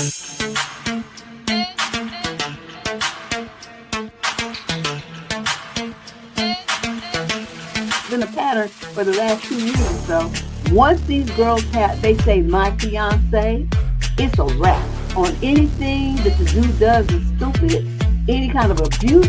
Been a pattern for the last 2 years or so. Once these girls they say my fiance, it's a wrap on anything that the dude does is stupid, any kind of abuse,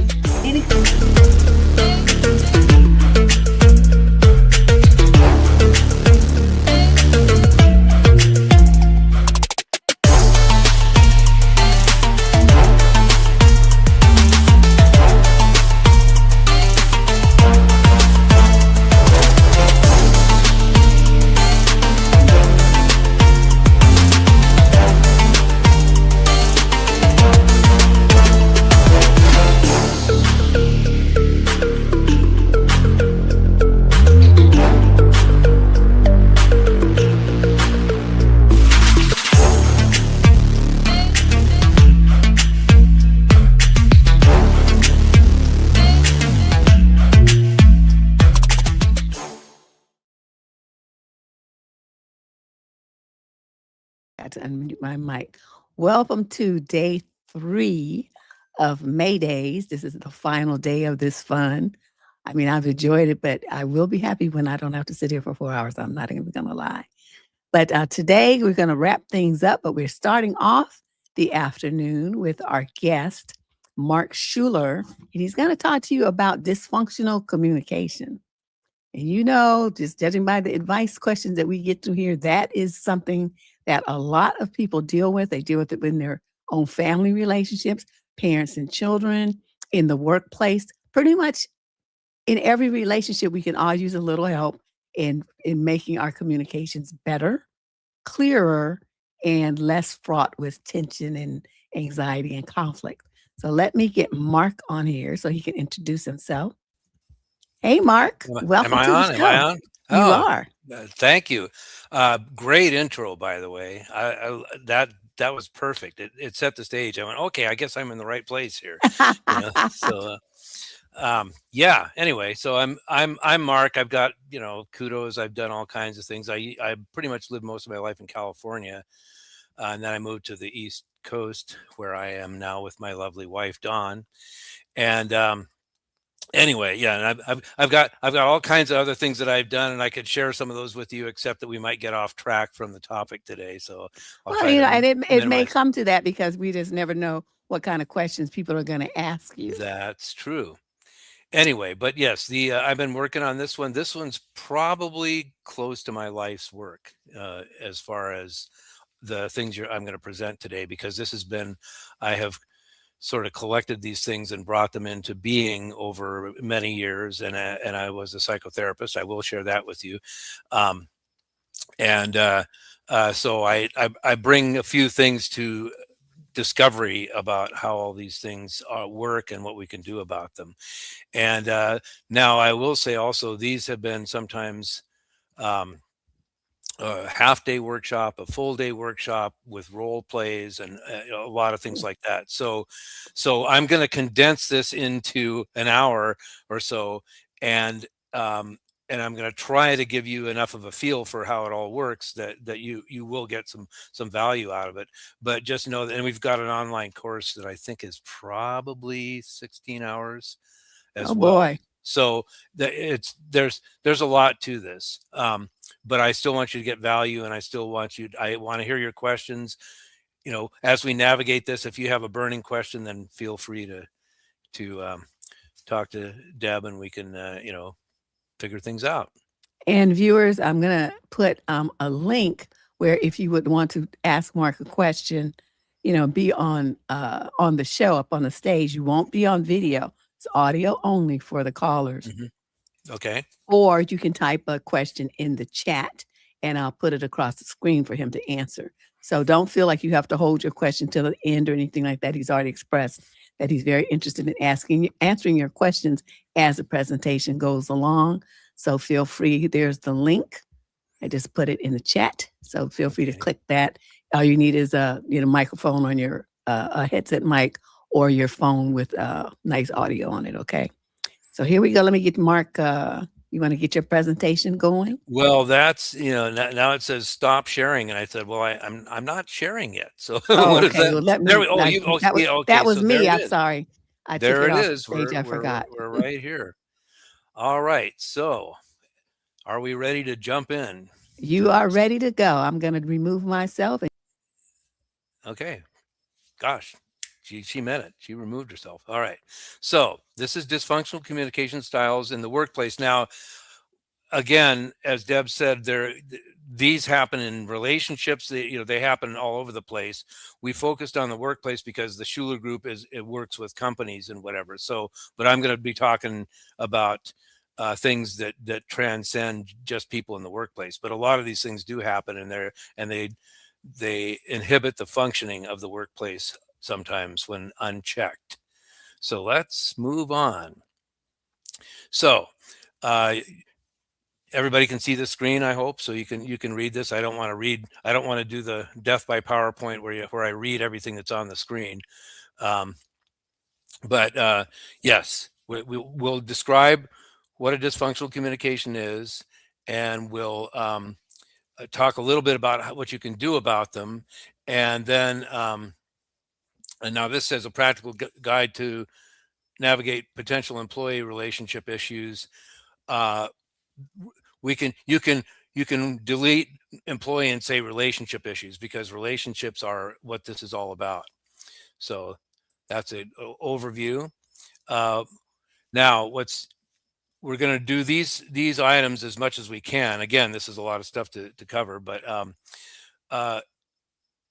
to unmute my mic. Welcome to day 3 of May Dayz. This is the final day of this fun. I mean, I've enjoyed it, but I will be happy when I don't have to sit here for 4 hours. I'm not even going to lie. But today we're going to wrap things up, but we're starting off the afternoon with our guest, Mark Shuler, and he's going to talk to you about dysfunctional communication. And you know, just judging by the advice questions that we get to here, that is something that a lot of people deal with. They deal with it in their own family relationships, parents and children, in the workplace. Pretty much in every relationship, we can all use a little help in making our communications better, clearer, and less fraught with tension and anxiety and conflict. So let me get Mark on here so he can introduce himself. Hey, Mark. Welcome to the show. Am I on? You are. Thank you. Great intro, by the way. That was perfect. It set the stage. I went, okay, I guess I'm in the right place here. Yeah. Anyway, so I'm Mark. I've got kudos. I've done all kinds of things. I pretty much lived most of my life in California, and then I moved to the East Coast, where I am now with my lovely wife Dawn, and anyway, yeah, and I've got all kinds of other things that I've done, and I could share some of those with you, except that we might get off track from the topic today. So, it may come to that because we just never know what kind of questions people are going to ask you. That's true. Anyway, but yes, I've been working on this one. This one's probably close to my life's work as far as the things I'm going to present today, because I have sort of collected these things and brought them into being over many years. And I was a psychotherapist. I will share that with you. So I bring a few things to discovery about how all these things work and what we can do about them. And now I will say also, these have been sometimes a half-day workshop, a full-day workshop with role plays, and a lot of things like that. So I'm going to condense this into an hour or so, and I'm going to try to give you enough of a feel for how it all works that you will get some value out of it. But just know that, and we've got an online course that I think is probably 16 hours as well. Boy. So there's a lot to this, but I still want you to get value, and I want to hear your questions. As we navigate this, if you have a burning question, then feel free to talk to Deb, and we can figure things out. And viewers, I'm gonna put a link where if you would want to ask Mark a question, be on the show, up on the stage. You won't be on video. It's audio only for the callers. Mm-hmm. Okay. Or you can type a question in the chat, and I'll put it across the screen for him to answer. So don't feel like you have to hold your question till the end or anything like that. He's already expressed that he's very interested in answering your questions as the presentation goes along. So feel free. There's the link. I just put it in the chat. So feel free to click that. All you need is a microphone on your a headset mic, or your phone with nice audio on it. Okay. So here we go. Let me get Mark You want to get your presentation going? Well, that's, now it says stop sharing, and I said, well, I'm not sharing yet. So Oh, what is okay. that? Well, let There me. we. Oh, you. Oh, That was yeah. Okay. that was So there me. it I'm is. sorry. I took There it it off the is. stage. I forgot. We're right here. All right. So are we ready to jump in to You are this? ready to go. I'm going to remove myself. Okay. Gosh, she meant it. She removed herself. All right. So this is dysfunctional communication styles in the workplace. Now, again, as Deb said, these happen in relationships. They happen all over the place. We focused on the workplace because the Shuler group it works with companies and whatever. So, but I'm going to be talking about things that transcend just people in the workplace. But a lot of these things do happen, and they inhibit the functioning of the workplace sometimes when unchecked. So let's move on. So. Everybody can see the screen, I hope, so you can read this. I don't want to do the death by PowerPoint where I read everything that's on the screen. Um, but yes, we'll describe what a dysfunctional communication is, and we'll talk a little bit about what you can do about them, and then and now this says a practical guide to navigate potential employee relationship issues. Uh, we can you can delete employee and say relationship issues, because relationships are what this is all about. So that's an overview. uh, Now we're going to do these items as much as we can. Again, this is a lot of stuff to cover, but uh,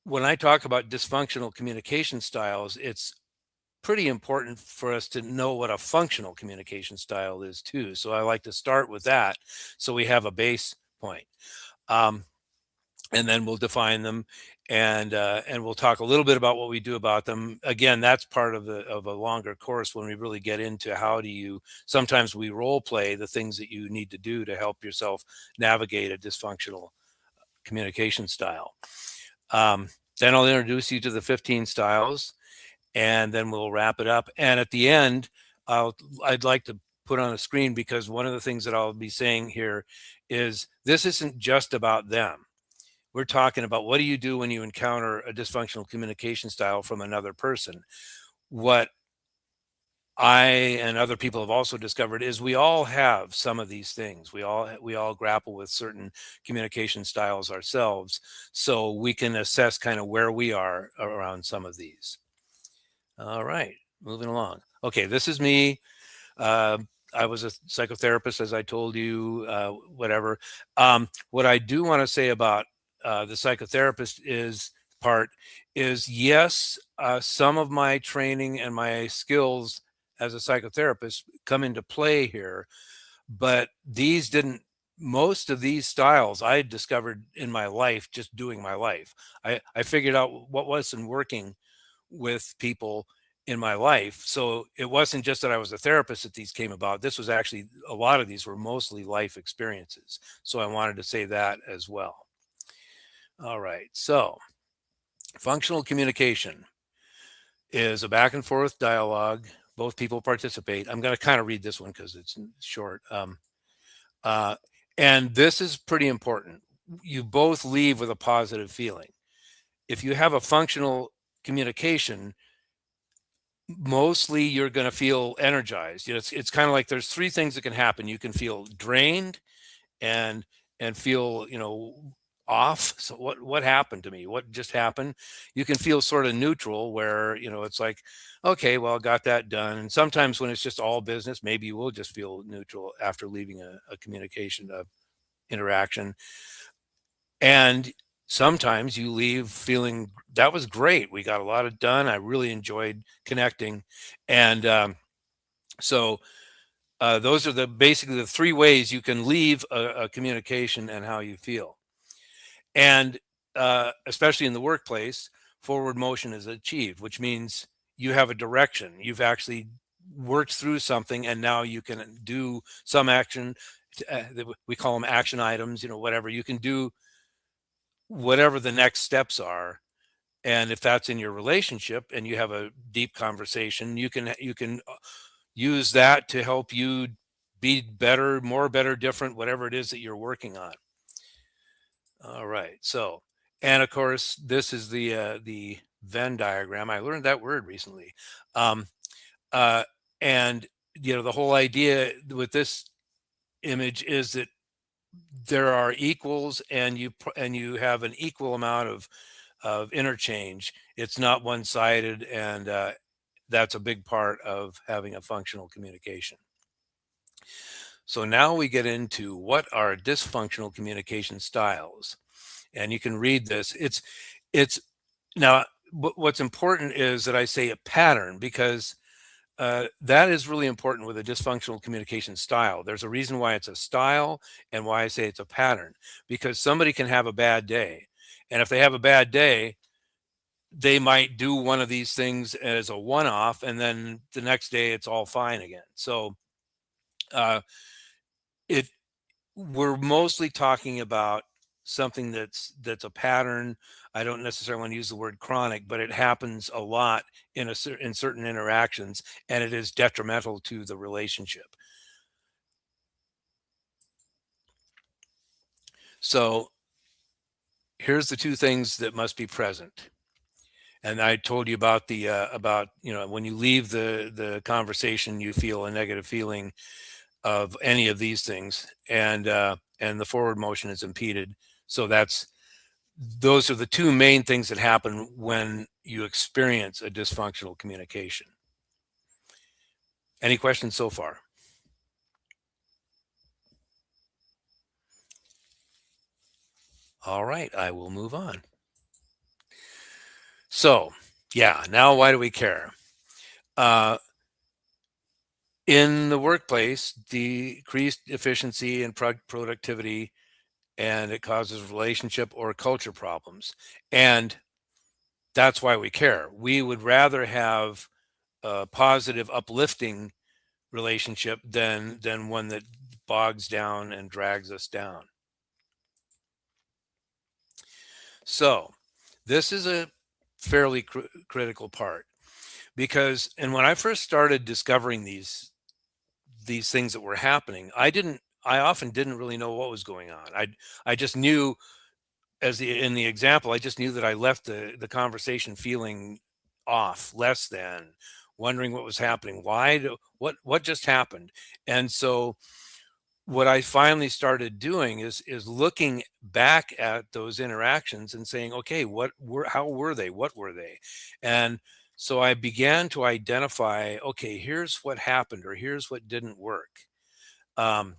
when I talk about dysfunctional communication styles, it's pretty important for us to know what a functional communication style is too. So I like to start with that, so we have a base point. Um, and then we'll define them, and we'll talk a little bit about what we do about them. Again, that's part of a longer course when we really get into how do you. Sometimes we role play the things that you need to do to help yourself navigate a dysfunctional communication style. Um, then I'll introduce you to the 15 styles, and then we'll wrap it up. And at the end, I'd like to put on a screen, because one of the things that I'll be saying here is this isn't just about them. We're talking about what do you do when you encounter a dysfunctional communication style from another person. What I and other people have also discovered is we all have some of these things. We all grapple with certain communication styles ourselves, so we can assess kind of where we are around some of these. All right, moving along. Okay, this is me. Uh, I was a psychotherapist, as I told you, whatever. What I do want to say about the psychotherapist is yes, some of my training and my skills as a psychotherapist come into play here, but most of these styles I discovered in my life just doing my life. I figured out what wasn't working with people in my life. So it wasn't just that I was a therapist that these came about. This was actually, a lot of these were mostly life experiences. So I wanted to say that as well. All right. So functional communication is a back and forth dialogue. Both people participate. I'm going to kind of read this one because it's short. Uh, and this is pretty important. You both leave with a positive feeling. If you have a functional communication, mostly you're going to feel energized. It's kind of like there's three things that can happen. You can feel drained and feel, off. So what happened to me? What just happened? You can feel sort of neutral, where it's like, okay, well, I got that done. And sometimes when it's just all business, maybe you will just feel neutral after leaving a communication interaction. And sometimes you leave feeling that was great. We got a lot of done. I really enjoyed connecting. And so those are basically the three ways you can leave a communication and how you feel. And especially in the workplace, forward motion is achieved, which means you have a direction. You've actually worked through something, and now you can do some action. We call them action items, whatever. You can do whatever the next steps are. And if that's in your relationship and you have a deep conversation, you can use that to help you be better, more better, different, whatever it is that you're working on. All right. So, and of course, this is the Venn diagram. I learned that word recently. Um, uh, and the whole idea with this image is that there are equals, and you have an equal amount of interchange. It's not one sided, and that's a big part of having a functional communication. So now we get into what are dysfunctional communication styles, and you can read this. It's now what's important is that I say a pattern, because that is really important with a dysfunctional communication style. There's a reason why it's a style and why I say it's a pattern, because somebody can have a bad day. And if they have a bad day, they might do one of these things as a one off, and then the next day it's all fine again. So uh, it we're mostly talking about something that's a pattern. I don't necessarily want to use the word chronic, but it happens a lot in in certain interactions, and it is detrimental to the relationship. So here's the two things that must be present. And I told you about when you leave the conversation, you feel a negative feeling of any of these things, and the forward motion is impeded. So those are the two main things that happen when you experience a dysfunctional communication. Any questions so far? All right, I will move on. So, yeah, now why do we care? In the workplace, decreased efficiency and productivity, and it causes relationship or culture problems. And that's why we care. We would rather have a positive, uplifting relationship than one that bogs down and drags us down. So, this is a fairly critical part, because, and when I first started discovering these things that were happening, I often didn't really know what was going on. I just knew, in the example, I just knew that I left the conversation feeling off, less than, wondering what was happening. What just happened? And so what I finally started doing is looking back at those interactions and saying, okay, how were they? What were they? And so I began to identify, okay, here's what happened, or here's what didn't work. Um,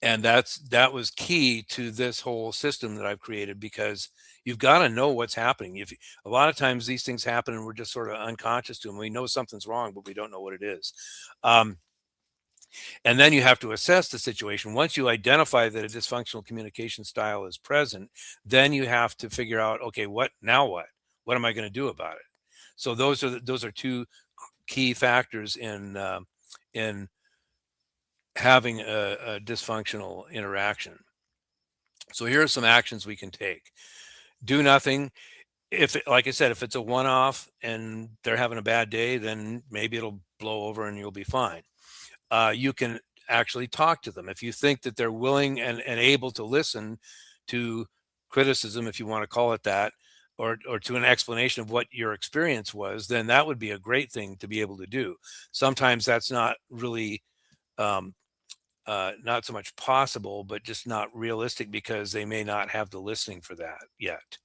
and that was key to this whole system that I've created, because you've got to know what's happening. If A lot of times these things happen and we're just sort of unconscious to them. We know something's wrong, but we don't know what it is. And then you have to assess the situation. Once you identify that a dysfunctional communication style is present, then you have to figure out, okay, what now? What am I going to do about it? So those are two key factors in having a dysfunctional interaction. So here are some actions we can take. Do nothing. Like I said, if it's a one-off and they're having a bad day, then maybe it'll blow over and you'll be fine. You can actually talk to them. If you think that they're willing and able to listen to criticism, if you want to call it that, or to an explanation of what your experience was, then that would be a great thing to be able to do. Sometimes that's not really um, not so much possible, but just not realistic, because they may not have the listening for that yet.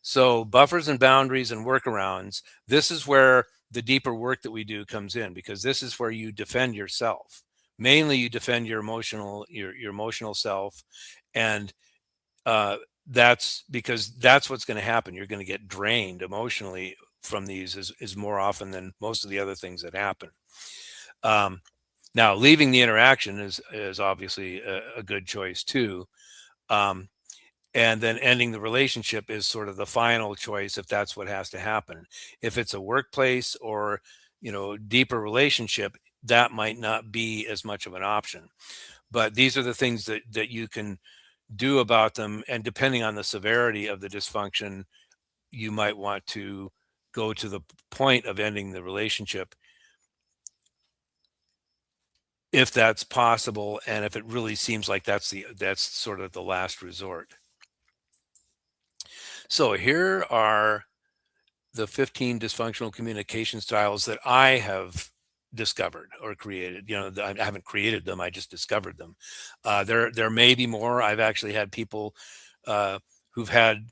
So buffers and boundaries and workarounds, this is where the deeper work that we do comes in, because this is where you defend yourself. Mainly you defend your emotional self. And that's because that's what's going to happen. You're going to get drained emotionally from these, is more often than most of the other things that happen. Now, leaving the interaction is obviously a good choice too. Um, and then ending the relationship is sort of the final choice, if that's what has to happen. If it's a workplace or deeper relationship, that might not be as much of an option. But these are the things that you can do about them, and depending on the severity of the dysfunction, you might want to go to the point of ending the relationship. if that's possible, and if it really seems like that's sort of the last resort. So here are the 15 dysfunctional communication styles that I have discovered or created. I haven't created them; I just discovered them. There may be more. I've actually had people who've had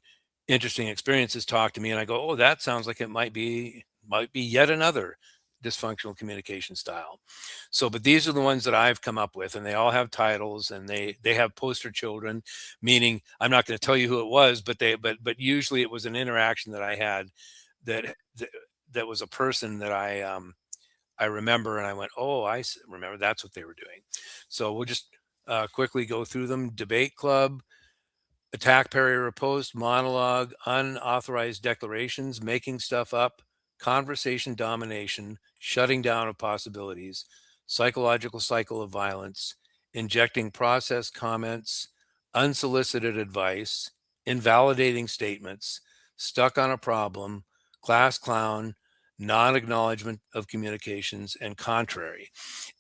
interesting experiences talk to me, and I go, "Oh, that sounds like it might be yet another dysfunctional communication style." So, but these are the ones that I've come up with, and they all have titles, and they have poster children, meaning I'm not going to tell you who it was, but usually it was an interaction that I had that that, that was a person that I remember, and I went, "Oh, remember that's what they were doing." So we'll just quickly go through them. Debate club, attack, parry, riposte, monologue, unauthorized declarations, making stuff up, conversation domination, shutting down of possibilities, psychological cycle of violence, injecting process comments, unsolicited advice, invalidating statements, stuck on a problem, class clown, non acknowledgement of communications, and contrary.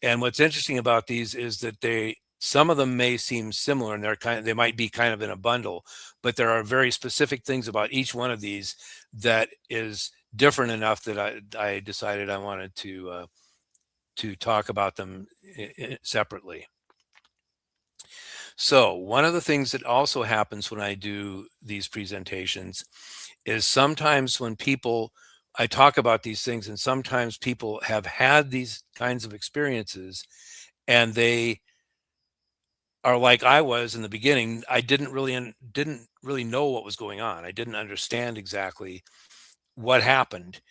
And what's interesting about these is that some of them may seem similar, and they might be kind of in a bundle, but there are very specific things about each one of these that is different enough that I decided I wanted to talk about them separately. So one of the things that also happens when I do these presentations is sometimes when I talk about these things, and sometimes people have had these kinds of experiences, and they are like I was in the beginning. I didn't really know what was going on. I didn't understand exactly what happened.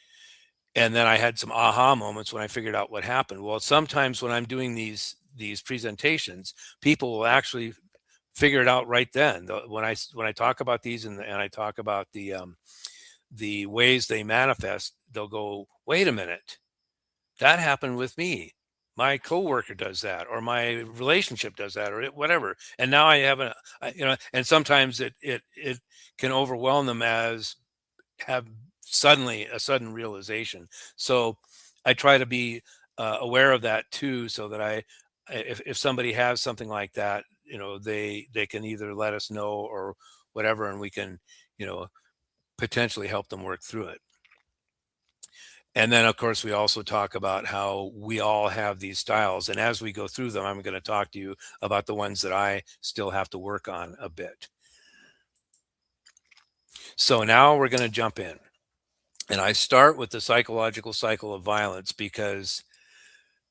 And then I had some aha moments when I figured out what happened. Well, sometimes when I'm doing these presentations, people will actually figure it out right then. When I talk about these, and I talk about the ways they manifest, they'll go, "Wait a minute, that happened with me. My coworker does that, or my relationship does that, or whatever." And now I have and sometimes it can overwhelm them as have a sudden realization. So I try to be aware of that too, so that if somebody has something like that, they can either let us know or whatever, and we can, potentially help them work through it. And then, of course, we also talk about how we all have these styles. And as we go through them, I'm going to talk to you about the ones that I still have to work on a bit. So now we're going to jump in. And I start with the psychological cycle of violence because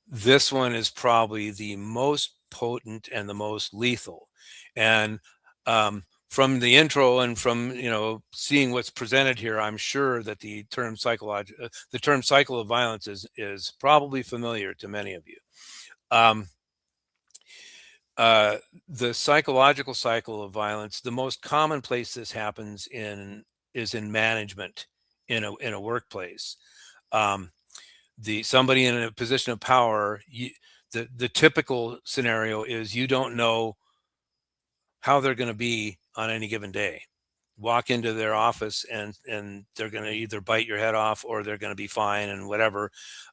this one is probably the most potent and the most lethal. And from the intro and from seeing what's presented here, I'm sure that the term cycle of violence is probably familiar to many of you. Um, the psychological cycle of violence, the most common place this happens is in management in a workplace. Um, somebody in a position of power, the typical scenario is you don't know how they're going to be on any given day. Walk into their office and they're going to either bite your head off or they're going to be fine and whatever.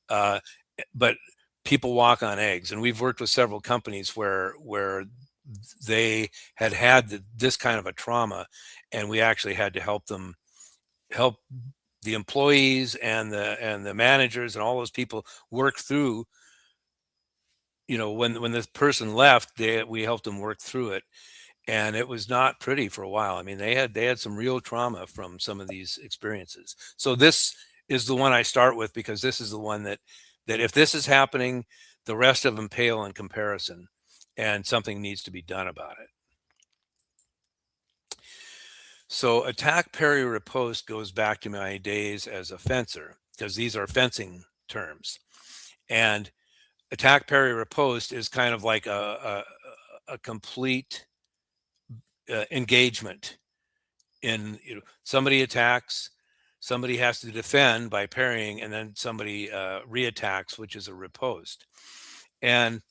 But people walk on eggs, and we've worked with several companies where they had this kind of a trauma, and we actually had to help the employees and the managers and all those people work through. When this person left, we helped them work through it, and it was not pretty for a while. I mean, they had some real trauma from some of these experiences. So this is the one I start with because this is the one that if this is happening, the rest of them pale in comparison, and something needs to be done about it. So attack, parry, riposte goes back to my days as a fencer, because these are fencing terms. And attack, parry, riposte is kind of like a complete engagement. In somebody attacks, somebody has to defend by parrying, and then somebody reattacks, which is a riposte. And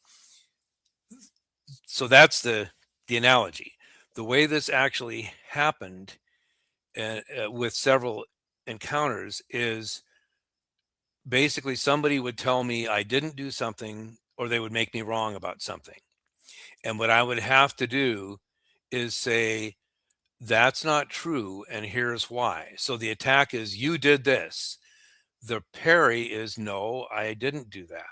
so that's the analogy. The way this actually happened with several encounters is basically somebody would tell me I didn't do something, or they would make me wrong about something. And what I would have to do is say, that's not true, and here's why. So the attack is, you did this. The parry is, no, I didn't do that.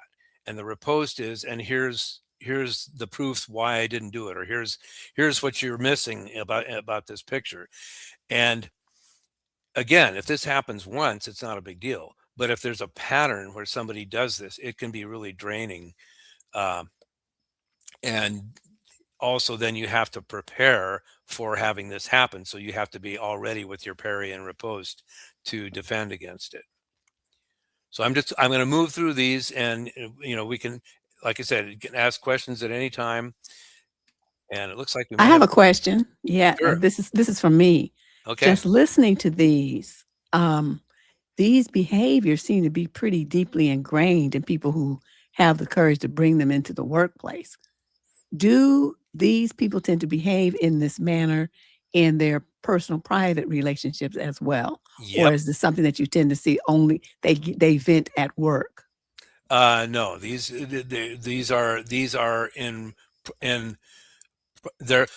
And the riposte is, and here's the proof why I didn't do it, or here's what you're missing about this picture. And again, if this happens once, it's not a big deal. But if there's a pattern where somebody does this, it can be really draining. Um, and also, then you have to prepare for having this happen. So you have to be all ready with your parry and riposte to defend against it. So I'm going to move through these, and we can, like I said, you can ask questions at any time. And it looks like we I may have have. a question. Yeah, Sure. this is from me. Okay. Just listening to these behaviors seem to be pretty deeply ingrained in people who have the courage to bring them into the workplace. Do these people tend to behave in this manner in their personal private relationships as well? Or Yep. is this something that you tend to see only they vent at work? No, these are in they're,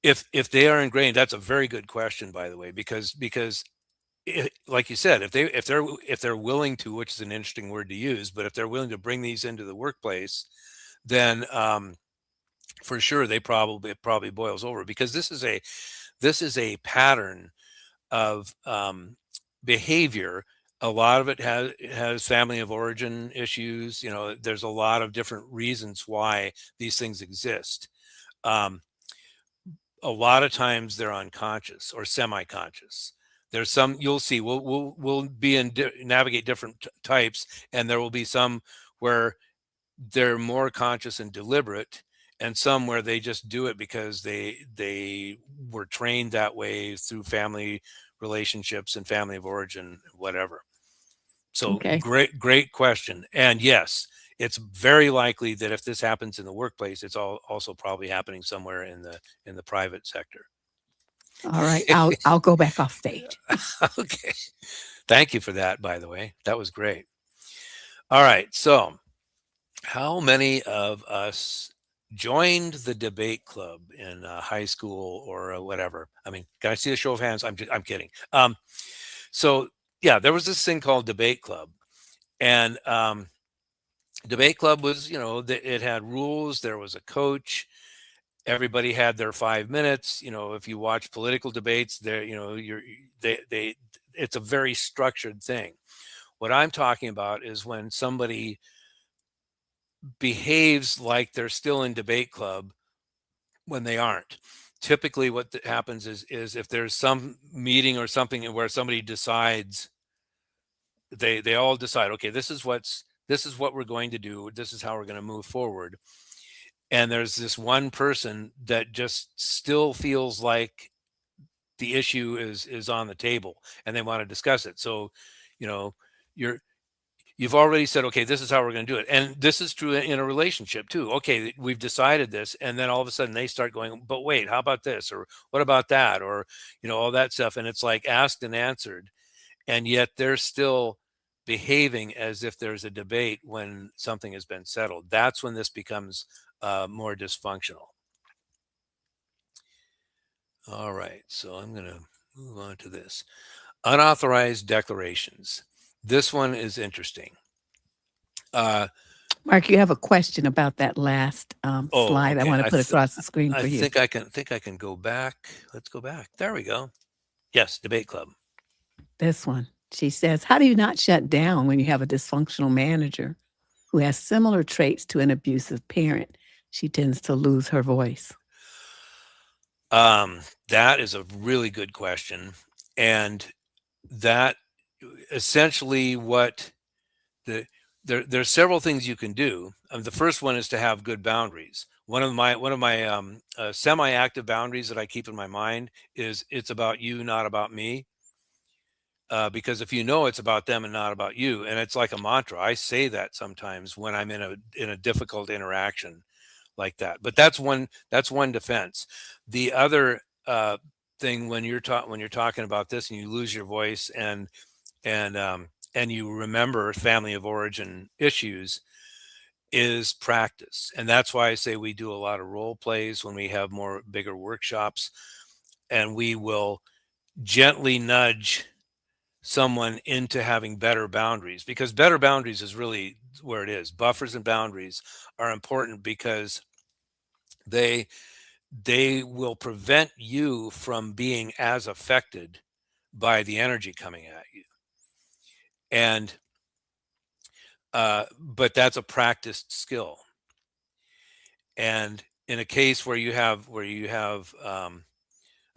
if they are ingrained. That's a very good question, by the way, because like you said, if they're willing to, which is an interesting word to use, but if they're willing to bring these into the workplace, then for sure it probably boils over, because this is a pattern of behavior. A lot of it has family of origin issues. There's a lot of different reasons why these things exist. Um, a lot of times they're unconscious or semi-conscious. There's some, you'll see, we'll be navigate different types, and there will be some where they're more conscious and deliberate, and some where they just do it because they were trained that way through family relationships and family of origin, whatever. So Okay. great question. And yes, it's very likely that if this happens in the workplace, it's also probably happening somewhere in the private sector. All right. I'll go back off stage. Okay. Thank you for that, by the way. That was great. All right. So, how many of us joined the debate club in high school or whatever? I mean, can I see a show of hands? I'm kidding. So yeah, there was this thing called debate club, and debate club was, it had rules. There was a coach. Everybody had their 5 minutes. If you watch political debates, there, they it's a very structured thing. What I'm talking about is when somebody behaves like they're still in debate club when they aren't. Typically, what happens is if there's some meeting or something where somebody decides, they all decide, okay, this is what we're going to do. This is how we're going to move forward. And there's this one person that just still feels like the issue is on the table, and they want to discuss it. So, you know, you're you've already said, okay, this is how we're going to do it. And this is true in a relationship too. Okay, we've decided this. And then all of a sudden they start going, but wait, how about this? Or what about that? Or, all that stuff. And it's like asked and answered. And yet they're still behaving as if there's a debate when something has been settled. That's when this becomes more dysfunctional. All right. So I'm going to move on to this. Unauthorized declarations. This one is interesting. Mark, you have a question about that last Oh, slide I okay. want to put across the screen I for you. think I can go back. Let's go back. There we go. Yes, debate club. This one. She says, how do you not shut down when you have a dysfunctional manager who has similar traits to an abusive parent? She tends to lose her voice. That is a really good question, and that essentially what there's several things you can do. The first one is to have good boundaries. One of my semi-active boundaries that I keep in my mind is, it's about you, not about me. Because if it's about them and not about you, and it's like a mantra. I say that sometimes when I'm in a difficult interaction like that. But that's one defense. The other thing, when you're talking about this and you lose your voice, and you remember family of origin issues, is practice. And that's why I say we do a lot of role plays when we have more bigger workshops, and we will gently nudge someone into having better boundaries, because better boundaries is really where it is. Buffers and boundaries are important because they they will prevent you from being as affected by the energy coming at you. And but that's a practiced skill. And in a case where you have a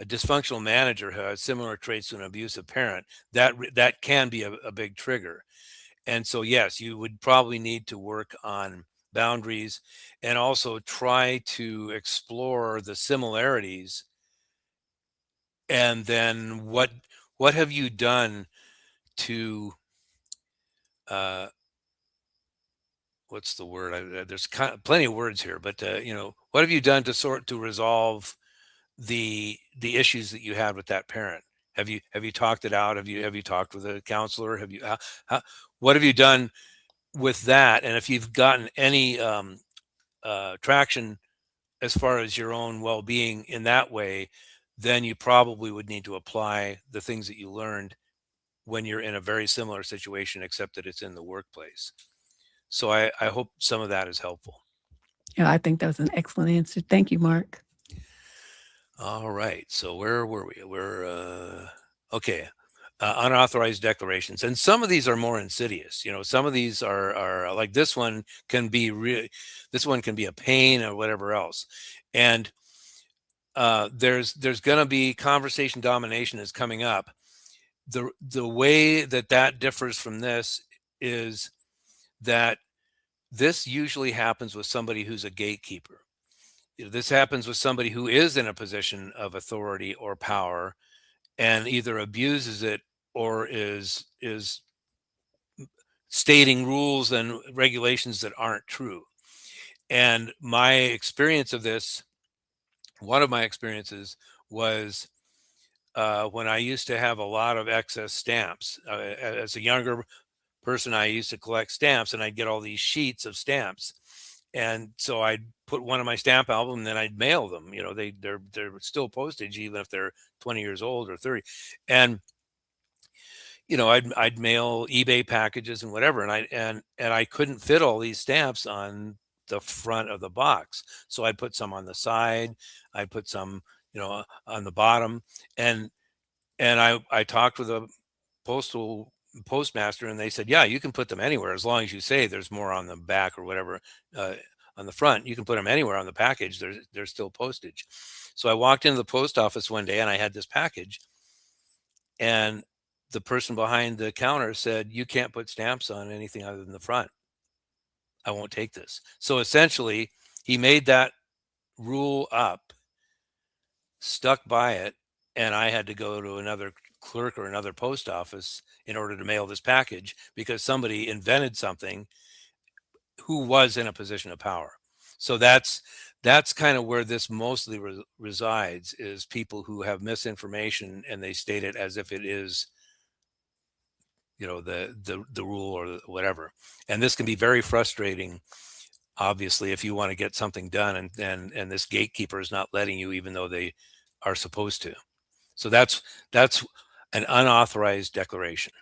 dysfunctional manager who has similar traits to an abusive parent, that can be a big trigger. And so, yes, you would probably need to work on boundaries and also try to explore the similarities. And then what have you done to uh, what's the word? There's plenty of words here, but what have you done to resolve the issues that you had with that parent? Have you talked it out? Have you talked with a counselor? What have you done with that? And if you've gotten any traction as far as your own well-being in that way, then you probably would need to apply the things that you learned when you're in a very similar situation, except that it's in the workplace. So I hope some of that is helpful. Yeah, I think that was an excellent answer. Thank you, Mark. All right. So where were we? Okay. Unauthorized declarations, and some of these are more insidious. Some of these are like this one can be this one can be a pain or whatever else. And there's going to be conversation domination is coming up. The way that differs from this is that this usually happens with somebody who's a gatekeeper. This happens with somebody who is in a position of authority or power and either abuses it or is stating rules and regulations that aren't true. And my experience of this, one of my experiences was when I used to have a lot of excess stamps. As a younger person, I used to collect stamps, and I'd get all these sheets of stamps. And so I'd put one on my stamp album, and then I'd mail them. They're still postage, even if they're 20 years old or 30. And I'd mail eBay packages and whatever, and I couldn't fit all these stamps on the front of the box. So I'd put some on the side, I'd put some, on the bottom, and I talked with a postmaster, and they said, yeah, you can put them anywhere as long as you say there's more on the back or whatever. On the front, you can put them anywhere on the package. There's still postage. So I walked into the post office one day, and I had this package, and the person behind the counter said, you can't put stamps on anything other than the front. I won't take this. So essentially, he made that rule up, stuck by it, and I had to go to another clerk or another post office in order to mail this package because somebody invented something who was in a position of power. So that's kind of where this mostly resides, is people who have misinformation and they state it as if it is the rule or whatever. And this can be very frustrating, obviously, if you want to get something done and this gatekeeper is not letting you, even though they are supposed to. So that's an unauthorized declaration.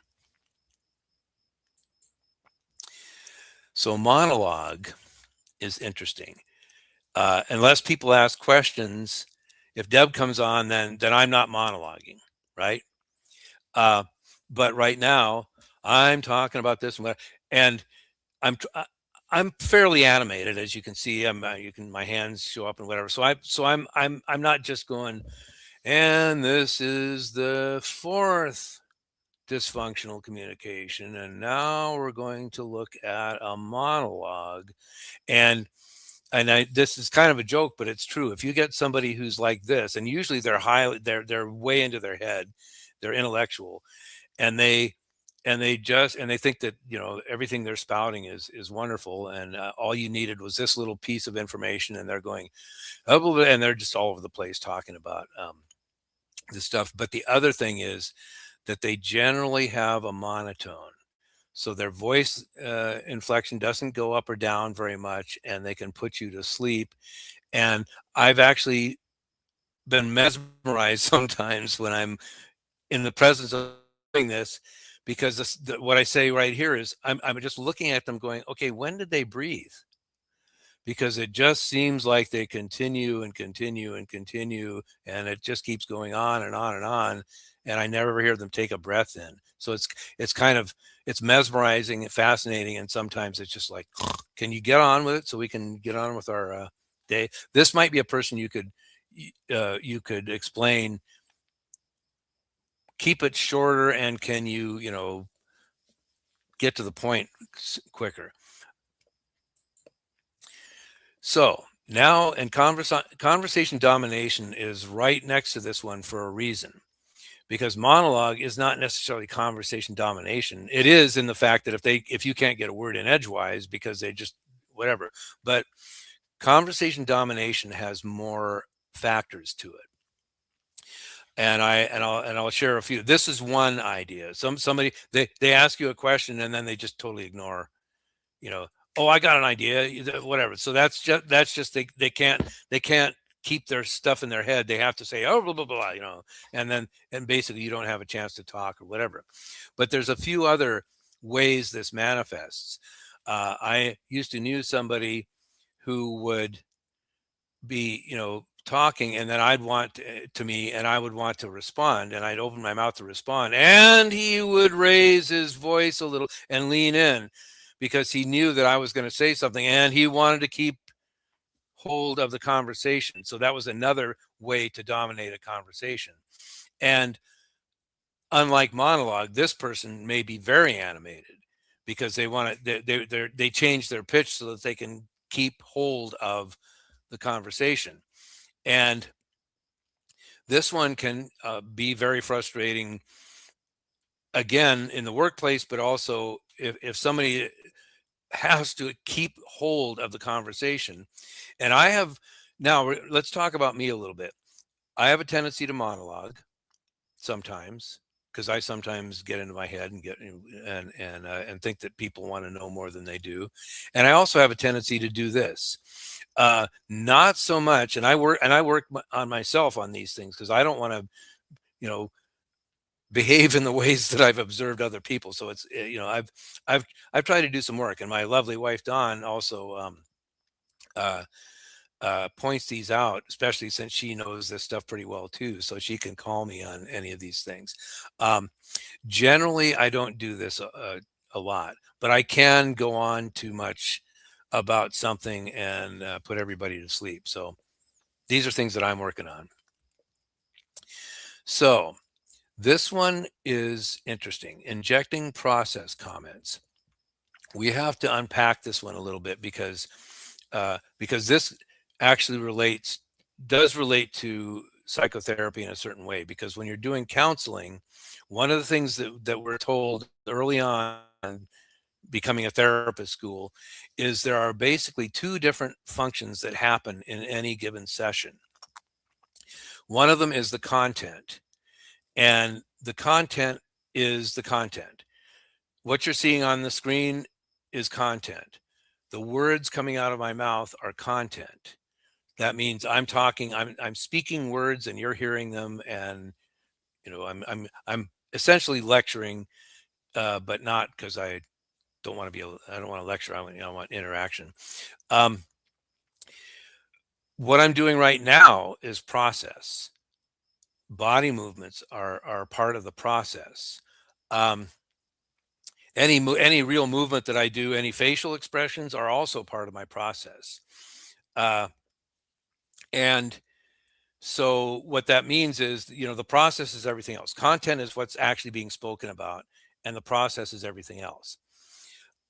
So monologue is interesting. Unless people ask questions, if Deb comes on, then I'm not monologuing, right? But right now, I'm talking about this and I'm fairly animated, as you can see. My hands show up and whatever. So I'm not just going, and this is the fourth dysfunctional communication, and now we're going to look at a monologue. And this is kind of a joke, but it's true. If you get somebody who's like this, and usually they're way into their head, they're intellectual, and they think that everything they're spouting is wonderful, and all you needed was this little piece of information, and they're going, oh, and they're just all over the place talking about this stuff. But the other thing is that they generally have a monotone. So their voice inflection doesn't go up or down very much, and they can put you to sleep. And I've actually been mesmerized sometimes when I'm in the presence of doing this, because what I say right here is I'm just looking at them going, okay, when did they breathe? Because it just seems like they continue and continue and continue, and it just keeps going on and on and on, and I never hear them take a breath in. So it's kind of, it's mesmerizing and fascinating, and sometimes it's just like, can you get on with it so we can get on with our day? This might be a person you could explain, keep it shorter, and can you get to the point quicker. So now, and conversation domination is right next to this one for a reason, because monologue is not necessarily conversation domination. It is in the fact that if you can't get a word in edgewise because they just whatever, but conversation domination has more factors to it. And I'll share a few. This is one idea. Somebody, they ask you a question and then they just totally ignore, you know, oh, I got an idea, whatever. So that's just they can't keep their stuff in their head. They have to say, oh, blah blah blah, and basically you don't have a chance to talk or whatever. But there's a few other ways this manifests. I used to knew somebody who would be, talking, and then I'd want to me, and I would want to respond, and I'd open my mouth to respond, and he would raise his voice a little and lean in because he knew that I was going to say something, and he wanted to keep hold of the conversation. So that was another way to dominate a conversation. And unlike monologue, this person may be very animated because they change their pitch so that they can keep hold of the conversation. And this one can be very frustrating, again, in the workplace, but also if somebody has to keep hold of the conversation. And I have, now let's talk about me a little bit. I have a tendency to monologue sometimes because I sometimes get into my head and and think that people want to know more than they do. And I also have a tendency to do this. Not so much, and I work on myself on these things because I don't want to, behave in the ways that I've observed other people. So it's I've tried to do some work, and my lovely wife Dawn also uh, points these out, especially since she knows this stuff pretty well too, so she can call me on any of these things. Generally, I don't do this a lot, but I can go on too much about something and put everybody to sleep. So these are things that I'm working on. So this one is interesting. Injecting process comments. We have to unpack this one a little bit because this actually does relate to psychotherapy in a certain way. Because when you're doing counseling, one of the things that we're told early on becoming a therapist school is there are basically two different functions that happen in any given session. One of them is the content, and the content is the content. What you're seeing on the screen is content. The words coming out of my mouth are content. That means I'm speaking words and you're hearing them, and I'm essentially lecturing, but not because I don't want to be I don't want to lecture. I want interaction. Um, what I'm doing right now is process. Body movements are part of the process. Um, any real movement that I do, any facial expressions are also part of my process. Uh, and so what that means is, the process is everything else. Content is what's actually being spoken about, and the process is everything else.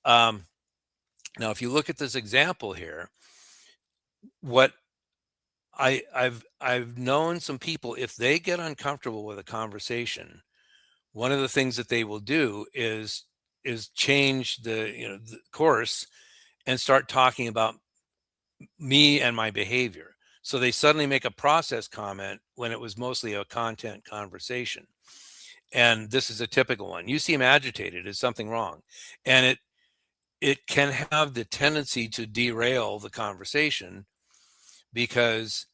Um, Now, if you look at this example here, what I've known some people, if they get uncomfortable with a conversation, one of the things that they will do is change the course and start talking about me and my behavior. So they suddenly make a process comment when it was mostly a content conversation. and this is a typical one. You seem agitated. Is something wrong? And it can have the tendency to derail the conversation because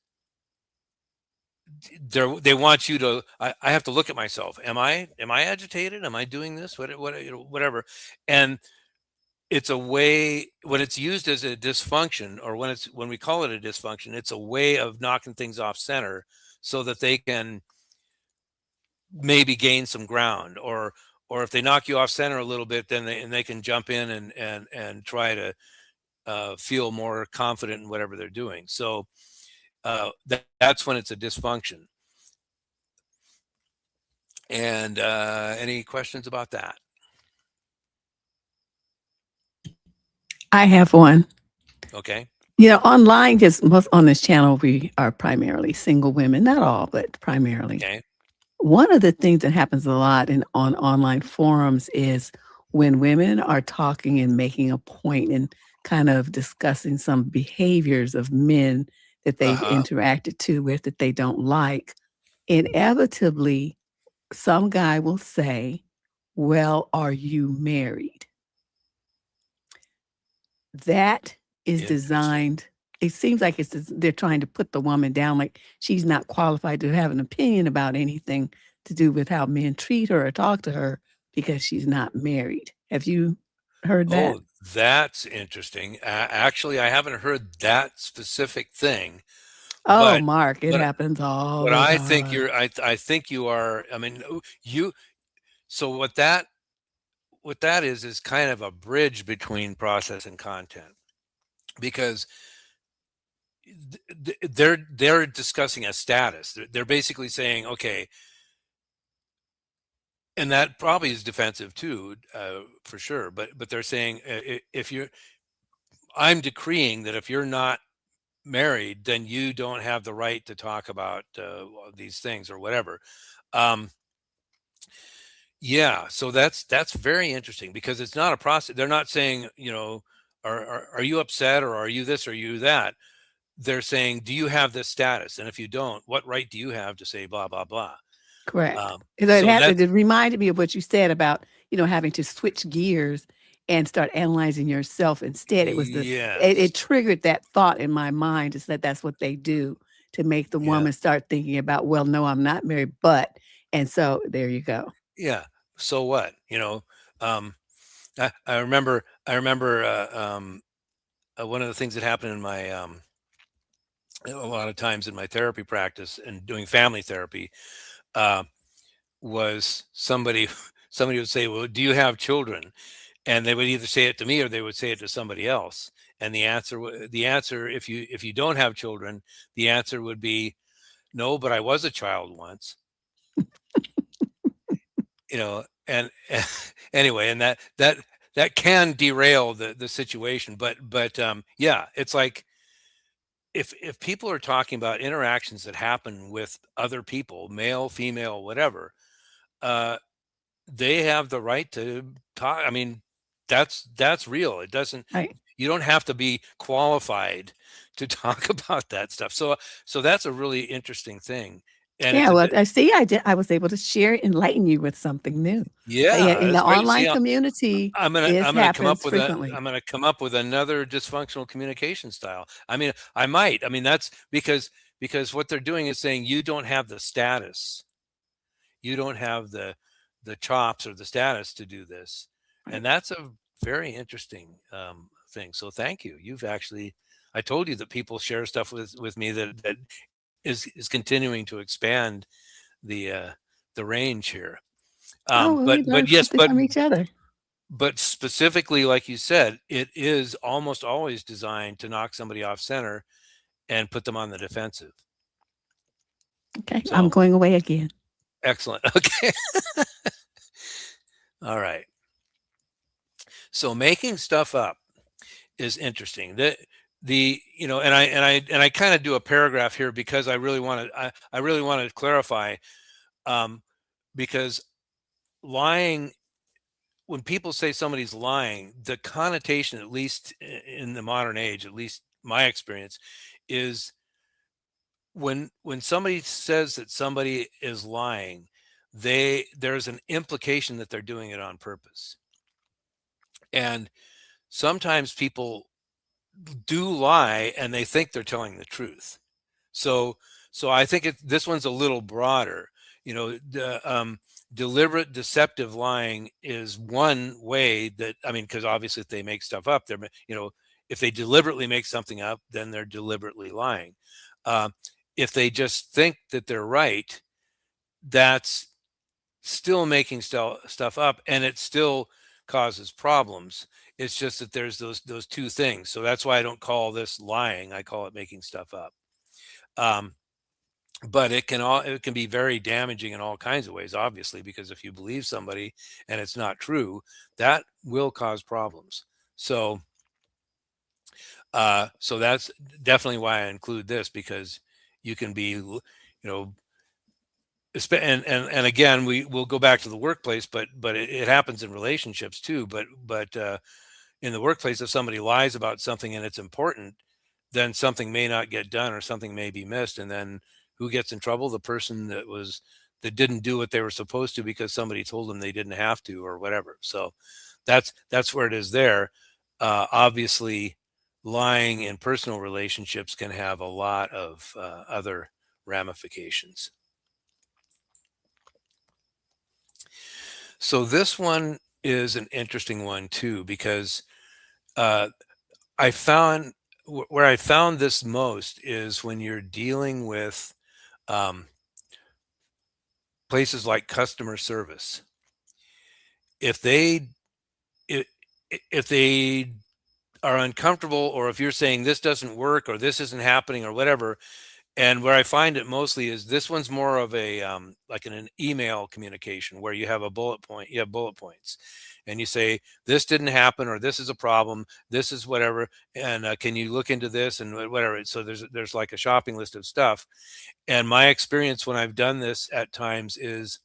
they want you to. I have to look at myself. Am I agitated? Am I doing this? Whatever. And it's a way when it's used as a dysfunction, or when we call it a dysfunction, it's a way of knocking things off center so that they can maybe gain some ground, or if they knock you off center a little bit, then they can jump in and try to feel more confident in whatever they're doing. So that's when it's a dysfunction. And any questions about that? I have one. Okay. Online, because most on this channel, we are primarily single women, not all, but primarily. Okay. One of the things that happens a lot on online forums is when women are talking and making a point and kind of discussing some behaviors of men that they've interacted with that they don't like, inevitably, some guy will say, "Well, are you married?" That is designed. It seems like they're trying to put the woman down, like she's not qualified to have an opinion about anything to do with how men treat her or talk to her because she's not married. Have you heard that? Oh, that's interesting. Actually, I haven't heard that specific thing, Oh, but Mark, it but happens all but the I think time. I think you are. I mean, you. So what that is kind of a bridge between process and content, because they're discussing a status. They're basically saying, okay, and that probably is defensive too, for sure. But they're saying, if you're, I'm decreeing that if you're not married, then you don't have the right to talk about these things or whatever. Um, yeah, so that's very interesting because it's not a process. They're not saying, are you upset, or are you this, or are you that? They're saying, do you have this status? And if you don't, what right do you have to say blah blah blah? Correct. So that's It reminded me of what you said about, having to switch gears and start analyzing yourself instead. It yes, triggered that thought in my mind, is that that's what they do to make the yeah, woman start thinking about, well, no, I'm not married, but, and so there you go. yeah. So what? Um, I remember one of the things that happened in my a lot of times in my therapy practice and doing family therapy, uh, was somebody would say, well, do you have children? And they would either say it to me or they would say it to somebody else. And the answer, if you don't have children, the answer would be no, but I was a child once. And anyway, and that can derail the situation. But yeah, it's like, if people are talking about interactions that happen with other people, male, female, whatever, uh they have the right to talk. I mean, that's real. It doesn't, Right. you don't have to be qualified to talk about that stuff. So that's a really interesting thing. And it's Yeah, a well, I see, I was able to enlighten you with something new. Yeah, yeah, in the that's great. See, online community, I'm this gonna come up happens with a frequently. I'm gonna come up with another dysfunctional communication style. I mean, I might. I mean, that's because what they're doing is saying you don't have the status, you don't have the chops or the status to do this, Right. and that's a very interesting thing. So thank you. You've actually, I told you that people share stuff with me that is continuing to expand the uh, the range here. Oh, well, we But learned yes, something from each other. but specifically, like you said, it is almost always designed to knock somebody off center and put them on the defensive. Okay, I'm So going away again. excellent. Okay. All right. So making stuff up is interesting. And I kind of do a paragraph here because I really want to clarify, um, because lying, when people say somebody's lying, the connotation, at least in the modern age, at least my experience, is when somebody says that somebody is lying, there's an implication that they're doing it on purpose. And sometimes people do lie and they think they're telling the truth. So so I think this one's a little broader. Deliberate deceptive lying is one way that, I mean, because obviously if they make stuff up, if they deliberately make something up, then they're deliberately lying. Uh, if they just think that they're right, that's still making stuff up, and it still causes problems. It's just that there's those two things. So that's why I don't call this lying. I call it making stuff up. Um, but it can be very damaging in all kinds of ways, obviously, because if you believe somebody and it's not true, that will cause problems. So that's definitely why I include this, because you can be, and again, we'll go back to the workplace, but it happens in relationships too. But in the workplace, if somebody lies about something and it's important, then something may not get done or something may be missed, and then who gets in trouble? The person that didn't do what they were supposed to because somebody told them they didn't have to or whatever. So that's where it is there. Obviously, lying in personal relationships can have a lot of other ramifications. So this one is an interesting one too, because uh, I found where I found this most is when you're dealing with um, places like customer service. If they if, if they are uncomfortable, or if you're saying this doesn't work or this isn't happening or whatever, and where I find it mostly is this one's more of a like an email communication where you have bullet points, and you say this didn't happen, or this is a problem, this is whatever, and can you look into this and whatever. So there's like a shopping list of stuff. And my experience when I've done this at times is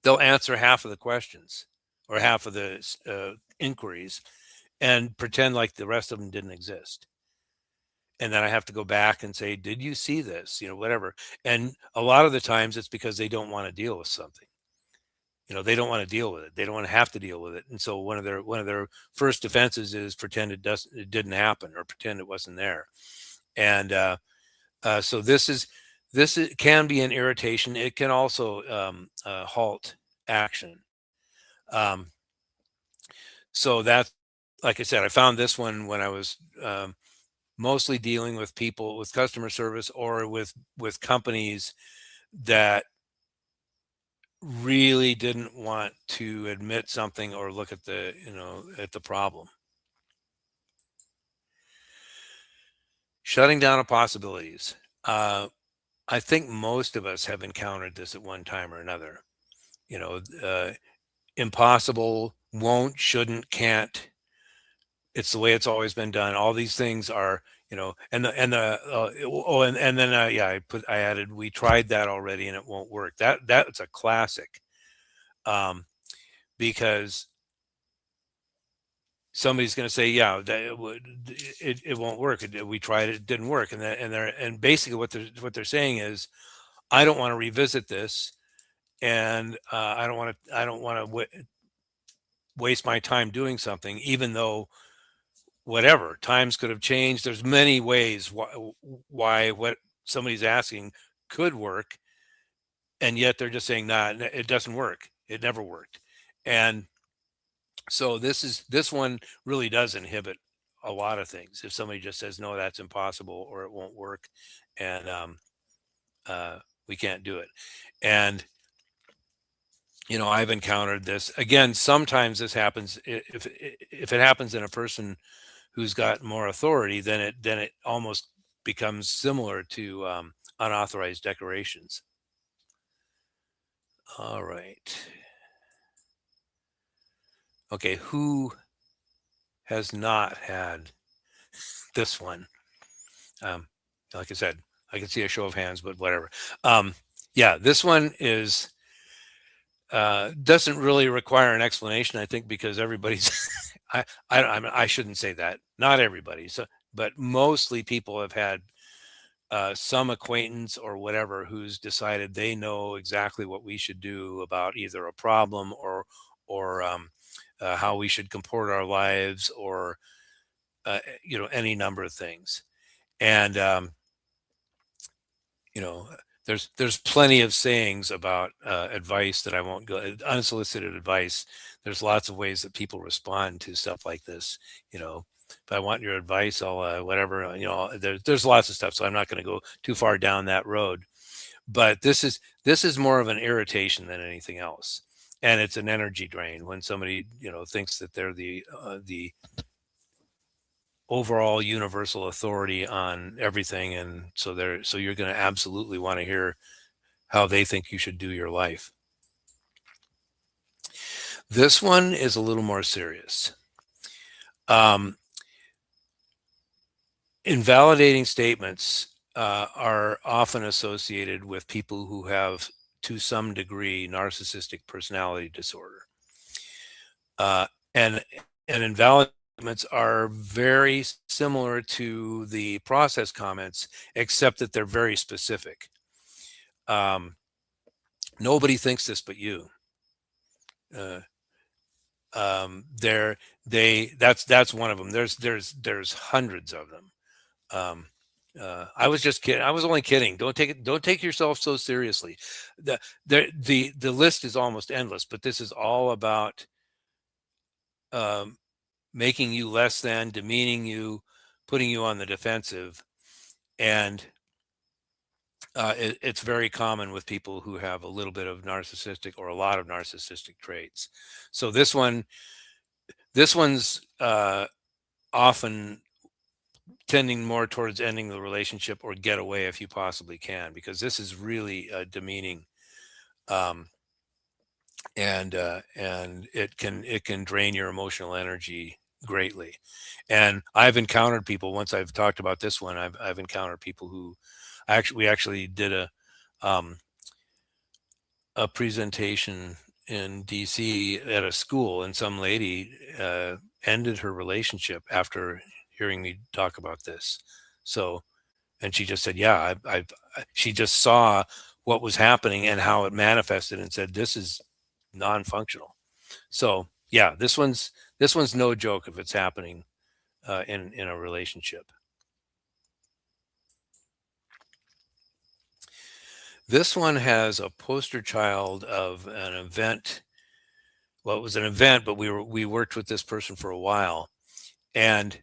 they'll answer half of the questions or half of the inquiries and pretend like the rest of them didn't exist. And then I have to go back and say, did you see this? Whatever. And a lot of the times it's because they don't want to deal with something. They don't want to deal with it. They don't want to have to deal with it. And so one of their first defenses is pretend it didn't happen, or pretend it wasn't there. And so can be an irritation. It can also halt action. Um, so that's, like I said, I found this one when I was mostly dealing with people with customer service, or with companies that really didn't want to admit something or look at the problem. Shutting down of possibilities. I think most of us have encountered this at one time or another. you know uh, Impossible, won't, shouldn't, can't. It's the way it's always been done. All these things are, and then yeah, I added, we tried that already and it won't work. That's a classic. um because somebody's going to say, yeah, it won't work. We tried it, it didn't work. And basically what they're saying is, I don't want to revisit this, and I don't want to waste my time doing something, even though whatever times could have changed. There's many ways why what somebody's asking could work, and yet they're just saying, nah, it doesn't work, it never worked. And so this one really does inhibit a lot of things. If somebody just says, no, that's impossible, or it won't work, and uh, we can't do it. And I've encountered this again. Sometimes this happens, if it happens in a person who's got more authority, then it almost becomes similar to unauthorized declarations. All right. Okay, who has not had this one? Um, like I said, I can see a show of hands, but whatever. Yeah, this one is doesn't really require an explanation, I think, because everybody's. I shouldn't say that. Not everybody. So, but mostly people have had some acquaintance or whatever who's decided they know exactly what we should do about either a problem or how we should comport our lives or any number of things. And you know there's plenty of sayings about advice that I won't go unsolicited advice. There's lots of ways that people respond to stuff like this. If I want your advice, I'll whatever. There's lots of stuff, so I'm not going to go too far down that road. But this is more of an irritation than anything else, and it's an energy drain when somebody thinks that they're the overall universal authority on everything, and so you're going to absolutely want to hear how they think you should do your life. This one is a little more serious. Invalidating statements are often associated with people who have, to some degree, narcissistic personality disorder. And invalid statements are very similar to the process comments, except that they're very specific. Nobody thinks this but you. That's one of them. There's hundreds of them. I was just kidding. I was only kidding. Don't take yourself so seriously. The list is almost endless, but this is all about making you less than, demeaning you, putting you on the defensive. And it's very common with people who have a little bit of narcissistic or a lot of narcissistic traits. So this one's often tending more towards ending the relationship or get away if you possibly can, because this is really demeaning, and it can drain your emotional energy greatly. And I've encountered people, once I've talked about this one, I've encountered people who we actually did a presentation in DC at a school, and some lady ended her relationship after hearing me talk about this. So, and she just said, yeah, she just saw what was happening and how it manifested and said, this is non-functional. So yeah, this one's no joke if it's happening in a relationship. This one has a poster child of an event. Well, it was an event, but we worked with this person for a while, and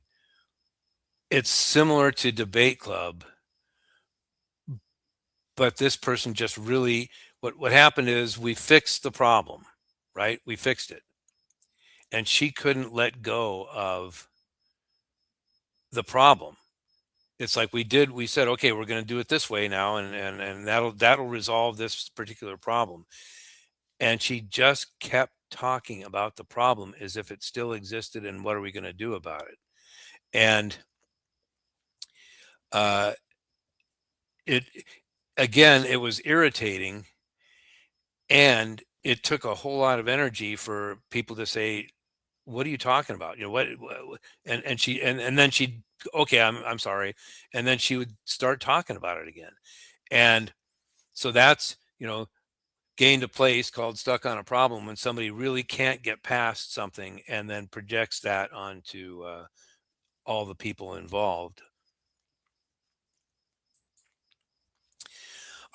it's similar to debate club, but this person just really, what happened is we fixed the problem, right? We fixed it, and she couldn't let go of the problem. It's like we said, okay, we're going to do it this way now, and that'll resolve this particular problem. And she just kept talking about the problem as if it still existed, and what are we going to do about it? And it again, it was irritating, and it took a whole lot of energy for people to say, what are you talking about? What and she and then she, okay, I'm sorry, and then she would start talking about it again. And so that's gained a place called stuck on a problem, when somebody really can't get past something and then projects that onto all the people involved.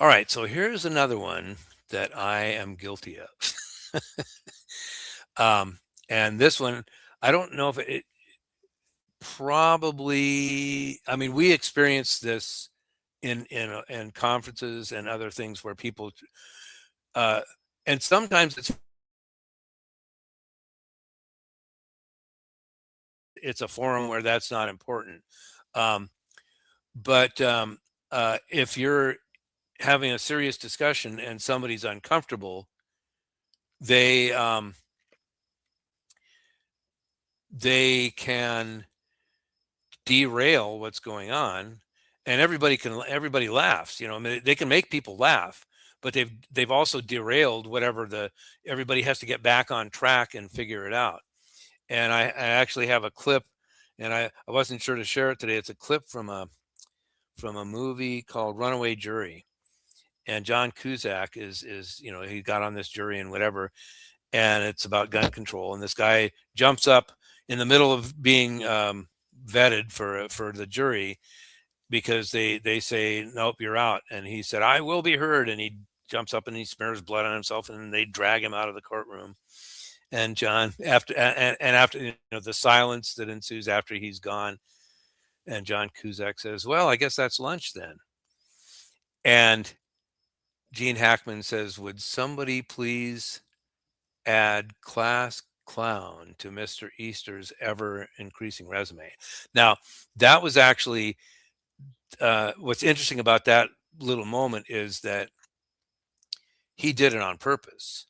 All right, so here's another one that I am guilty of. And this one, I don't know if it probably, I mean, we experienced this in conferences and other things where people, uh, and sometimes it's a forum where that's not important. Um, but if you're having a serious discussion and somebody's uncomfortable, they can derail what's going on, and everybody laughs. I mean, they can make people laugh, but they've also derailed whatever everybody has to get back on track and figure it out. And I actually have a clip, and I wasn't sure to share it today. It's a clip from from a movie called Runaway Jury. And John Cusack is he got on this jury and whatever, and it's about gun control. And this guy jumps up in the middle of being vetted for the jury because they say nope, you're out, and he said I will be heard, and he jumps up and he smears blood on himself, and they drag him out of the courtroom. And John, after the silence that ensues after he's gone, and John Cusack says, well, I guess that's lunch then. And Gene Hackman says, would somebody please add class clown to Mr. Easter's ever increasing resume? Now, that was actually what's interesting about that little moment is that he did it on purpose.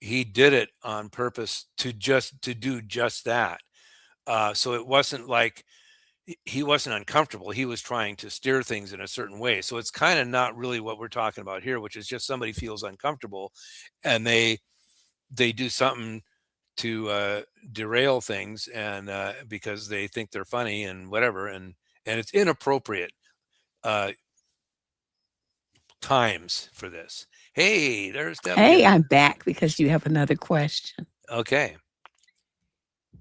He did it on purpose to do just that. So it wasn't like he wasn't uncomfortable. He was trying to steer things in a certain way. So it's kind of not really what we're talking about here, which is just somebody feels uncomfortable and they do something to derail things, and because they think they're funny and whatever, and it's inappropriate times for this. Hey, there's Deb Hey, again. I'm back because you have another question. Okay.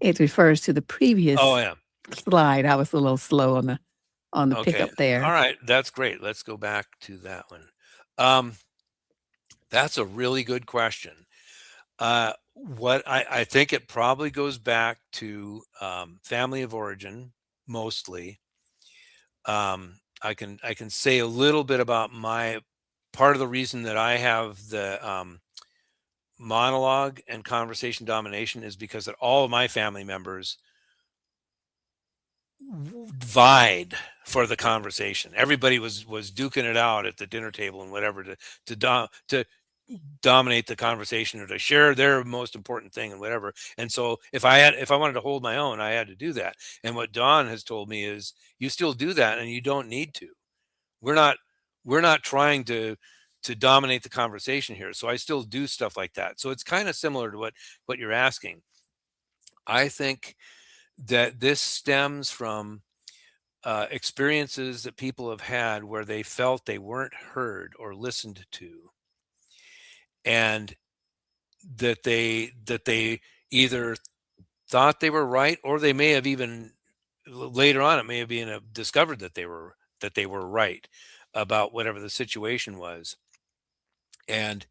It refers to the previous Oh yeah. slide. I was a little slow on the Okay. pickup there. All right. That's great. Let's go back to that one. That's a really good question. What I think it probably goes back to family of origin mostly. I can say a little bit about my part of the reason that I have the monologue and conversation domination is because that all of my family members vied for the conversation. Everybody was duking it out at the dinner table and whatever to dominate the conversation or to share their most important thing and whatever. And so if I wanted to hold my own, I had to do that. And what Dawn has told me is you still do that and you don't need to. We're not trying to dominate the conversation here. So I still do stuff like that. So it's kind of similar to what you're asking. I think that this stems from experiences that people have had where they felt they weren't heard or listened to, and that they either thought they were right, or they may have even later on it may have been discovered that they were right about whatever the situation was. And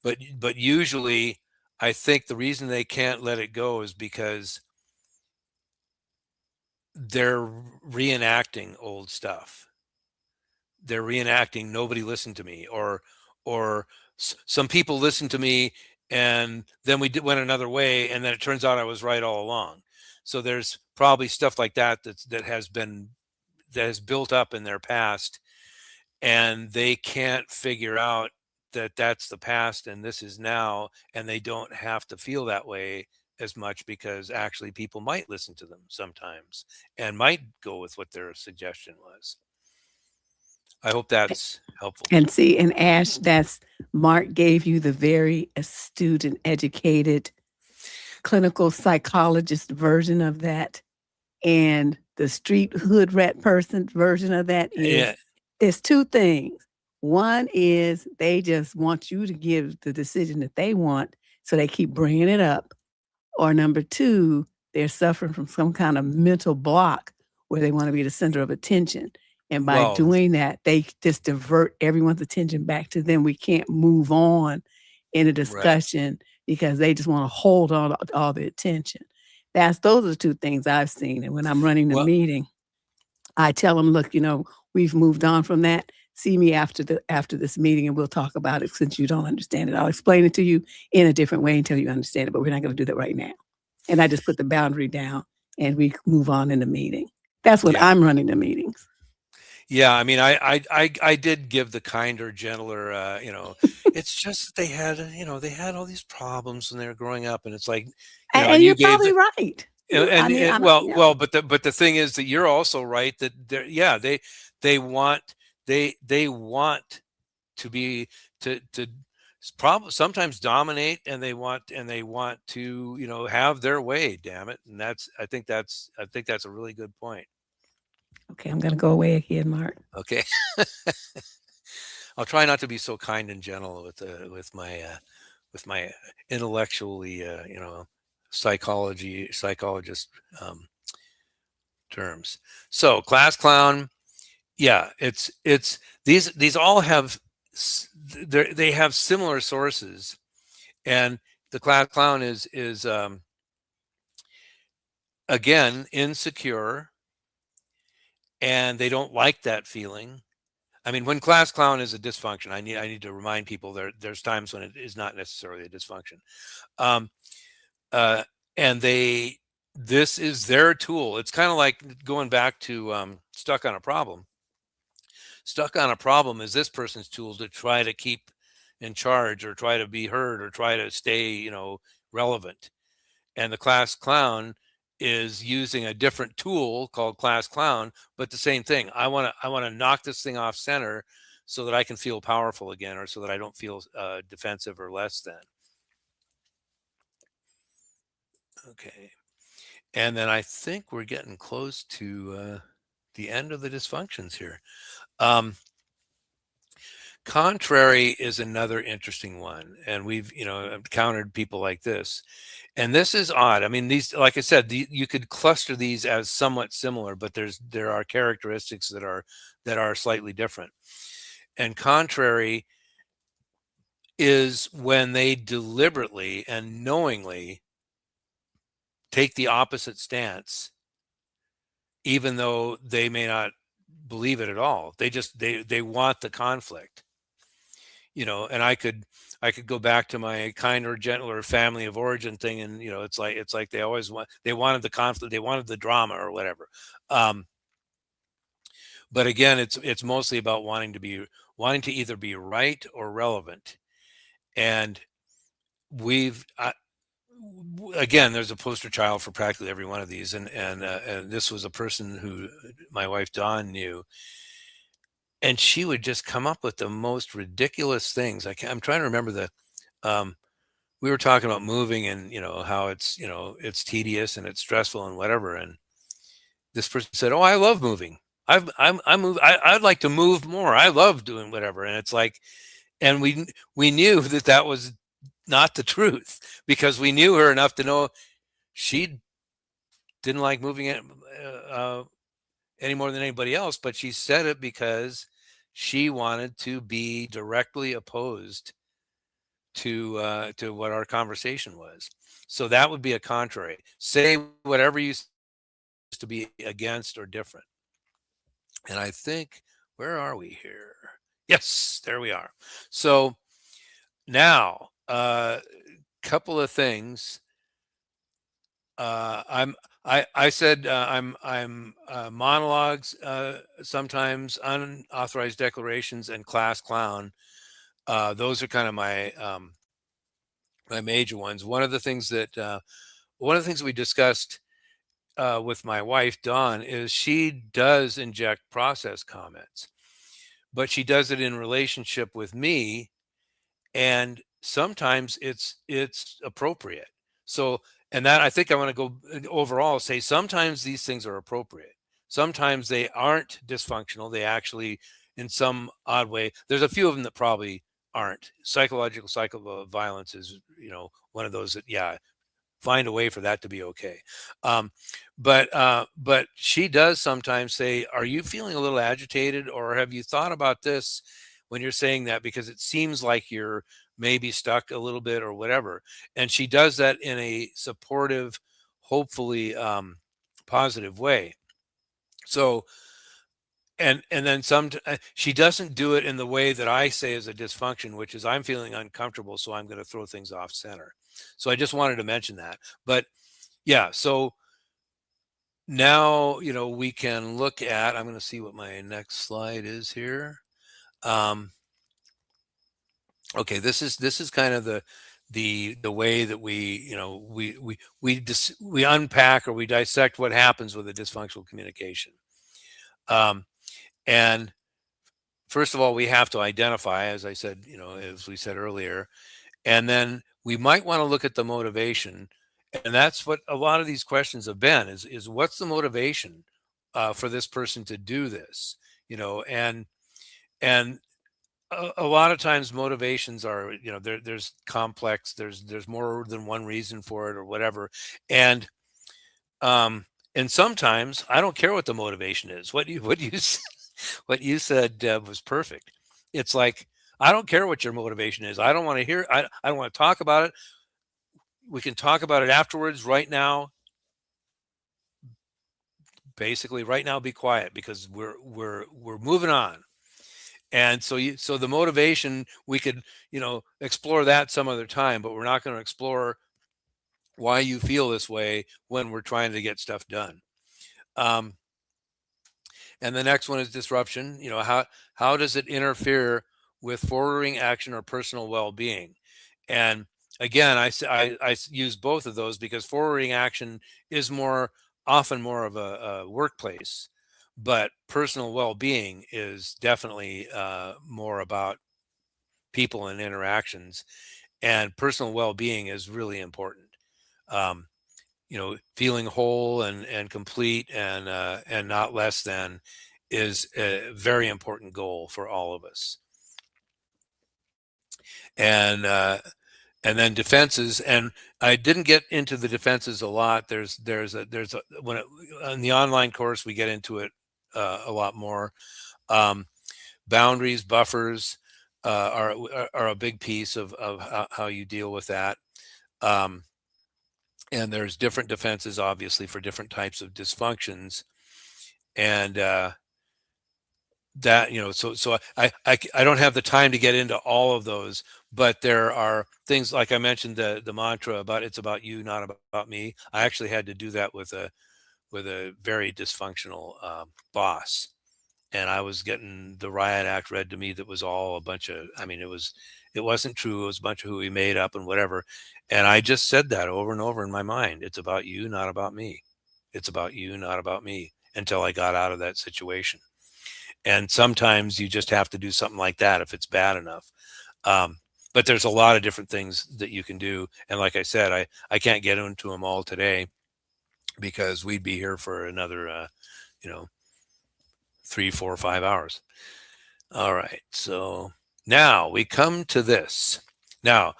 but usually I think the reason they can't let it go is because they're reenacting old stuff. They're reenacting nobody listened to me, or some people listened to me and then went another way, and then it turns out I was right all along. So there's probably stuff like that that has built up in their past, and they can't figure out that that's the past and this is now, and they don't have to feel that way as much because actually people might listen to them sometimes and might go with what their suggestion was. I hope that's helpful. And see, and Ash, that's Mark gave you the very astute and educated clinical psychologist version of that. And the street hood rat person version of that is there's two things. One is they just want you to give the decision that they want, so they keep bringing it up. Or number two, they're suffering from some kind of mental block where they want to be the center of attention. And by doing that, they just divert everyone's attention back to them. We can't move on in a discussion because they just want to hold on to all the attention. Those are the two things I've seen. And when I'm running the meeting, I tell them, look, we've moved on from that. See me after this meeting and we'll talk about it since you don't understand it. I'll explain it to you in a different way until you understand it, but we're not going to do that right now. And I just put the boundary down and we move on in the meeting. That's what I'm running the meetings. Yeah, I mean, I did give the kinder, gentler, it's just they had all these problems when they were growing up, and it's like, and you're probably right. But the thing is that you're also right that they want to be to sometimes dominate, and they want to have their way. Damn it, and I think that's a really good point. Okay, I'm going to go away again, Mark. Okay. I'll try not to be so kind and gentle with my intellectually psychologist terms. So class clown, yeah, it's these all have they have similar sources, and the class clown is again insecure, and they don't like that feeling. I mean, when class clown is a dysfunction, I need to remind people there's times when it is not necessarily a dysfunction. Um, uh, and this is their tool. It's kind of like going back to stuck on a problem. Stuck on a problem is this person's tool to try to keep in charge or try to be heard or try to stay, relevant. And the class clown is using a different tool called class clown, but the same thing. I want to knock this thing off center so that I can feel powerful again, or so that I don't feel defensive or less than. Okay. And then I think we're getting close to the end of the dysfunctions here. Um, Contrary is another interesting one, and we've encountered people like this, and this is odd. I mean, these, like I said, you could cluster these as somewhat similar, but there are characteristics that are slightly different. And contrary is when they deliberately and knowingly take the opposite stance, even though they may not believe it at all. They want the conflict. And I could go back to my kinder, gentler family of origin thing, and it's like they wanted the conflict, they wanted the drama or whatever. um but again, it's mostly about wanting to either be right or relevant. And we've again, there's a poster child for practically every one of these, and this was a person who my wife Dawn knew, and she would just come up with the most ridiculous things. I'm trying to remember um we were talking about moving, and how it's tedious and it's stressful and whatever, and this person said, "Oh, I love moving. I'd like to move more. I love doing whatever." And it's like, and we knew that was not the truth, because we knew her enough to know she didn't like moving any more than anybody else, but she said it because she wanted to be directly opposed to what our conversation was. So that would be a contrary. Say whatever you used to be against or different. And I think, where are we here? Yes, there we are. So now, couple of things. I said I'm monologues, sometimes unauthorized declarations, and class clown. Those are kind of my major ones. One of the things we discussed with my wife Dawn is she does inject process comments, but she does it in relationship with me, and sometimes it's appropriate. So, and that, I think I want to go overall say sometimes these things are appropriate. Sometimes they aren't dysfunctional. They actually, in some odd way, there's a few of them that probably aren't. Psychological cycle of violence is, one of those that, yeah, find a way for that to be okay. Um, but she does sometimes say, "Are you feeling a little agitated, or have you thought about this when you're saying that? Because it seems like you're maybe stuck a little bit or whatever." And she does that in a supportive, hopefully positive way. So, and then she doesn't do it in the way that I say is a dysfunction, which is I'm feeling uncomfortable, so I'm going to throw things off center. So I just wanted to mention that. But yeah, so now we can look at, I'm going to see what my next slide is here. Okay, this is kind of the way that we unpack or we dissect what happens with a dysfunctional communication. And first of all, we have to identify, as I said, as we said earlier, and then we might want to look at the motivation. And that's what a lot of these questions have been, is what's the motivation for this person to do this, and a lot of times motivations are, there's complex, there's more than one reason for it or whatever. And um and sometimes I don't care what the motivation is. What you said, was perfect. It's like, I don't care what your motivation is. I don't want to hear. I don't want to talk about it. We can talk about it afterwards. Right now, basically, right now, be quiet, because we're moving on. And so the motivation, we could, explore that some other time, but we're not going to explore why you feel this way when we're trying to get stuff done. Um, and the next one is disruption. How does it interfere with forwarding action or personal well-being? And again, I use both of those, because forwarding action is often more of a workplace, but personal well-being is definitely more about people and interactions. And personal well-being is really important. Um, Feeling whole and complete and not less than is a very important goal for all of us. And then defenses, and I didn't get into the defenses a lot. In the online course, we get into it a lot more. Boundaries, buffers, are a big piece of how you deal with that. Um, and there's different defenses, obviously, for different types of dysfunctions. And that, I don't have the time to get into all of those, but there are things, like I mentioned, the mantra about, it's about you, not about me. I actually had to do that with a very dysfunctional boss, and I was getting the riot act read to me that was all a bunch of, I mean, it wasn't true. It was a bunch of who we made up and whatever. And I just said that over and over in my mind. It's about you, not about me. It's about you, not about me, until I got out of that situation. And sometimes you just have to do something like that if it's bad enough. But there's a lot of different things that you can do. And like I said, I can't get into them all today, because we'd be here for another, you know, 3, 4, 5 hours. All right. So now we come to this. Now,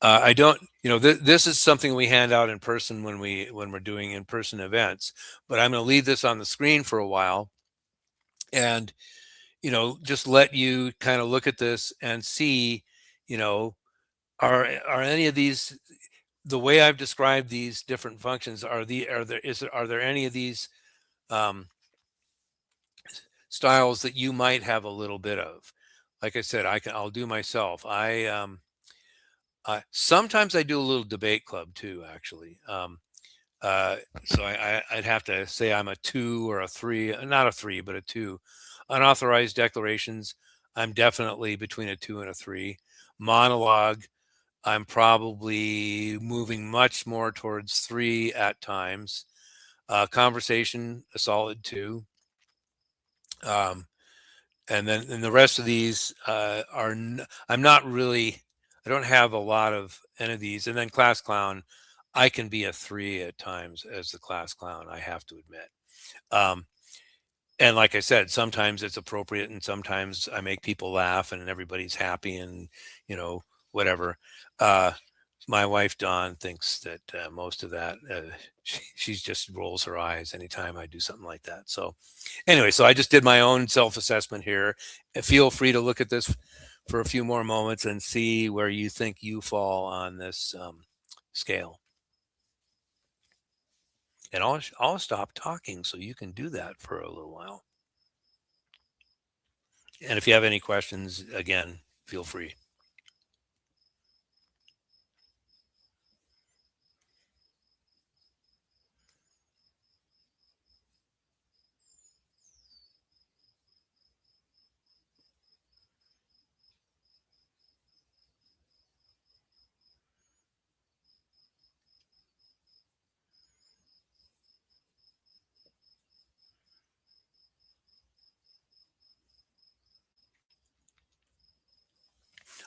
I don't, this is something we hand out in person when we're doing in-person events, but I'm going to leave this on the screen for a while, and, just let you kind of look at this and see, are any of these, the way I've described these different functions, are there any of these um, styles that you might have a little bit of? Like I said, I'll do myself. Sometimes I do a little debate club too, actually. Uh, so I'd have to say I'm a 2 or a 3, not a 3, but a 2. Unauthorized declarations, I'm definitely between a 2 and a 3. Monologue, I'm probably moving much more towards 3 at times. Conversation, a solid 2. Um, and the rest of these I'm not really, I don't have a lot of any of these. And then class clown, I can be a 3 at times as the class clown, I have to admit. um, and like I said, sometimes it's appropriate, and sometimes I make people laugh and everybody's happy, and whatever. uh, my wife Dawn thinks that most of that, she just rolls her eyes anytime I do something like that. So anyway, so I just did my own self-assessment here. Feel free to look at this for a few more moments and see where you think you fall on this scale. And I'll stop talking so you can do that for a little while. And if you have any questions, again, feel free.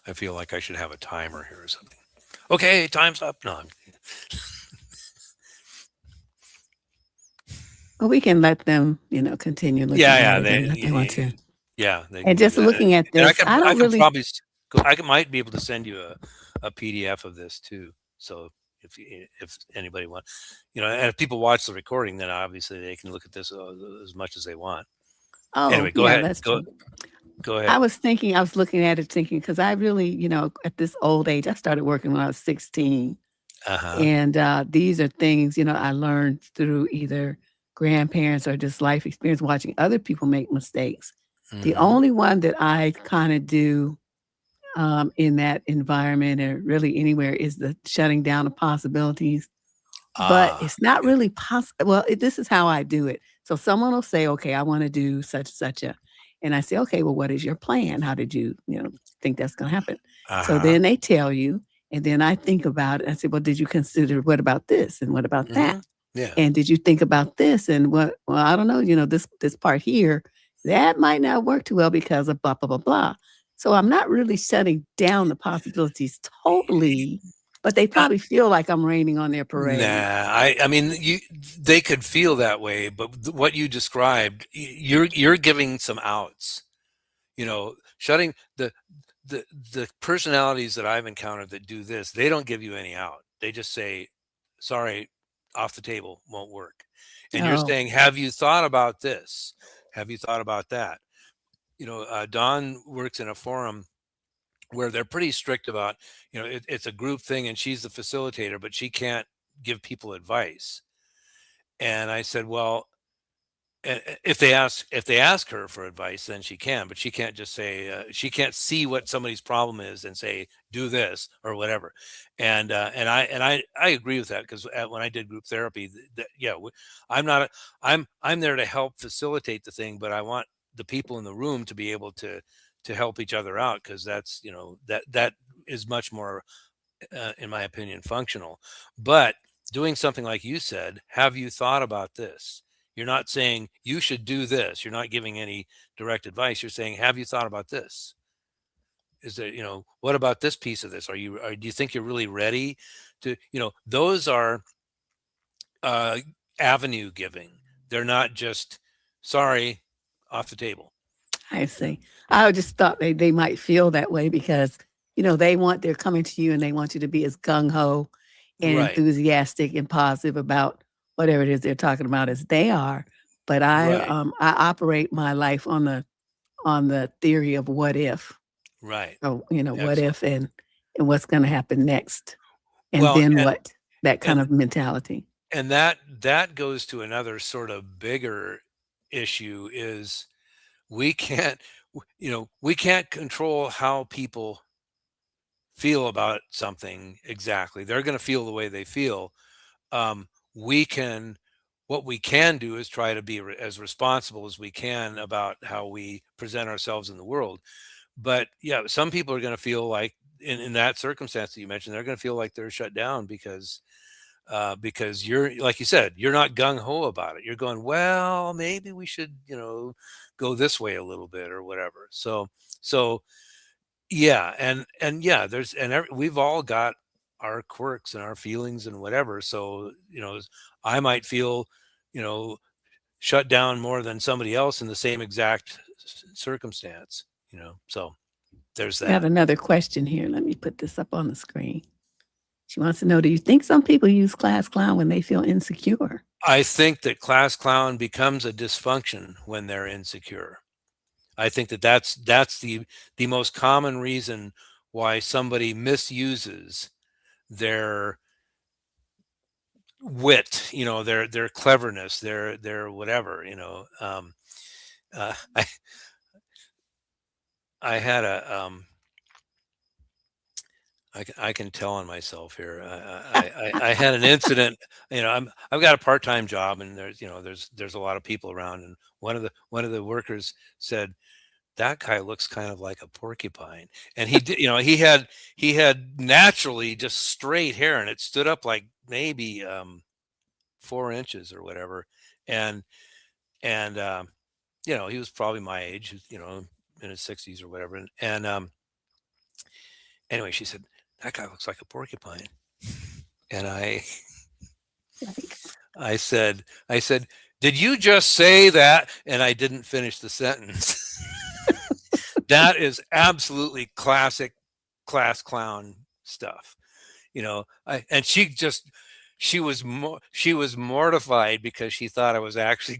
I feel like I should have a timer here or something. Okay, time's up. No, Well, we can let them, continue looking at Yeah, it and let they want to. yeah, they can And do just that, looking at and this, I I don't can really. probably might be able to send you a PDF of this too. So if anybody wants, and if people watch the recording, then obviously they can look at this as much as they want. Oh, Anyway, go yeah, ahead. that's true. Go I ahead. was thinking, I was looking at it thinking, because I really, at this old age, I started working when I was 16. Uh-huh. And these are things, I learned through either grandparents or just life experience watching other people make mistakes. The Mhm. only one that I kind of do in that environment or really anywhere is the shutting down of possibilities. But Ah, it's not okay. really possible. Well, this is how I do it. So someone will say, "Okay, I wanna do such and such a," and I say, "Okay, well, what is your plan? How did you, think that's gonna happen?" So Uh-huh. then they tell you, and then I think about it. I say, "Well, did you consider what about this and what about that? Mhm. Yeah. And did you think about this and what well, I don't know, this part here, that might not work too well because of blah, blah, blah, blah." So I'm not really shutting down the possibilities totally, but they Uh, probably feel like I'm raining on their parade. nah, I mean, they could feel that way, but what you described, you're giving some outs. Shutting the the personalities that I've encountered that do this, they don't give you any out. They just say, "Sorry, off the table, won't work." And you're Oh, saying, "Have you thought about this? Have you thought about that?" Dawn works in a forum where they're pretty strict about, it's a group thing and she's the facilitator, but she can't give people advice. And I said, well, if they ask her for advice, then she can, but she can't just say she can't see what somebody's problem is and say do this or whatever. And I agree with that because when I did group therapy, yeah, I'm not I'm there to help facilitate the thing, but I want the people in the room to be able to help each other out because that's that is much more in my opinion, functional. But doing something like you said, have you thought about this? You're not saying you should do this. You're not giving any direct advice. You're saying, have you thought about this? Is there, what about this piece of this? Do you think you're really ready to, those are uh, avenue giving. They're not just, sorry, off the table. I see. I just thought they might feel that way because, they're coming to you and they want you to be as gung ho and Right, enthusiastic and positive about whatever it is they're talking about as they are. But right, I operate my life on the theory of what if. right. So, what Excellent. if and what's gonna happen next, and Well, then what? That kind and of mentality. and that goes to another sort of bigger issue is we can't we can't control how people feel about something exactly. They're going to feel the way they feel. We can What we can do is try to be as responsible as we can about how we present ourselves in the world. But yeah, some people are going to feel like in that circumstance that you mentioned, they're going to feel like they're shut down because you're like you said, you're not gung ho about it. You're going, well, maybe we should, go this way a little bit or whatever. So yeah, and yeah, we've all got our quirks and our feelings and whatever. So I might feel, you know, shut down more than somebody else in the same exact circumstance. So there's We have that. another question here. Let me put this up on the screen. She wants to know, do you think some people use class clown when they feel insecure? I think that class clown becomes a dysfunction when they're insecure. I think that that's the most common reason why somebody misuses their wit, their cleverness, their whatever. I I had a I can tell on myself here. I had an incident. I've got a part time job, and there's a lot of people around, and one of the workers said, that guy looks kind of like a porcupine. And he did, he had naturally just straight hair and it stood up like maybe 4 inches or whatever. And and he was probably my age, in his 60s or whatever. And anyway, she said, that guy looks like a porcupine. And I Yikes. I said, Did you just say that? And I didn't finish the sentence. That is absolutely classic class clown stuff. And she was mortified because she thought I was actually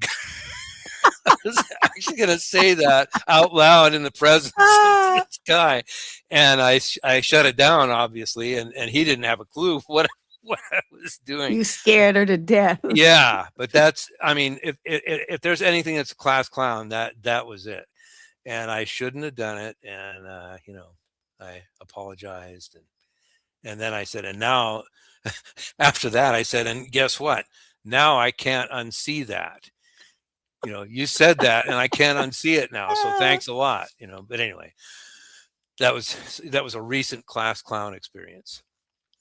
I was actually going to say that out loud in the presence of Ah, this guy, and I shut it down, obviously, and he didn't have a clue what I was doing. you scared her to death. Yeah, but that's, I mean, if there's anything that's a class clown, that was it, and I shouldn't have done it, and I apologized, and then I said, and now after that I said, and guess what? Now I can't unsee that. You said that, and I can't unsee it now. So Ah, thanks a lot. But anyway, that was a recent class clown experience.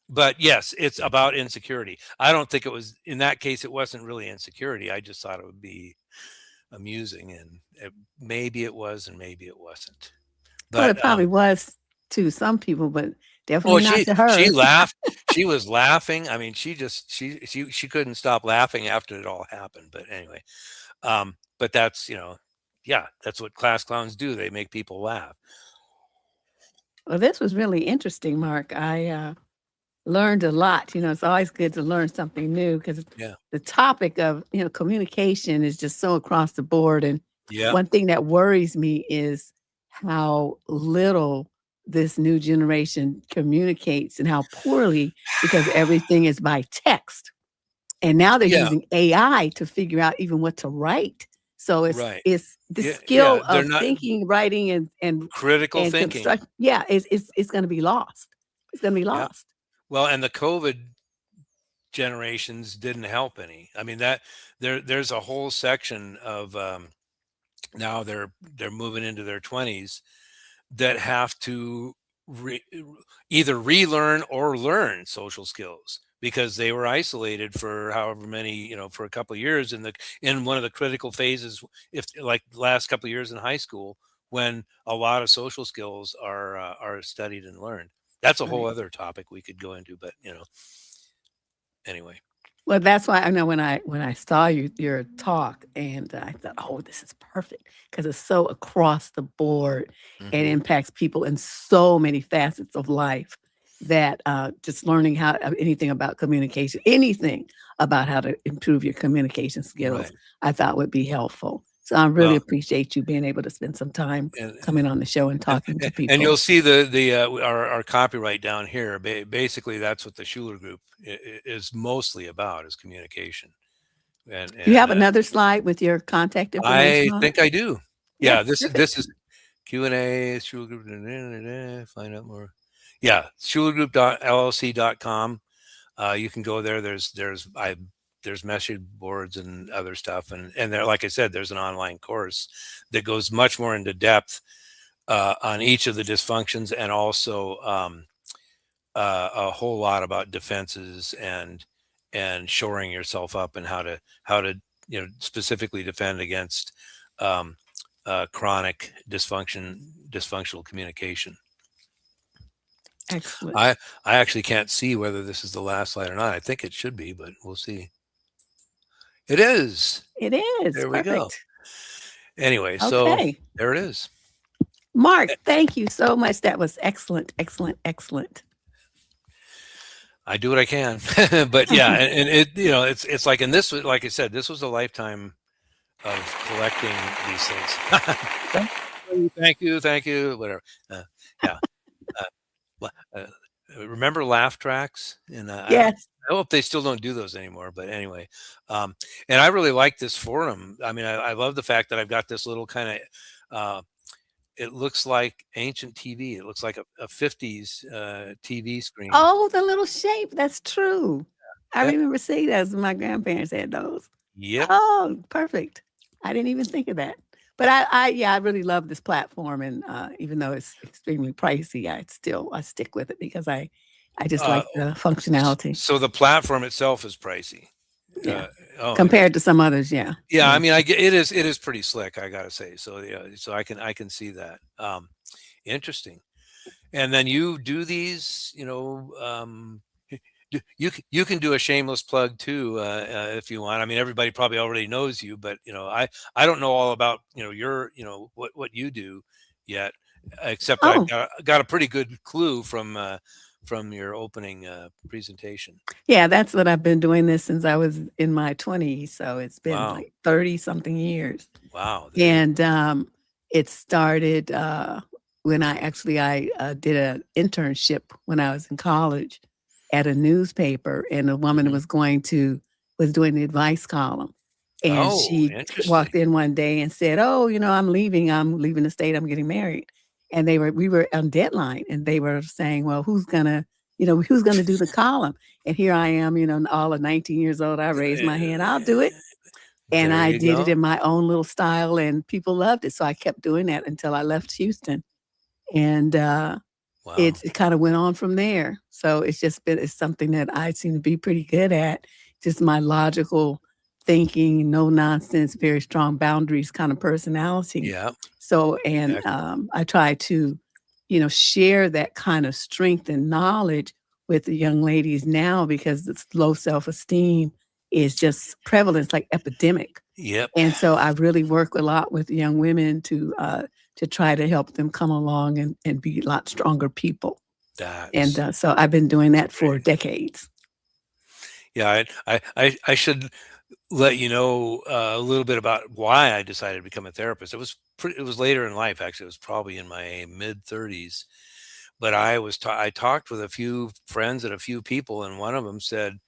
But yes, it's about insecurity. I don't think it was in that case. It wasn't really insecurity. I just thought it would be amusing, and maybe it was, and maybe it wasn't. well, But it probably was to some people, but well, definitely not she to she her. laughed. She was laughing. I mean, she couldn't stop laughing after it all happened. But anyway, but that's yeah, that's what class clowns do. They make people laugh. Well, this was really interesting, Mark. I learned a lot. It's always good to learn something new because Yeah, the topic of communication is just so across the board. And yeah, one thing that worries me is how little this new generation communicates and how poorly, because everything is by text. And now they're yeah, using AI to figure out even what to write. So it's right. it's the Yeah, yeah. skill They're of not thinking, writing, and critical and thinking. construct. Yeah, it's going to be lost. It's going to be Yeah. lost. Well, and the COVID generations didn't help any. I mean that there's a whole section of now they're moving into their 20s that have to re, either relearn or learn social skills because they were isolated for however many, for a couple of years in one of the critical phases, if like the last couple of years in high school, when a lot of social skills are studied and learned. That's a whole Right. other topic we could go into, but anyway. Well, that's why I know when I saw your talk, and I thought, oh, this is perfect because it's so across the board and Hmm. impacts people in so many facets of life that just learning how anything about communication, anything about how to improve your communication skills, Right. I thought would be helpful. So I really Well, appreciate you being able to spend some time and coming on the show and talking to and people. you'll see the our copyright down here. Basically, that's what the Schuler Group is mostly about, is communication. And Do you have and another slide with your contact information I on it? think I do. Yeah, Yeah, this perfect. is Q&A, Schuler Group, find out more. Yeah, schulergroup.llc.com. You can go there. There's message boards and other stuff, and there, like I said, there's an online course that goes much more into depth on each of the dysfunctions, and also a whole lot about defenses and shoring yourself up, and how to specifically defend against um, chronic dysfunctional communication. Excellent. I actually can't see whether this is the last slide or not. I think it should be, but we'll see. It is. It is. There we go. Perfect. Anyway, so Okay. there it is. Mark, thank you so much. That was excellent, excellent, excellent. I do what I can, but yeah, and it it's like, and this was, like I said, this was a lifetime of collecting these things. Thank you, whatever. Yeah. Uh, uh, remember laugh tracks? And Yes. I hope they still don't do those anymore. But anyway, and I really like this forum. I mean, I love the fact that I've got this little kind of. It looks like ancient TV. It looks like a 50s TV screen. Oh, the little shape. That's true. I Yep. remember seeing those. My grandparents had those. Yep. Oh, perfect. I didn't even think of that. But yeah, I really love this platform, and even though it's extremely pricey, I stick with it because I just Uh, like the functionality. so the platform itself is pricey. Yeah, Oh, it is. compared to some others, yeah, Yeah, it I is. mean, it is pretty slick, I gotta say. So yeah, so I can see that. Interesting. And then you do these, You can do a shameless plug too, if you want. I mean, everybody probably already knows you, but I don't know all about your what you do yet, except I've Oh, got a pretty good clue from your opening presentation. yeah, that's what I've been doing this since I was in my 20s, so it's been Wow, like 30 something years. wow, there you And, it started, when I did an internship when I was in college at a newspaper, and a woman mhm. was doing the advice column, and Oh, she interesting. walked in one day and said, "Oh, I'm leaving the state, I'm getting married." And we were on deadline, and they were saying, "Well, who's gonna do the column?" And here I am, all of 19 years old, I raised my hand, "I'll do it." And There I you did it go. in my own little style, and people loved it, so I kept doing that until I left Houston, and, Wow. it kinda went on from there. So it's something that I seem to be pretty good at, just my logical thinking, no nonsense, very strong boundaries kind of personality. Yeah. So and, Excellent. I try to, share that kind of strength and knowledge with the young ladies now because this low self-esteem is just prevalent, it's like epidemic. Yep. And so I really work a lot with young women to try to help them come along and be a lot stronger people. And, That's so I've been doing that for great. decades. Yeah, I should let you know a little bit about why I decided to become a therapist. It was later in life, actually. It was probably in my mid 30s. But I talked with a few friends and a few people, and one of them said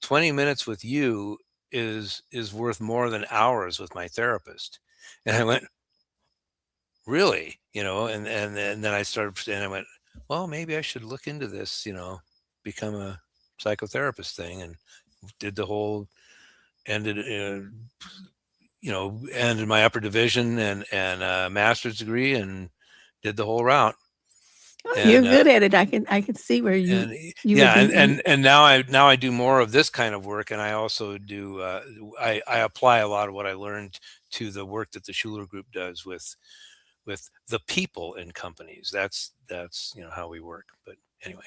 20 minutes with you is worth more than hours with my therapist. And I went, really? And then I went, well, maybe I should look into this, become a psychotherapist thing, and did the whole ended ended my upper division and a master's degree and did the whole route. Oh, you're And good at it. I can see where you would yeah, be you and now I do more of this kind of work, and I also do I apply a lot of what I learned to the work that the Schuler Group does with the people in companies. That's how we work. But anyway,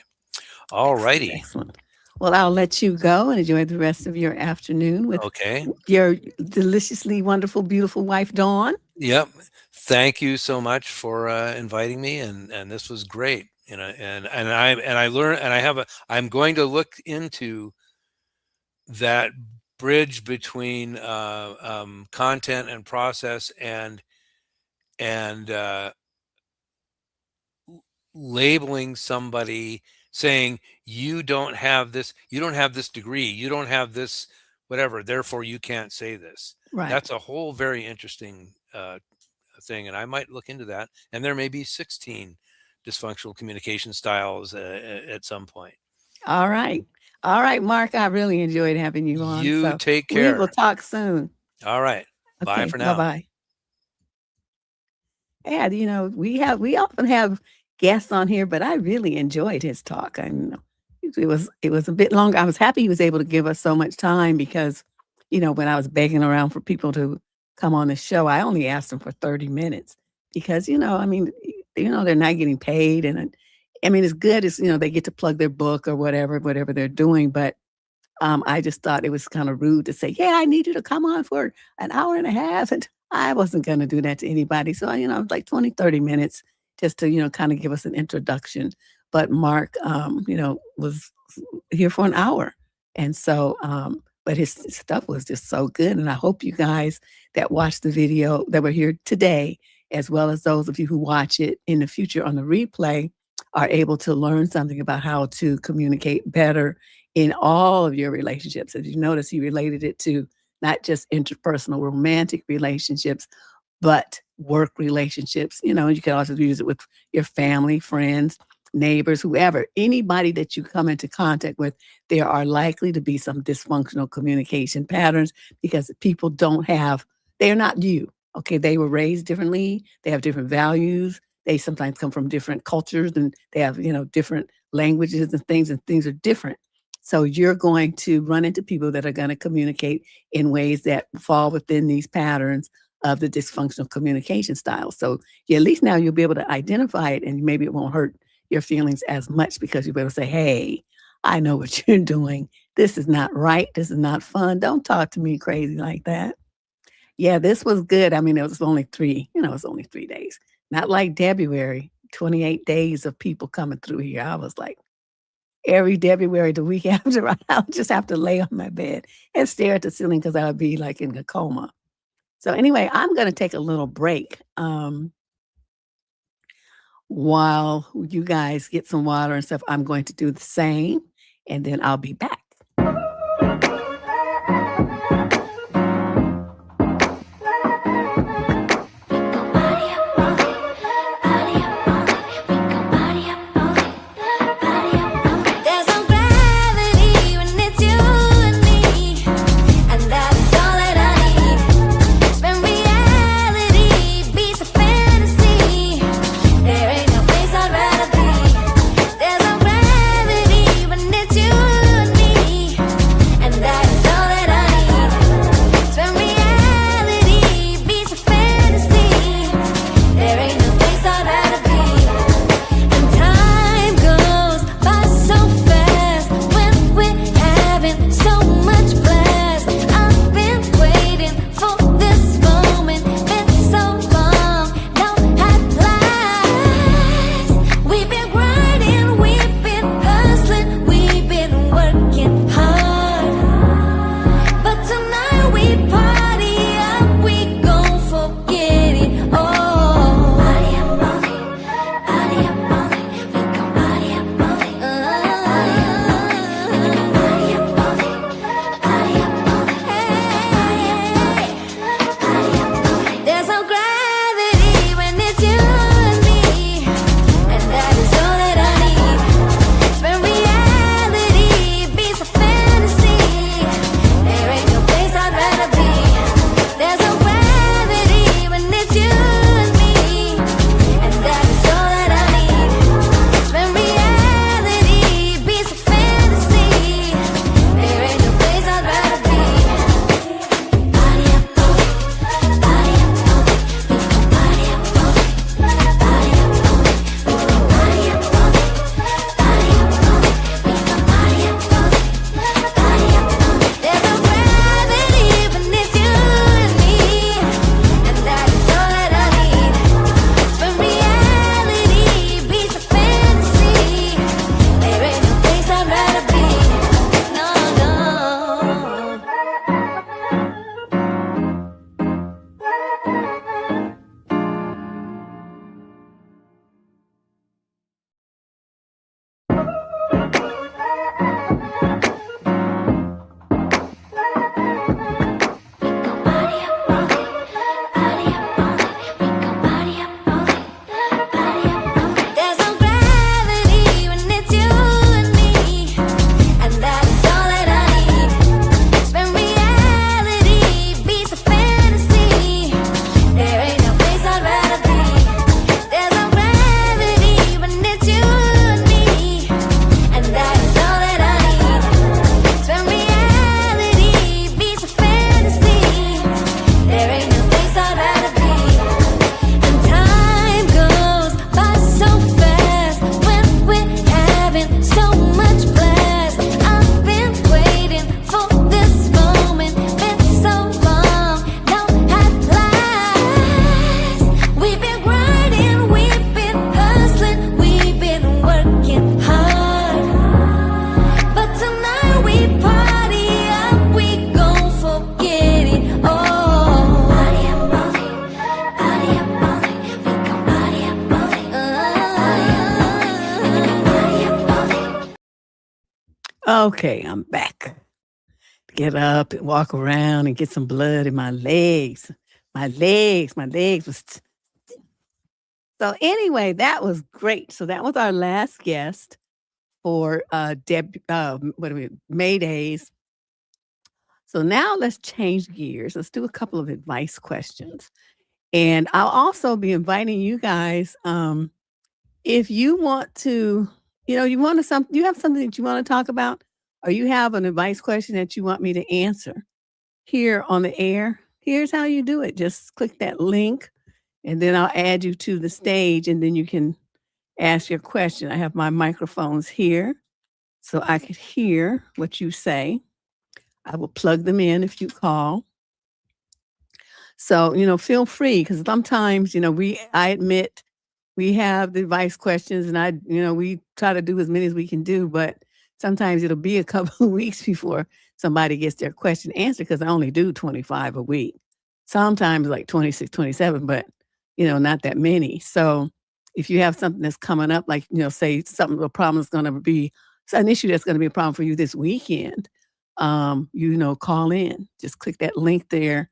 all excellent, righty. excellent. Well, I'll let you go and enjoy the rest of your afternoon with Okay. your deliciously wonderful, beautiful wife, Dawn. Yep. Thank you so much for inviting me, and this was great. And I learned, and I'm going to look into that bridge between content and process and labeling somebody, saying you don't have this degree, you don't have this whatever, therefore you can't say this. Right. That's a whole very interesting thing, and I might look into that. And there may be 16 dysfunctional communication styles at some point. All right. All right, Mark, I really enjoyed having you on. You So take we will care. talk soon. All right. Bye Okay. for Bye now. bye. Yeah, we often have guests on here, but I really enjoyed his talk. And it was a bit long. I was happy he was able to give us so much time because, when I was begging around for people to come on the show, I only asked them for 30 minutes because, they're not getting paid. And I mean, it's good as, they get to plug their book or whatever they're doing. But I just thought it was kind of rude to say, "Yeah, I need you to come on for an hour and a half." And I wasn't going to do that to anybody. So, like 20, 30 minutes just to, kind of give us an introduction. But Mark, was here for an hour. And so, but his stuff was just so good. And I hope you guys that watched the video that were here today, as well as those of you who watch it in the future on the replay, are able to learn something about how to communicate better in all of your relationships. As you notice, he related it to not just interpersonal romantic relationships, but work relationships. You can also use it with your family, friends, neighbors, whoever, anybody that you come into contact with. There are likely to be some dysfunctional communication patterns because people they are not you. Okay. They were raised differently. They have different values. They sometimes come from different cultures and they have, different languages and things are different. So you're going to run into people that are going to communicate in ways that fall within these patterns of the dysfunctional communication style. So at least now you'll be able to identify it and maybe it won't hurt your feelings as much because you'll be able to say, hey, I know what you're doing. This is not right. This is not fun. Don't talk to me crazy like that. Yeah, this was good. I mean, it was only 3, it was only 3 days. Not like February, 28 days of people coming through here. I was like, every February, the week after, I would just have to lay on my bed and stare at the ceiling because I would be like in a coma. So anyway, I'm going to take a little break while you guys get some water and stuff. I'm going to do the same, and then I'll be back. Okay, I'm back. Get up and walk around and get some blood in my legs. My legs was so anyway, that was great. So that was our last guest for May Dayz. So now let's change gears. Let's do a couple of advice questions. And I'll also be inviting you guys, if you want to, you have something that you want to talk about, or you have an advice question that you want me to answer here on the air, here's how you do it. Just click that link, and then I'll add you to the stage, and then you can ask your question. I have my microphones here. so I could hear what you say. I will plug them in if you call. So, feel free, because sometimes, I admit we have the advice questions, and we try to do as many as we can do, but sometimes it'll be a couple of weeks before somebody gets their question answered, because I only do 25 a week. Sometimes like 26, 27, but not that many. So if you have something that's coming up, like, say something, a problem is going to be an issue that's going to be a problem for you this weekend, call in. Just click that link there.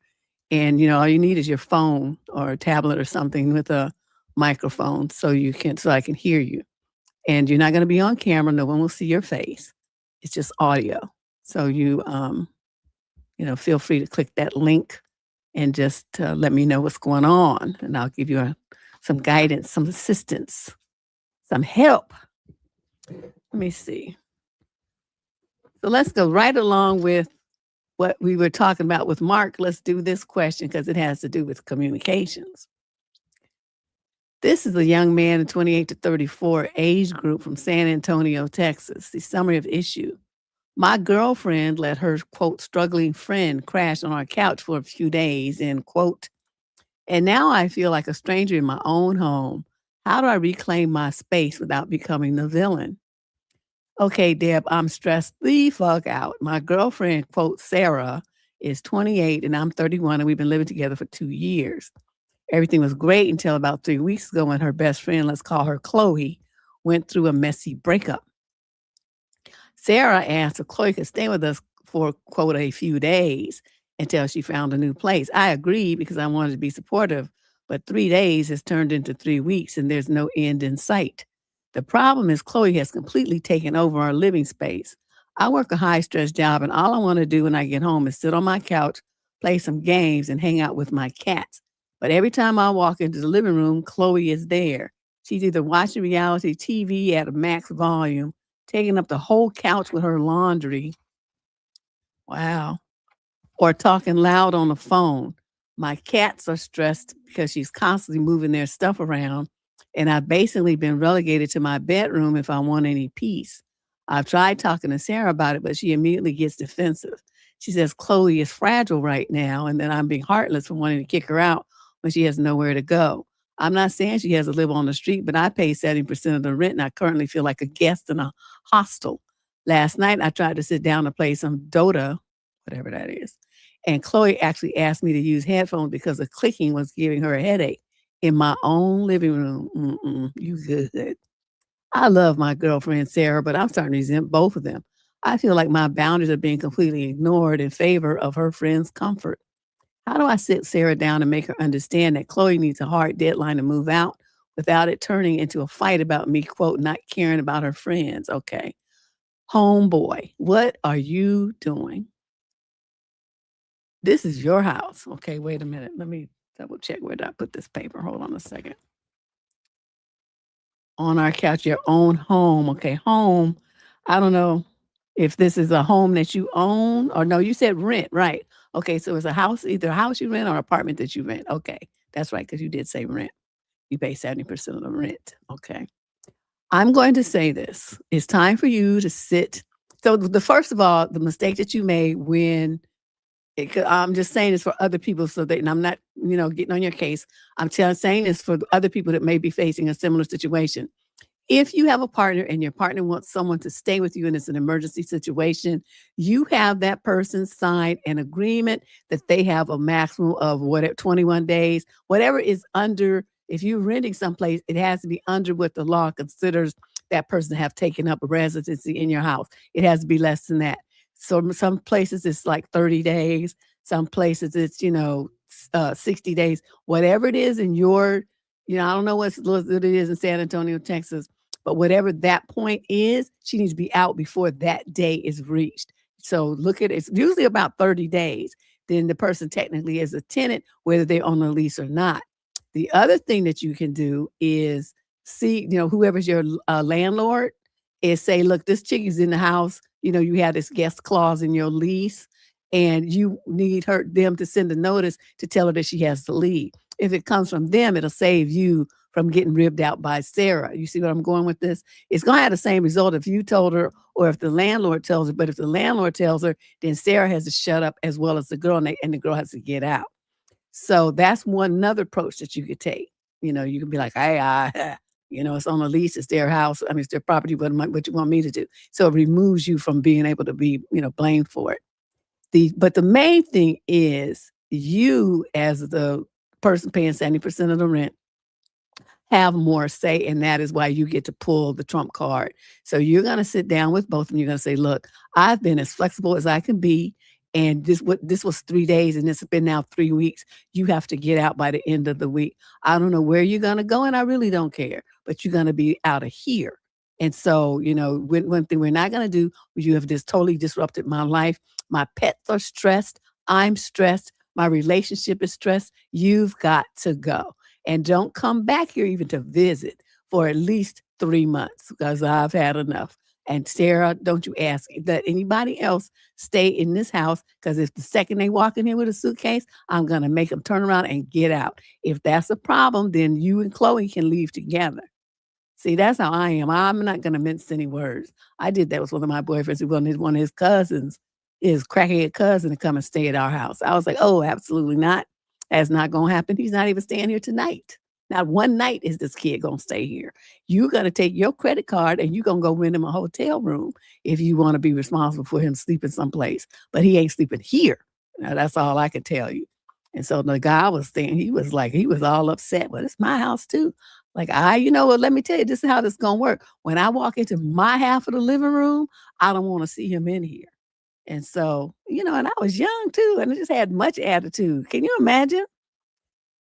And, all you need is your phone or a tablet or something with a microphone so I can hear you. And you're not going to be on camera. No one will see your face. It's just audio. So feel free to click that link and just let me know what's going on. And I'll give you some guidance, some assistance, some help. Let me see. So let's go right along with what we were talking about with Mark. Let's do this question because it has to do with communications. This is a young man in 28 to 34 age group from San Antonio, Texas. The summary of issue. My girlfriend let her, quote, struggling friend crash on our couch for a few days, end quote. And now I feel like a stranger in my own home. How do I reclaim my space without becoming the villain? Okay, Deb, I'm stressed the fuck out. My girlfriend, quote, Sarah, is 28 and I'm 31, and we've been living together for 2 years. Everything was great until about 3 weeks ago when her best friend, let's call her Chloe, went through a messy breakup. Sarah asked if Chloe could stay with us for, quote, a few days until she found a new place. I agreed because I wanted to be supportive, but 3 days has turned into 3 weeks and there's no end in sight. The problem is Chloe has completely taken over our living space. I work a high-stress job, and all I want to do when I get home is sit on my couch, play some games, and hang out with my cats. But every time I walk into the living room, Chloe is there. She's either watching reality TV at a max volume, taking up the whole couch with her laundry. Wow. Or talking loud on the phone. My cats are stressed because she's constantly moving their stuff around, and I've basically been relegated to my bedroom if I want any peace. I've tried talking to Sarah about it, but she immediately gets defensive. She says Chloe is fragile right now and that I'm being heartless for wanting to kick her out when she has nowhere to go. I'm not saying she has to live on the street, but I pay 70% of the rent, and I currently feel like a guest in a hostel. Last night, I tried to sit down and play some Dota, whatever that is, and Chloe actually asked me to use headphones because the clicking was giving her a headache in my own living room. You good. I love my girlfriend, Sarah, but I'm starting to resent both of them. I feel like my boundaries are being completely ignored in favor of her friend's comfort. How do I sit Sarah down and make her understand that Chloe needs a hard deadline to move out without it turning into a fight about me, quote, not caring about her friends? Okay. Homeboy, what are you doing? This is your house. Okay, wait a minute. Let me double check where did I put this paper. Hold on a second. On our couch, your own home. Okay, home. I don't know if this is a home that you own or no, you said rent, right? Okay, so it's a house, either a house you rent or an apartment that you rent. Okay, that's right, because you did say rent. You pay 70% of the rent. Okay. I'm going to say this. It's time for you to sit. So first of all, the mistake that you made when I'm just saying this for other people so that, and I'm not, getting on your case. I'm saying this for other people that may be facing a similar situation. If you have a partner and your partner wants someone to stay with you and it's an emergency situation, you have that person sign an agreement that they have a maximum of 21 days, whatever is under. If you're renting someplace, it has to be under what the law considers that person to have taken up a residency in your house. It has to be less than that. So some places it's like 30 days. Some places it's, 60 days, whatever it is in your, I don't know what it is in San Antonio, Texas, but whatever that point is, she needs to be out before that day is reached. So look at it. It's usually about 30 days. Then the person technically is a tenant, whether they're on a lease or not. The other thing that you can do is see, whoever's your landlord is say, look, this chick is in the house. You have this guest clause in your lease and you need them to send a notice to tell her that she has to leave. If it comes from them, it'll save you from getting ribbed out by Sarah. You see what I'm going with this? It's going to have the same result if you told her or if the landlord tells her. But if the landlord tells her, then Sarah has to shut up as well as the girl, and the girl has to get out. So that's another approach that you could take. You can be like, hey, it's on a lease, it's their house. I mean, it's their property. What you want me to do? So it removes you from being able to be, blamed for it. But the main thing is you, as the person paying 70% of the rent, have more say, and that is why you get to pull the trump card. So you're going to sit down with both of them. You're going to say, look, I've been as flexible as I can be, and this was 3 days, and it's been now 3 weeks. You have to get out by the end of the week. I don't know where you're going to go, and I really don't care, but you're going to be out of here. And so, one thing we're not going to do, you have just totally disrupted my life. My pets are stressed. I'm stressed. My relationship is stressed. You've got to go. And don't come back here even to visit for at least 3 months, because I've had enough. And Sarah, don't you ask that anybody else stay in this house, because if the second they walk in here with a suitcase, I'm going to make them turn around and get out. If that's a problem, then you and Chloe can leave together. See, that's how I am. I'm not going to mince any words. I did that with one of my boyfriends who wanted one of his cousins, his crackhead cousin, to come and stay at our house. I was like, oh, absolutely not. That's not going to happen. He's not even staying here tonight. Not one night is this kid going to stay here. You're going to take your credit card and you're going to go rent him a hotel room if you want to be responsible for him sleeping someplace. But he ain't sleeping here. Now, that's all I can tell you. And so the guy was saying, he was all upset. Well, it's my house too. Like, let me tell you, this is how this is going to work. When I walk into my half of the living room, I don't want to see him in here. And so, and I was young too, and I just had much attitude. Can you imagine?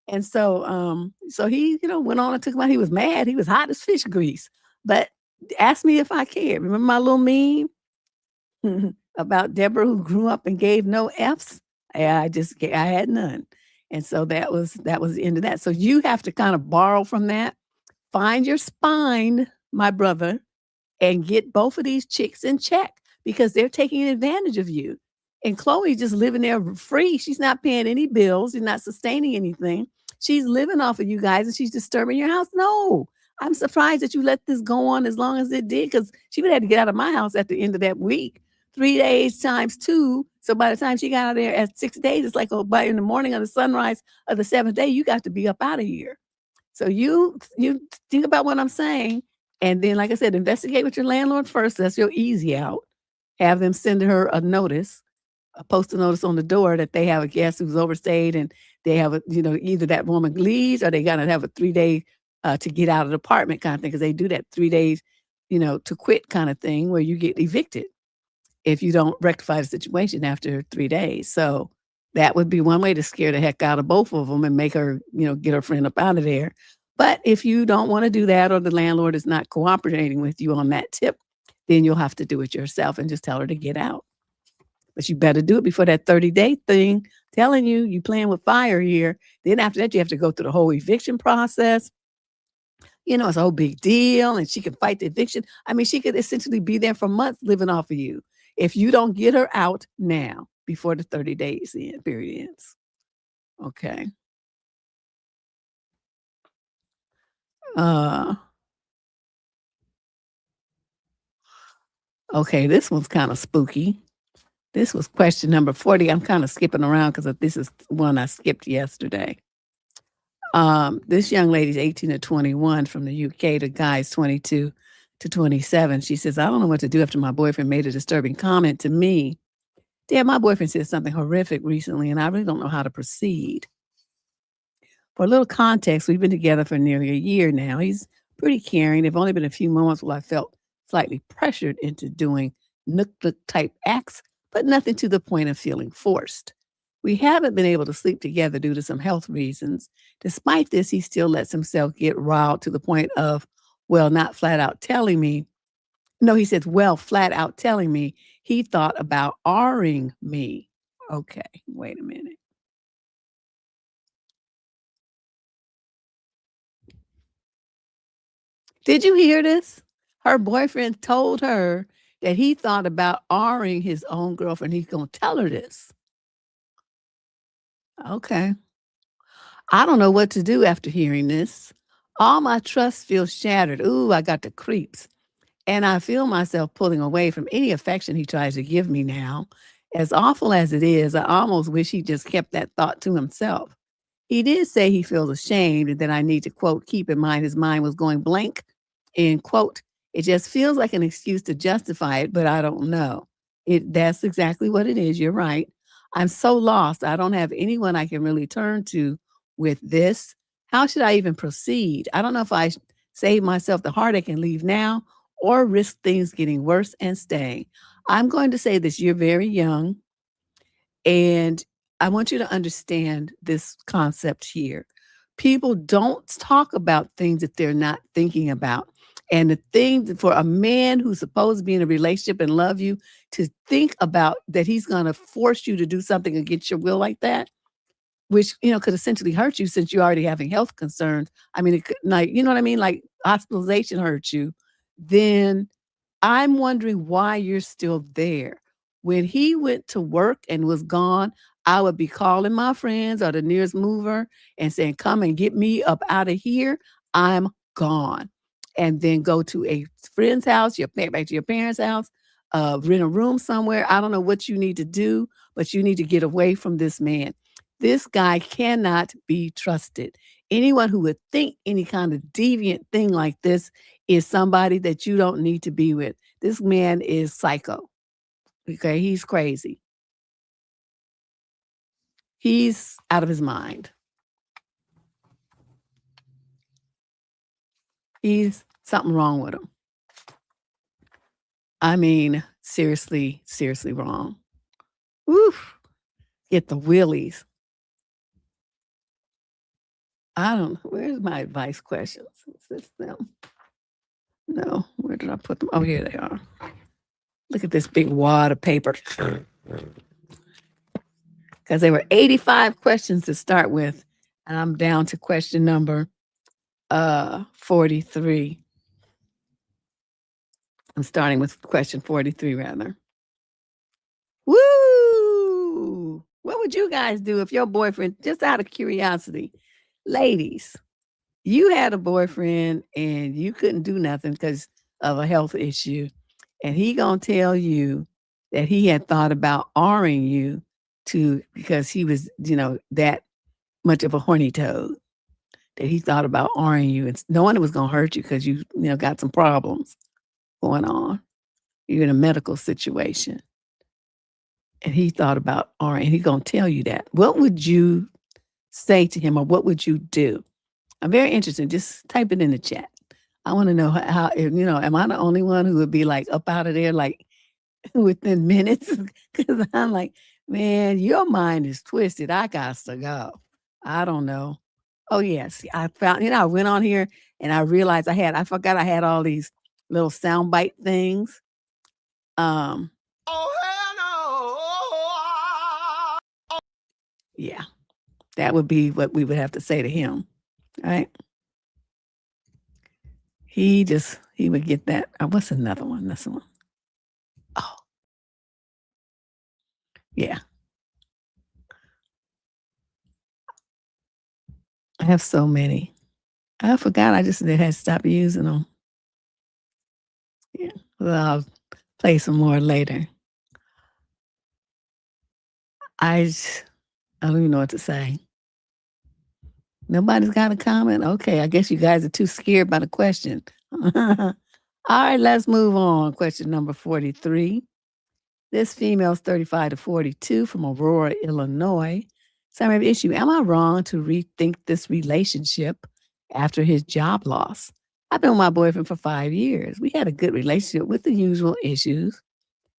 And so he, went on and took him out. He was mad. He was hot as fish grease, but asked me if I cared. Remember my little meme about Deborah who grew up and gave no F's? I had none. And so that was the end of that. So you have to kind of borrow from that. Find your spine, my brother, and get both of these chicks in check, because they're taking advantage of you. And Chloe's just living there free. She's not paying any bills. She's not sustaining anything. She's living off of you guys, and she's disturbing your house. No, I'm surprised that you let this go on as long as it did, because she would have to get out of my house at the end of that week. 3 days times 2. So by the time she got out of there at 6 days, it's like, by in the morning of the sunrise of the 7th day, you got to be up out of here. So you think about what I'm saying. And then, like I said, investigate with your landlord first. That's your easy out. Have them send her a notice, post a notice on the door that they have a guest who's overstayed, and they have either that woman leaves or they got to have a 3-day to get out of the apartment kind of thing, because they do that 3 days, to quit kind of thing, where you get evicted if you don't rectify the situation after 3 days. So that would be one way to scare the heck out of both of them and make her, get her friend up out of there. But if you don't want to do that, or the landlord is not cooperating with you on that tip, then you'll have to do it yourself and just tell her to get out. But you better do it before that 30-day thing. Telling you, you playing with fire here. Then after that, you have to go through the whole eviction process. It's a whole big deal, and she can fight the eviction. I mean, she could essentially be there for months living off of you if you don't get her out now before the 30 days period ends. Okay. Okay, this one's kind of spooky. This was question number 40. I'm kind of skipping around because this is one I skipped yesterday. This young lady's 18 to 21 from the UK. The guy's 22 to 27. She says, I don't know what to do after my boyfriend made a disturbing comment to me. Dad, my boyfriend said something horrific recently, and I really don't know how to proceed. For a little context, we've been together for nearly a year now. He's pretty caring. There've only been a few moments where I felt slightly pressured into doing nook-nook type acts, but nothing to the point of feeling forced. We haven't been able to sleep together due to some health reasons. Despite this, he still lets himself get riled to the point of, not flat out telling me. No, he says, flat out telling me he thought about R-ing me. Okay, wait a minute. Did you hear this? Her boyfriend told her that he thought about R-ing his own girlfriend. He's going to tell her this. Okay. I don't know what to do after hearing this. All my trust feels shattered. Ooh, I got the creeps. And I feel myself pulling away from any affection he tries to give me now. As awful as it is, I almost wish he just kept that thought to himself. He did say he feels ashamed and that I need to, quote, keep in mind his mind was going blank, end quote. It just feels like an excuse to justify it, but I don't know. That's exactly what it is. You're right. I'm so lost. I don't have anyone I can really turn to with this. How should I even proceed? I don't know if I save myself the heartache and leave now or risk things getting worse and staying. I'm going to say this: you're very young, and I want you to understand this concept here. People don't talk about things that they're not thinking about. And the thing for a man who's supposed to be in a relationship and love you to think about that he's going to force you to do something against your will like that, which, could essentially hurt you since you're already having health concerns. I mean, it could, like, you know what I mean? Like hospitalization hurts you. Then I'm wondering why you're still there. When he went to work and was gone, I would be calling my friends or the nearest mover and saying, "Come and get me up out of here. I'm gone." And then go to a friend's house, back to your parents' house, rent a room somewhere. I don't know what you need to do, but you need to get away from this man. This guy cannot be trusted. Anyone who would think any kind of deviant thing like this is somebody that you don't need to be with. This man is psycho. Okay, he's crazy. He's out of his mind. He's something wrong with him. I mean, seriously, seriously wrong. Woof. Get the willies. I don't know. Where's my advice questions? Is this them? No. Where did I put them? Oh, here they are. Look at this big wad of paper. Because there were 85 questions to start with, and I'm down to question number 43. I'm starting with question 43, rather. Woo! What would you guys do if your boyfriend, just out of curiosity, ladies, you had a boyfriend and you couldn't do nothing because of a health issue, and he gonna tell you that he had thought about R-ing you because he was, that much of a horny toad, that he thought about R-ing you and knowing it was gonna hurt you because you got some problems going on. You're in a medical situation. And he thought about R-ing, and he's gonna tell you that. What would you say to him, or what would you do? I'm very interested. Just type it in the chat. I want to know how, am I the only one who would be like up out of there like within minutes? Because I'm like, man, your mind is twisted. I got to go. I don't know. Oh, yes. I found, I went on here and I realized I forgot I had all these little soundbite things. Yeah, that would be what we would have to say to him, right? He would get that. What's another one? This one. Oh, yeah. I have so many. I forgot. I just had to stop using them. Yeah. Well, I'll play some more later. I don't even know what to say. Nobody's got a comment? Okay, I guess you guys are too scared by the question. All right, let's move on. Question number 43. This female's 35 to 42 from Aurora, Illinois. Summary of issue: am I wrong to rethink this relationship after his job loss? I've been with my boyfriend for 5 years. We had a good relationship with the usual issues.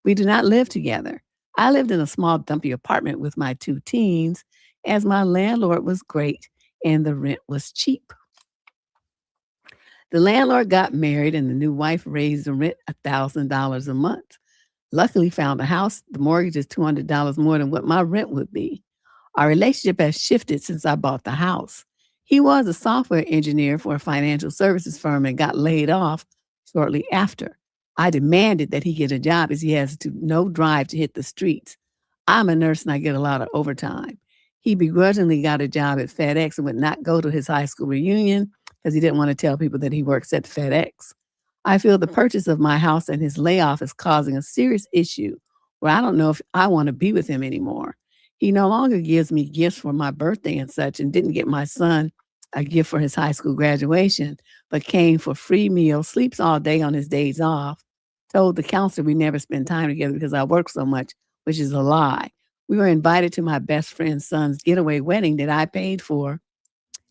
We do not live together. I lived in a small, dumpy apartment with my 2 teens, as my landlord was great and the rent was cheap. The landlord got married and the new wife raised the rent $1,000 a month. Luckily found a house. The mortgage is $200 more than what my rent would be. Our relationship has shifted since I bought the house. He was a software engineer for a financial services firm and got laid off shortly after. I demanded that he get a job as he has no drive to hit the streets. I'm a nurse and I get a lot of overtime. He begrudgingly got a job at FedEx and would not go to his high school reunion because he didn't want to tell people that he works at FedEx. I feel the purchase of my house and his layoff is causing a serious issue where I don't know if I want to be with him anymore. He no longer gives me gifts for my birthday and such, and didn't get my son a gift for his high school graduation, but came for free meals, sleeps all day on his days off, told the counselor we never spend time together because I work so much, which is a lie. We were invited to my best friend's son's getaway wedding that I paid for,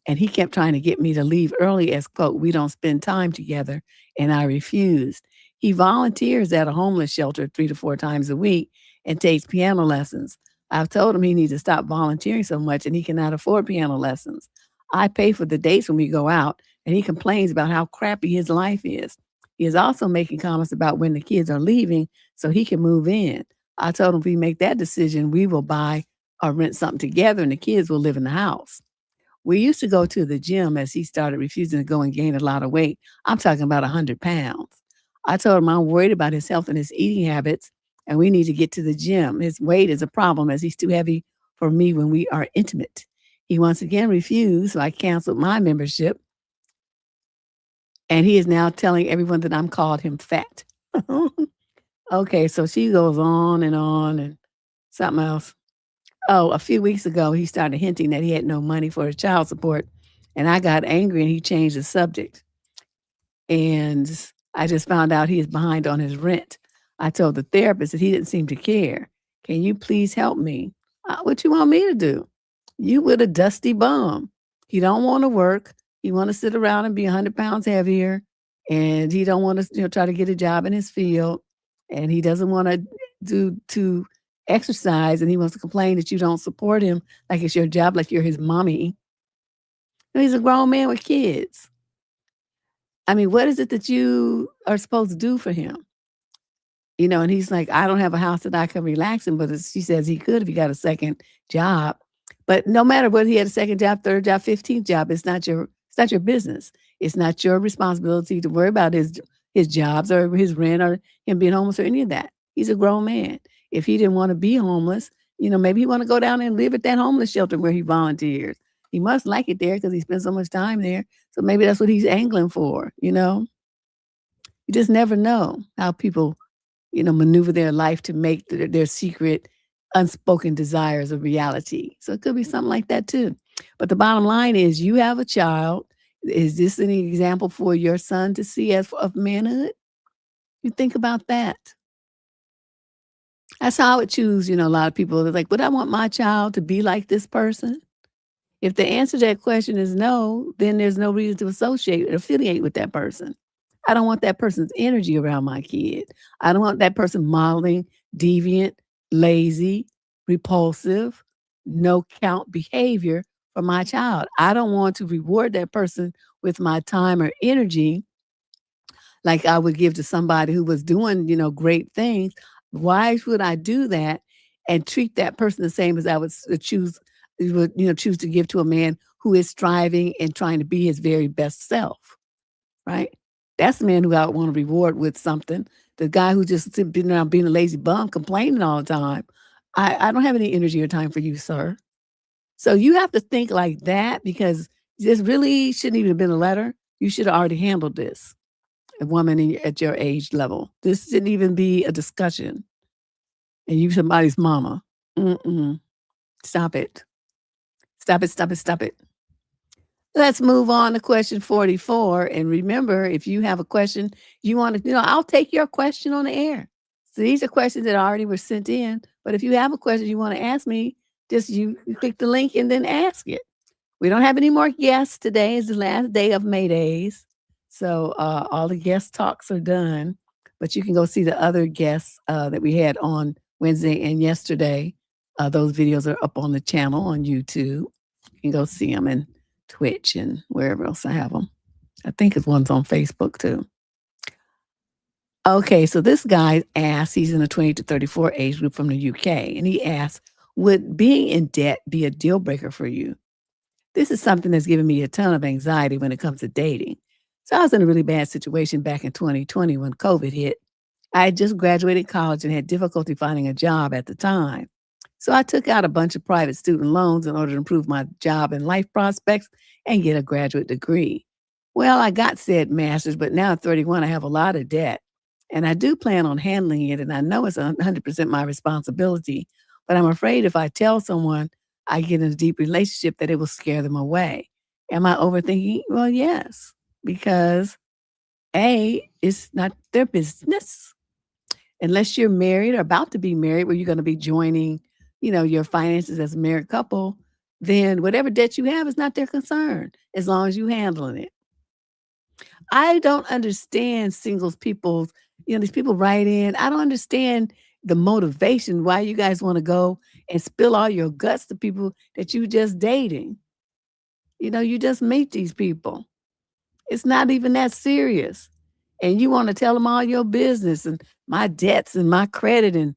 and he kept trying to get me to leave early as, quote, we don't spend time together, and I refused. He volunteers at a homeless shelter 3 to 4 times a week and takes piano lessons. I've told him he needs to stop volunteering so much and he cannot afford piano lessons. I pay for the dates when we go out, and he complains about how crappy his life is. He is also making comments about when the kids are leaving so he can move in. I told him if we make that decision, we will buy or rent something together and the kids will live in the house. We used to go to the gym as he started refusing to go and gain a lot of weight. I'm talking about 100 pounds. I told him I'm worried about his health and his eating habits, and we need to get to the gym. His weight is a problem as he's too heavy for me when we are intimate. He once again refused, so I canceled my membership. And he is now telling everyone that I'm called him fat. Okay, so she goes on and something else. Oh, a few weeks ago, he started hinting that he had no money for his child support. And I got angry and he changed the subject. And I just found out he is behind on his rent. I told the therapist that he didn't seem to care. Can you please help me? What you want me to do? You with a dusty bum. He don't want to work. He want to sit around and be 100 pounds heavier. And he don't want to try to get a job in his field. And he doesn't want to exercise, and he wants to complain that you don't support him like it's your job, like you're his mommy. He's a grown man with kids. I mean, what is it that you are supposed to do for him? And he's like, I don't have a house that I can relax in, but she says he could if he got a second job. But no matter whether he had a second job, third job, 15th job, it's not your business. It's not your responsibility to worry about his jobs or his rent or him being homeless or any of that. He's a grown man. If he didn't want to be homeless, maybe he want to go down and live at that homeless shelter where he volunteers. He must like it there because he spends so much time there. So maybe that's what he's angling for, You just never know how people, maneuver their life to make their secret, unspoken desires a reality. So it could be something like that too. But the bottom line is you have a child. Is this an example for your son to see as of manhood? You think about that. That's how I would choose, a lot of people are like, would I want my child to be like this person? If the answer to that question is no, then there's no reason to associate or affiliate with that person. I don't want that person's energy around my kid. I don't want that person modeling deviant, lazy, repulsive, no count behavior for my child. I don't want to reward that person with my time or energy like I would give to somebody who was doing, great things. Why would I do that and treat that person the same as I would choose to give to a man who is striving and trying to be his very best self, right? That's the man who I want to reward with something. The guy who just been around being a lazy bum, complaining all the time. I don't have any energy or time for you, sir. So you have to think like that because this really shouldn't even have been a letter. You should have already handled this. A woman at your age level. This shouldn't even be a discussion. And you somebody's mama. Stop it. Stop it, stop it, stop it. Let's move on to question 44. And remember, if you have a question you want to, I'll take your question on the air. So these are questions that already were sent in. But if you have a question you want to ask me, just you click the link and then ask it. We don't have any more guests. Today is the last day of May Dayz. So all the guest talks are done. But you can go see the other guests that we had on Wednesday and yesterday. Those videos are up on the channel on YouTube. You can go see them and Twitch and wherever else I have them. I think it's one's on Facebook too. Okay, so this guy asked, he's in the 20 to 34 age group from the UK, and he asked, would being in debt be a deal breaker for you? This is something that's given me a ton of anxiety when it comes to dating. So I was in a really bad situation back in 2020 when COVID hit. I had just graduated college and had difficulty finding a job at the time. So I took out a bunch of private student loans in order to improve my job and life prospects and get a graduate degree. Well, I got said master's, but now at 31, I have a lot of debt. And I do plan on handling it. And I know it's 100% my responsibility. But I'm afraid if I tell someone I get in a deep relationship, that it will scare them away. Am I overthinking? Well, yes, because A, it's not their business. Unless you're married or about to be married, where you're going to be joining, your finances as a married couple, then whatever debt you have is not their concern as long as you handling it. I don't understand singles people's, these people write in. I don't understand the motivation why you guys want to go and spill all your guts to people that you just dating. You just meet these people. It's not even that serious. And you want to tell them all your business and my debts and my credit and,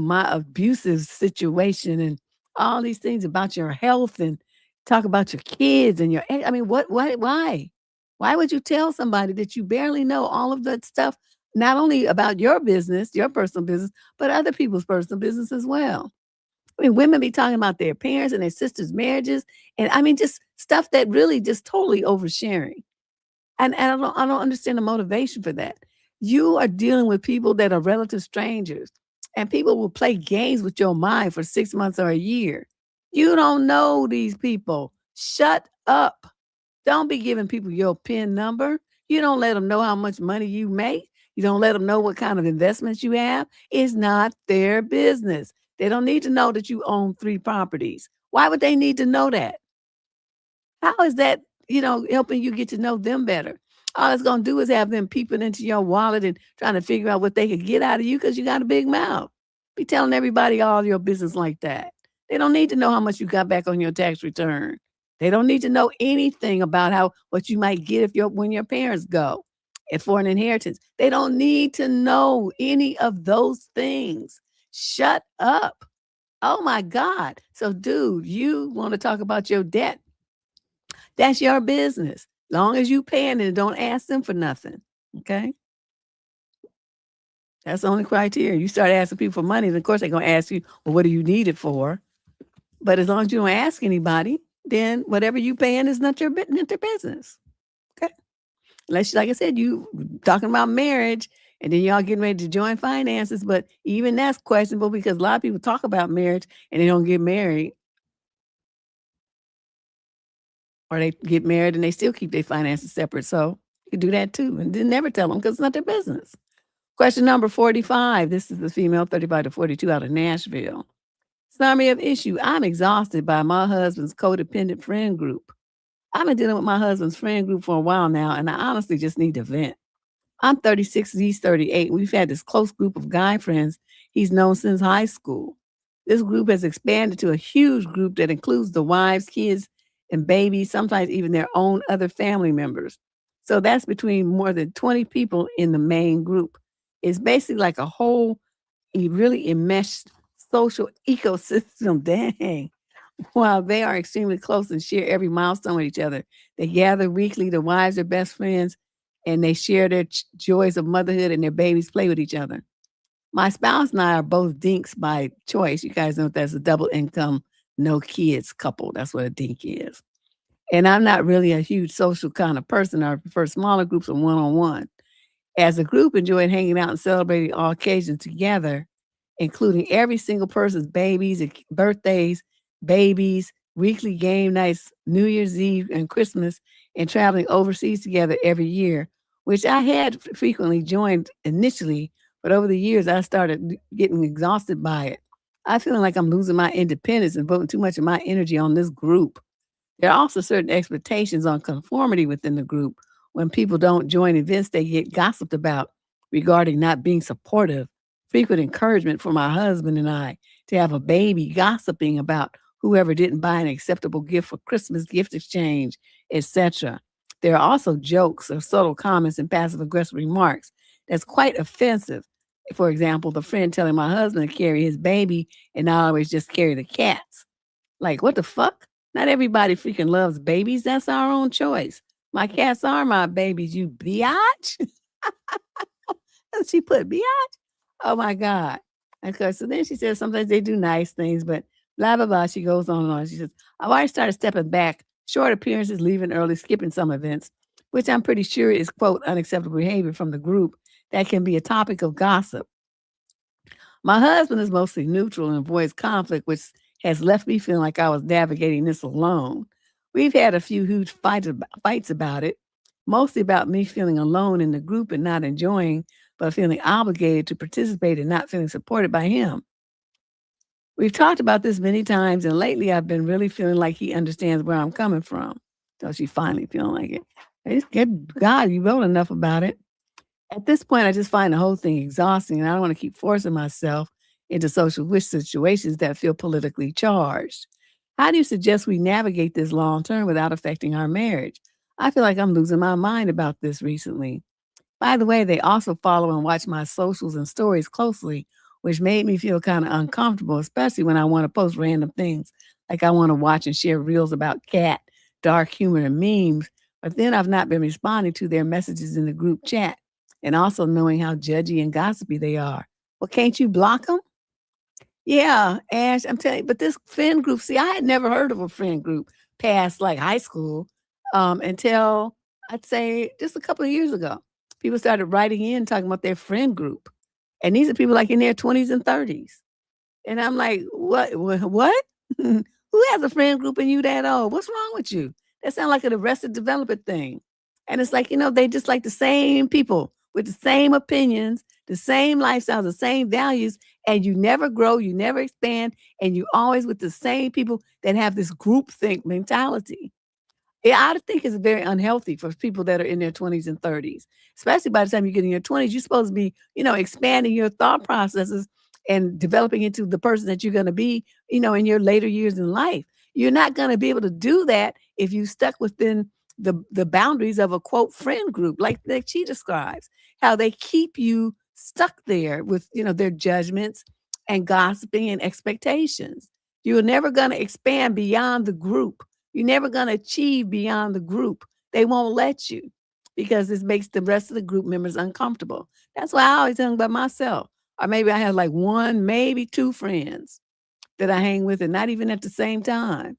my abusive situation and all these things about your health and talk about your kids and I mean, why? Why would you tell somebody that you barely know all of that stuff, not only about your business, your personal business, but other people's personal business as well? I mean, women be talking about their parents and their sisters' marriages. And I mean, just stuff that really just totally oversharing. And I don't understand the motivation for that. You are dealing with people that are relative strangers, and people will play games with your mind for 6 months or a year. You don't know these people. Shut up. Don't be giving people your PIN number. You don't let them know how much money you make. You don't let them know what kind of investments you have. It's not their business. They don't need to know that you own 3 properties. Why would they need to know that? How is that, helping you get to know them better? All it's gonna do is have them peeping into your wallet and trying to figure out what they could get out of you because you got a big mouth. Be telling everybody all your business like that. They don't need to know how much you got back on your tax return. They don't need to know anything about what you might get when your parents go and for an inheritance. They don't need to know any of those things. Shut up. Oh my God. So, dude, you want to talk about your debt? That's your business. Long as you paying it, don't ask them for nothing. Okay? That's the only criteria. You start asking people for money, then of course they're gonna ask you, well, what do you need it for? But as long as you don't ask anybody, then whatever you paying is not their business. Okay? Unless, like I said, you talking about marriage and then y'all getting ready to join finances, but even that's questionable because a lot of people talk about marriage and they don't get married. Or they get married and they still keep their finances separate. So you can do that too. And then never tell them because it's not their business. Question number 45. This is the female 35 to 42 out of Nashville. Summary of issue. I'm exhausted by my husband's codependent friend group. I've been dealing with my husband's friend group for a while now, and I honestly just need to vent. I'm 36, he's 38. We've had this close group of guy friends he's known since high school. This group has expanded to a huge group that includes the wives, kids, and babies, sometimes even their own other family members. So that's between more than 20 people in the main group. It's basically like a whole really enmeshed social ecosystem. Dang. While they are extremely close and share every milestone with each other, they gather weekly. The wives are best friends and they share their joys of motherhood and their babies play with each other. My spouse and I are both dinks by choice. You guys know that's a double income, no kids couple. That's what a dink is. And I'm not really a huge social kind of person. I prefer smaller groups and one-on-one. As a group, enjoyed hanging out and celebrating all occasions together, including every single person's babies, birthdays, babies, weekly game nights, New Year's Eve and Christmas, and traveling overseas together every year, which I had frequently joined initially, but over the years I started getting exhausted by it. I feeling like I'm losing my independence and putting too much of my energy on this group. There are also certain expectations on conformity within the group. When people don't join events, they get gossiped about regarding not being supportive. Frequent encouragement for my husband and I to have a baby, gossiping about whoever didn't buy an acceptable gift for Christmas, gift exchange, etc. There are also jokes or subtle comments and passive aggressive remarks that's quite offensive. For example, the friend telling my husband to carry his baby and not always just carry the cats. Like, what the fuck? Not everybody freaking loves babies. That's our own choice. My cats are my babies, you biatch. She put biatch. Oh my God. Okay, so then she says sometimes they do nice things, but blah, blah, blah. She goes on and on. She says, I've already started stepping back, short appearances, leaving early, skipping some events. which I'm pretty sure is, quote, unacceptable behavior from the group that can be a topic of gossip. My husband is mostly neutral and avoids conflict, which has left me feeling like I was navigating this alone. We've had a few huge fights about it, mostly about me feeling alone in the group and not enjoying, but feeling obligated to participate and not feeling supported by him. We've talked about this many times, and lately I've been really feeling like he understands where I'm coming from. So she's finally feeling like it. It's good. God, you wrote enough about it. At this point, I just find the whole thing exhausting, and I don't want to keep forcing myself into social wish situations that feel politically charged. How do you suggest we navigate this long term without affecting our marriage? I feel like I'm losing my mind about this recently. By the way, they also follow and watch my socials and stories closely, which made me feel kind of uncomfortable, especially when I want to post random things. Like I want to watch and share reels about cat, dark humor, and memes. But then I've not been responding to their messages in the group chat and also knowing how judgy and gossipy they are. Well, can't you block them? Yeah, Ash, I'm telling you, but this friend group, see, I had never heard of a friend group past like high school until I'd say just a couple of years ago. People started writing in talking about their friend group. And these are people like in their 20s and 30s. And I'm like, what? Who has a friend group and you that old? What's wrong with you? That sounds like an Arrested Development thing. And it's like, they just like the same people with the same opinions, the same lifestyles, the same values, and you never grow, you never expand, and you always with the same people that have this groupthink mentality. Yeah, I think it's very unhealthy for people that are in their 20s and 30s, especially by the time you get in your 20s. You're supposed to be, expanding your thought processes and developing into the person that you're going to be, in your later years in life. You're not going to be able to do that if you stuck within the boundaries of a quote friend group, like that she describes, how they keep you stuck there with, their judgments and gossiping and expectations. You're never going to expand beyond the group. You're never going to achieve beyond the group. They won't let you because this makes the rest of the group members uncomfortable. That's why I always hang by myself. Or maybe I have like one, maybe two friends that I hang with and not even at the same time.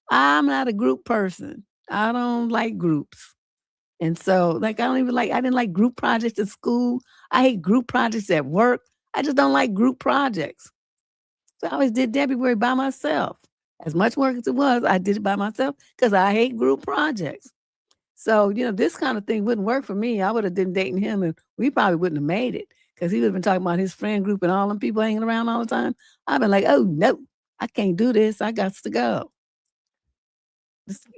I'm not a group person. I don't like groups. And so, like, I didn't like group projects at school. I hate group projects at work. I just don't like group projects. So I always did February by myself. As much work as it was, I did it by myself because I hate group projects. So, this kind of thing wouldn't work for me. I would have been dating him and we probably wouldn't have made it because he would have been talking about his friend group and all them people hanging around all the time. I've been like, oh, no, I can't do this. I got to go.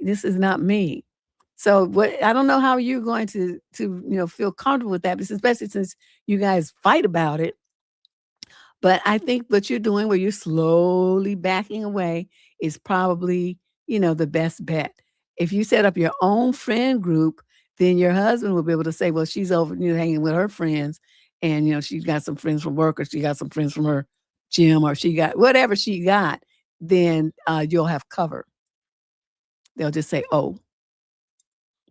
This is not me. So I don't know how you're going to feel comfortable with that, especially since you guys fight about it. But I think what you're doing where you're slowly backing away is probably, the best bet. If you set up your own friend group, then your husband will be able to say, well, she's over, hanging with her friends and, she's got some friends from work or she got some friends from her gym or she got whatever she got, then you'll have cover. They'll just say, oh.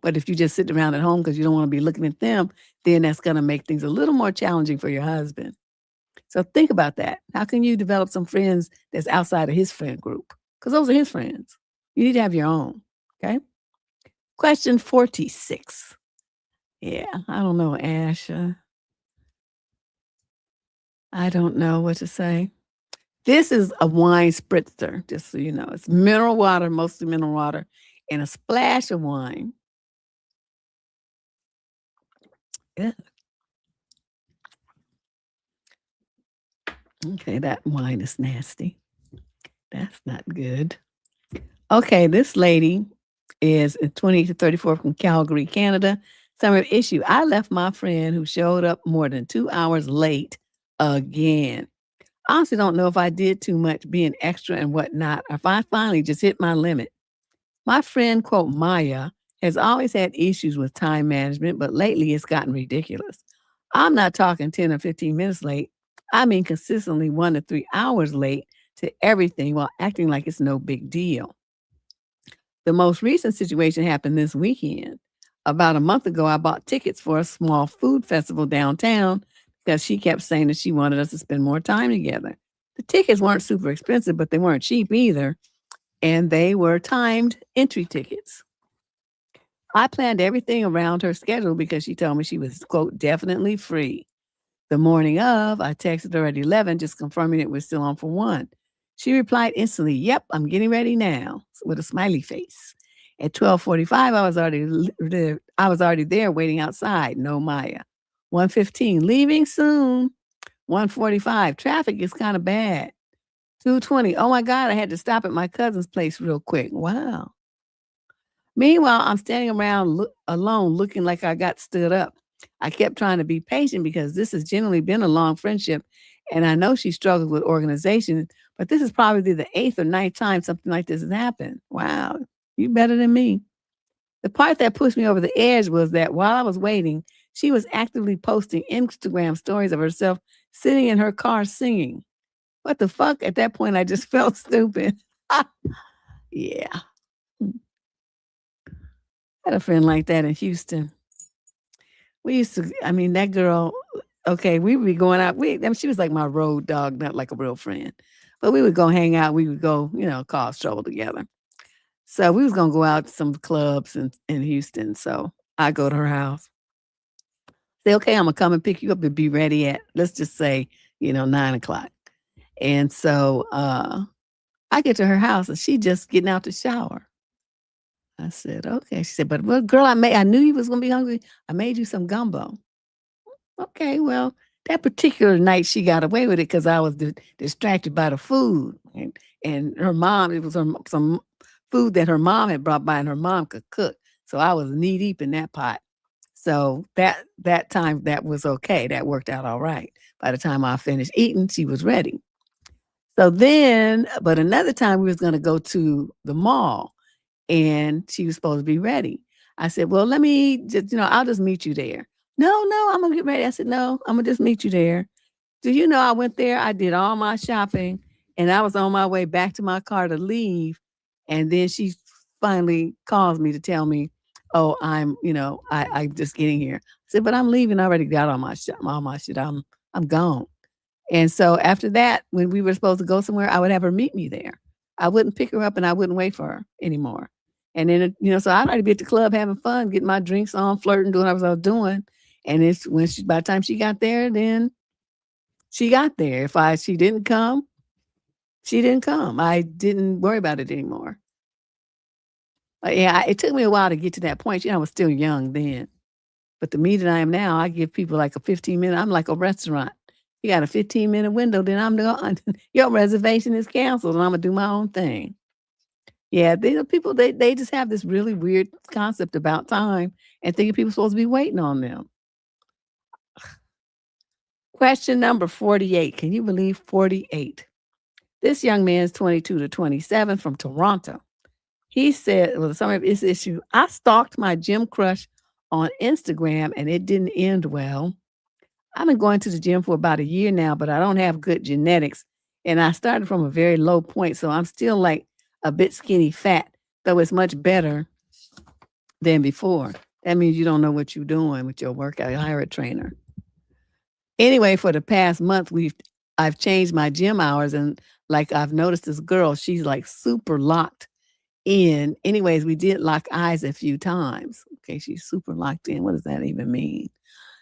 But if you just sit around at home because you don't want to be looking at them, then that's going to make things a little more challenging for your husband. So think about that. How can you develop some friends that's outside of his friend group? Because those are his friends. You need to have your own. Okay. Question 46. Yeah, I don't know, Ash. I don't know what to say. This is a wine spritzer, just so you know. It's mineral water, mostly mineral water, and a splash of wine. Yeah. Okay, that wine is nasty. That's not good. Okay, this lady is 20 to 34 from Calgary, Canada. Summary of issue. I left my friend who showed up more than 2 hours late again. I honestly don't know if I did too much being extra and whatnot, or if I finally just hit my limit. My friend, quote, Maya, has always had issues with time management, but lately it's gotten ridiculous. I'm not talking 10 or 15 minutes late. I mean consistently 1 to 3 hours late to everything while acting like it's no big deal. The most recent situation happened this weekend. About a month ago, I bought tickets for a small food festival downtown because she kept saying that she wanted us to spend more time together. The tickets weren't super expensive, but they weren't cheap either. And they were timed entry tickets. I planned everything around her schedule because she told me she was, quote, definitely free. The morning of, I texted her at 11, just confirming it was still on for 1. She replied instantly, "Yep, I'm getting ready now," with a smiley face. At 12:45, I was already there waiting outside. No Maya. 1:15, leaving soon. 1:45, traffic is kind of bad. 2:20, oh my God, I had to stop at my cousin's place real quick. Wow. Meanwhile, I'm standing around alone looking like I got stood up. I kept trying to be patient because this has generally been a long friendship, and I know she struggles with organization, but this is probably the 8th or ninth time something like this has happened. Wow, you better than me. The part that pushed me over the edge was that while I was waiting, she was actively posting Instagram stories of herself sitting in her car singing. What the fuck? At that point, I just felt stupid. Yeah. I had a friend like that in Houston. We used to, I mean, that girl, okay, we would be going out. I mean, she was like my road dog, not like a real friend. But we would go hang out. We would go, cause trouble together. So we was gonna go out to some clubs in Houston. So I go to her house. Say, okay, I'm gonna come and pick you up and be ready at, let's just say, 9 o'clock. And so I get to her house and she just getting out the shower. I said, okay. She said, but well, girl, I knew you was gonna be hungry. I made you some gumbo. Okay, well, that particular night she got away with it because I was distracted by the food, and her mom. It was some food that her mom had brought by, and her mom could cook. So I was knee deep in that pot. So that time that was okay. That worked out all right. By the time I finished eating, she was ready. So then, but another time we was going to go to the mall, and she was supposed to be ready. I said, "Well, let me just, I'll just meet you there." "No, no, I'm gonna get ready." I said, "No, I'm gonna just meet you there." Do you know I went there, I did all my shopping, and I was on my way back to my car to leave, and then she finally calls me to tell me, "Oh, I'm just getting here." I said, "But I'm leaving. I already got all my shit. I'm gone." And so after that, when we were supposed to go somewhere, I would have her meet me there. I wouldn't pick her up and I wouldn't wait for her anymore. And then, so I'd already be at the club having fun, getting my drinks on, flirting, doing what I was doing. And it's when by the time she got there, then she got there. If she didn't come, she didn't come. I didn't worry about it anymore. Yeah, it took me a while to get to that point. I was still young then. But the me that I am now, I give people like a 15-minute. I'm like a restaurant. You got a 15-minute window, then I'm gone. Your reservation is canceled, and I'm gonna do my own thing. Yeah, people they just have this really weird concept about time and thinking people supposed to be waiting on them. Question number 48. Can you believe 48? This young man is 22 to 27 from Toronto. He said, well, the summary of his issue, I stalked my gym crush on Instagram and it didn't end well. I've been going to the gym for about a year now, but I don't have good genetics. And I started from a very low point. So I'm still like a bit skinny fat, though it's much better than before. That means you don't know what you're doing with your workout. Hire a trainer. Anyway, for the past month, I've changed my gym hours, and like I've noticed this girl, she's like super locked in. Anyways, we did lock eyes a few times. Okay, she's super locked in. What does that even mean?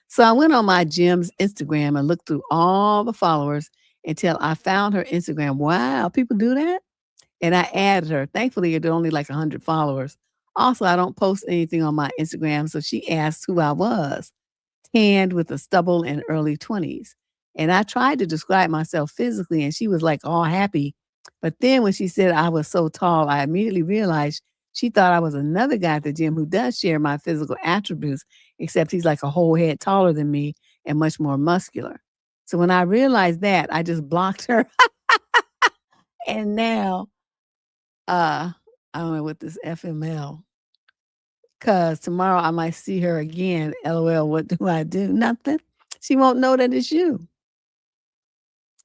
So I went on my gym's Instagram and looked through all the followers until I found her Instagram. Wow, people do that? And I added her. Thankfully, it only like 100 followers. Also, I don't post anything on my Instagram, so she asked who I was. Tanned with a stubble in early 20s. And I tried to describe myself physically, and she was like all happy. But then when she said I was so tall, I immediately realized she thought I was another guy at the gym who does share my physical attributes, except he's like a whole head taller than me and much more muscular. So when I realized that, I just blocked her. And now, I don't know what this FML. Cause tomorrow I might see her again. LOL, what do I do? Nothing. She won't know that it's you.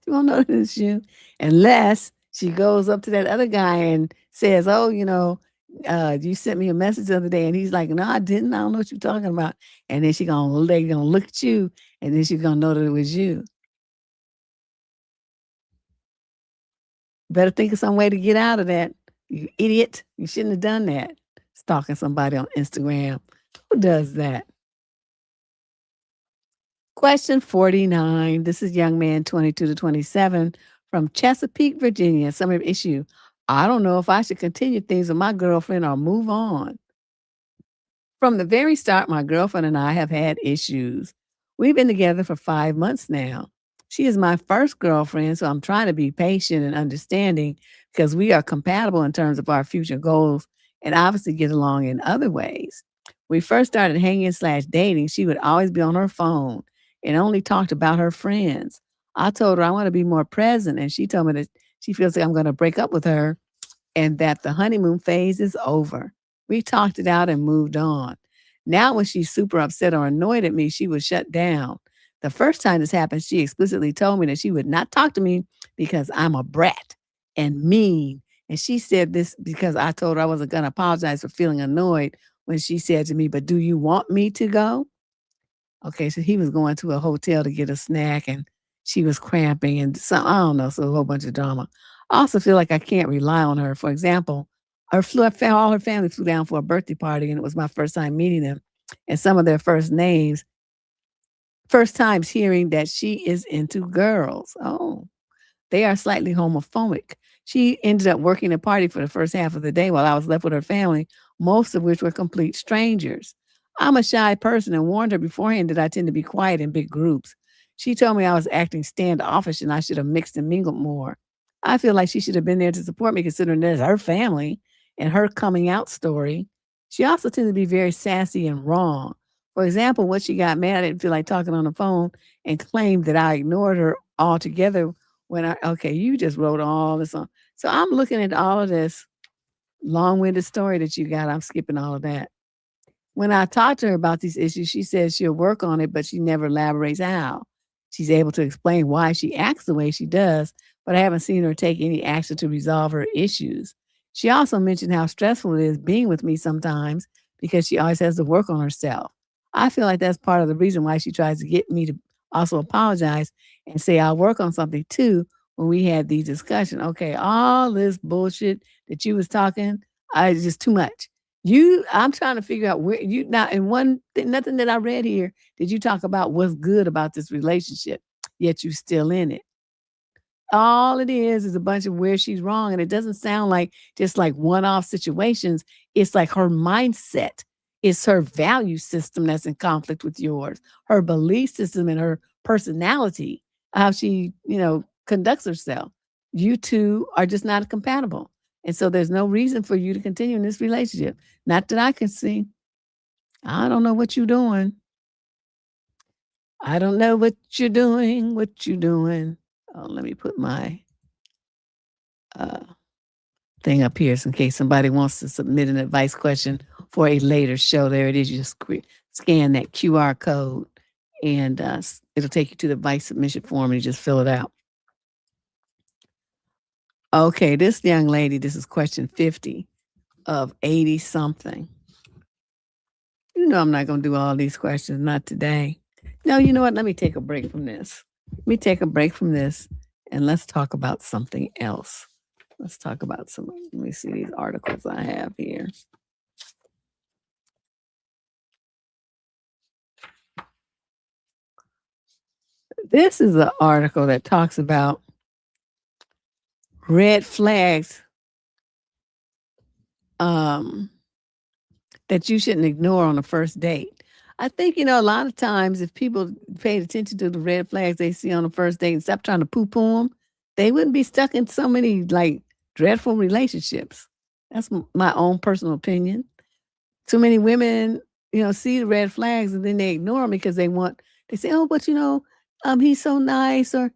She won't know that it's you unless she goes up to that other guy and says, "Oh, you sent me a message the other day," and he's like, "No, I didn't. I don't know what you're talking about." And then they gonna look at you, and then she's gonna know that it was you. Better think of some way to get out of that. You idiot! You shouldn't have done that. stalking somebody on Instagram. Who does that? Question 49. This is young man 22 to 27 from Chesapeake, Virginia. Summary of issue. I don't know if I should continue things with my girlfriend or move on. From the very start, my girlfriend and I have had issues. We've been together for 5 months now. She is my first girlfriend, so I'm trying to be patient and understanding because we are compatible in terms of our future goals and obviously get along in other ways. We first started hanging/dating. She would always be on her phone and only talked about her friends. I told her I want to be more present, and she told me that she feels like I'm going to break up with her and that the honeymoon phase is over. We talked it out and moved on. Now, when she's super upset or annoyed at me, she would shut down. The first time this happened, she explicitly told me that she would not talk to me because I'm a brat and mean. And she said this because I told her I wasn't going to apologize for feeling annoyed when she said to me, "But do you want me to go?" Okay, so he was going to a hotel to get a snack and she was cramping and some I don't know, so a whole bunch of drama. I also feel like I can't rely on her. For example, all her family flew down for a birthday party and it was my first time meeting them. And some of their first times hearing that she is into girls. Oh. They are slightly homophobic. She ended up working the party for the first half of the day while I was left with her family, most of which were complete strangers. I'm a shy person and warned her beforehand that I tend to be quiet in big groups. She told me I was acting standoffish and I should have mixed and mingled more. I feel like she should have been there to support me considering that it's her family and her coming out story. She also tended to be very sassy and wrong. For example, when she got mad, I didn't feel like talking on the phone and claimed that I ignored her altogether when you just wrote all this on. So I'm looking at all of this long-winded story that you got. I'm skipping all of that. When I talked to her about these issues, she says she'll work on it, but she never elaborates how. She's able to explain why she acts the way she does, but I haven't seen her take any action to resolve her issues. She also mentioned how stressful it is being with me sometimes because she always has to work on herself. I feel like that's part of the reason why she tries to get me to also apologize and say I'll work on something too when we had these discussions. Okay, all this bullshit that you was talking, I just too much. I'm trying to figure out where you now in one thing, nothing that I read here, did you talk about what's good about this relationship, yet you still in it. All it is a bunch of where she's wrong, and it doesn't sound like just like one-off situations. It's like her mindset. It's her value system that's in conflict with yours, her belief system and her personality, how she, conducts herself. You two are just not compatible. And so there's no reason for you to continue in this relationship. Not that I can see. I don't know what you're doing. I don't know what you're doing, what you're doing. Oh, let me put my uh, thing up here so in case somebody wants to submit an advice question for a later show. There it is. You just scan that QR code and it'll take you to the advice submission form and you just fill it out. Okay, this young lady, this is question 50 of 80 something. You know I'm not going to do all these questions, not today. No, you know what? Let me take a break from this. Let me take a break from this and let's talk about something else. Let's talk about let me see these articles I have here. This is an article that talks about red flags that you shouldn't ignore on a first date. I think, a lot of times if people paid attention to the red flags they see on the first date and stop trying to poo-poo them, they wouldn't be stuck in so many dreadful relationships. That's my own personal opinion. Too many women, see the red flags and then they ignore them because they say, oh, but he's so nice or,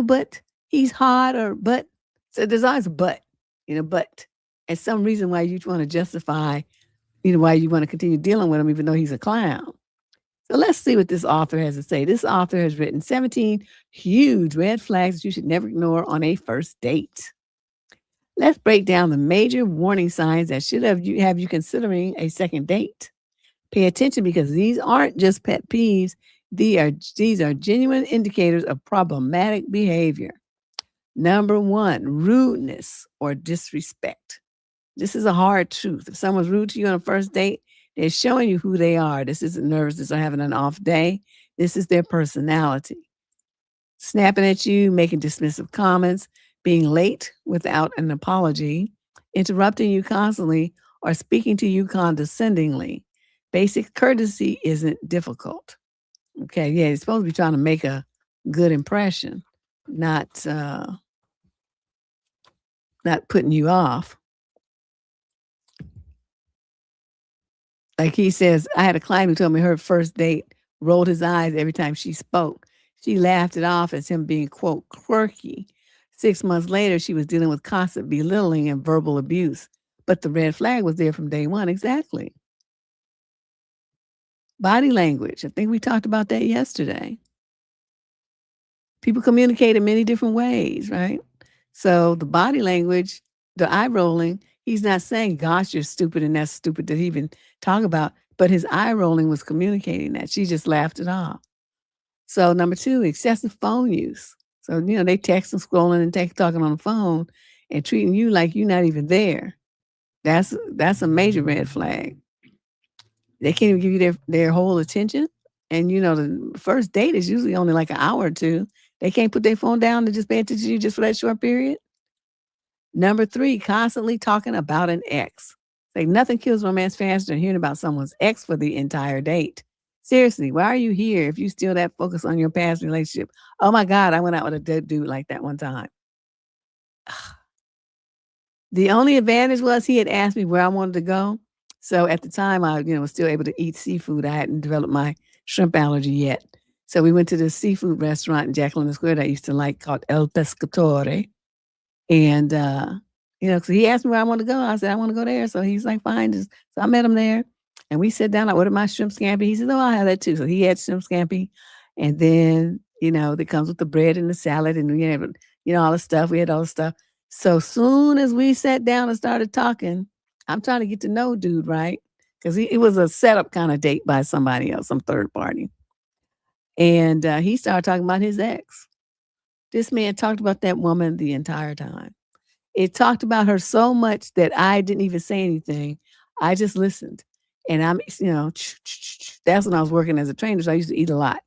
but he's hot or but. So there's always a but, but. And some reason why you want to justify, why you want to continue dealing with him even though he's a clown. So let's see what this author has to say. This author has written 17 huge red flags that you should never ignore on a first date. Let's break down the major warning signs that should have you considering a second date. Pay attention because these aren't just pet peeves. These are genuine indicators of problematic behavior. Number 1, rudeness or disrespect. This is a hard truth. If someone's rude to you on a first date, they're showing you who they are. This isn't nervousness or having an off day. This is their personality. Snapping at you, making dismissive comments, being late without an apology, interrupting you constantly, or speaking to you condescendingly. Basic courtesy isn't difficult. Okay, yeah, you're supposed to be trying to make a good impression, not not putting you off. Like he says, I had a client who told me her first date rolled his eyes every time she spoke. She laughed it off as him being, quote, quirky. 6 months later, she was dealing with constant belittling and verbal abuse. But the red flag was there from day one. Exactly. Body language. I think we talked about that yesterday. People communicate in many different ways, right? So the body language, the eye rolling, he's not saying, gosh, you're stupid and that's stupid to even talk about, but his eye rolling was communicating that. She just laughed it off. So number 2, excessive phone use. So, they text and scrolling and talking on the phone and treating you like you're not even there. That's a major red flag. They can't even give you their whole attention. And, the first date is usually only like an hour or two. They can't put their phone down and just pay attention to you just for that short period. Number 3, constantly talking about an ex. Like nothing kills romance faster than hearing about someone's ex for the entire date. Seriously, why are you here if you still that focused on your past relationship? Oh my God, I went out with a dead dude like that one time. The only advantage was he had asked me where I wanted to go. So at the time, I was still able to eat seafood. I hadn't developed my shrimp allergy yet. So we went to this seafood restaurant in Jacqueline Square that I used to like called El Pescatore. And, so he asked me where I want to go. I said, I want to go there. So he's like, fine. So I met him there and we sat down. I ordered my shrimp scampi. He said, oh, I'll have that too. So he had shrimp scampi. And then, that comes with the bread and the salad and we had, all the stuff. We had all the stuff. So soon as we sat down and started talking, I'm trying to get to know dude, right? Because it was a setup kind of date by somebody else, some third party. And he started talking about his ex. This man talked about that woman the entire time. It talked about her so much that I didn't even say anything. I just listened. And that's when I was working as a trainer, so I used to eat a lot.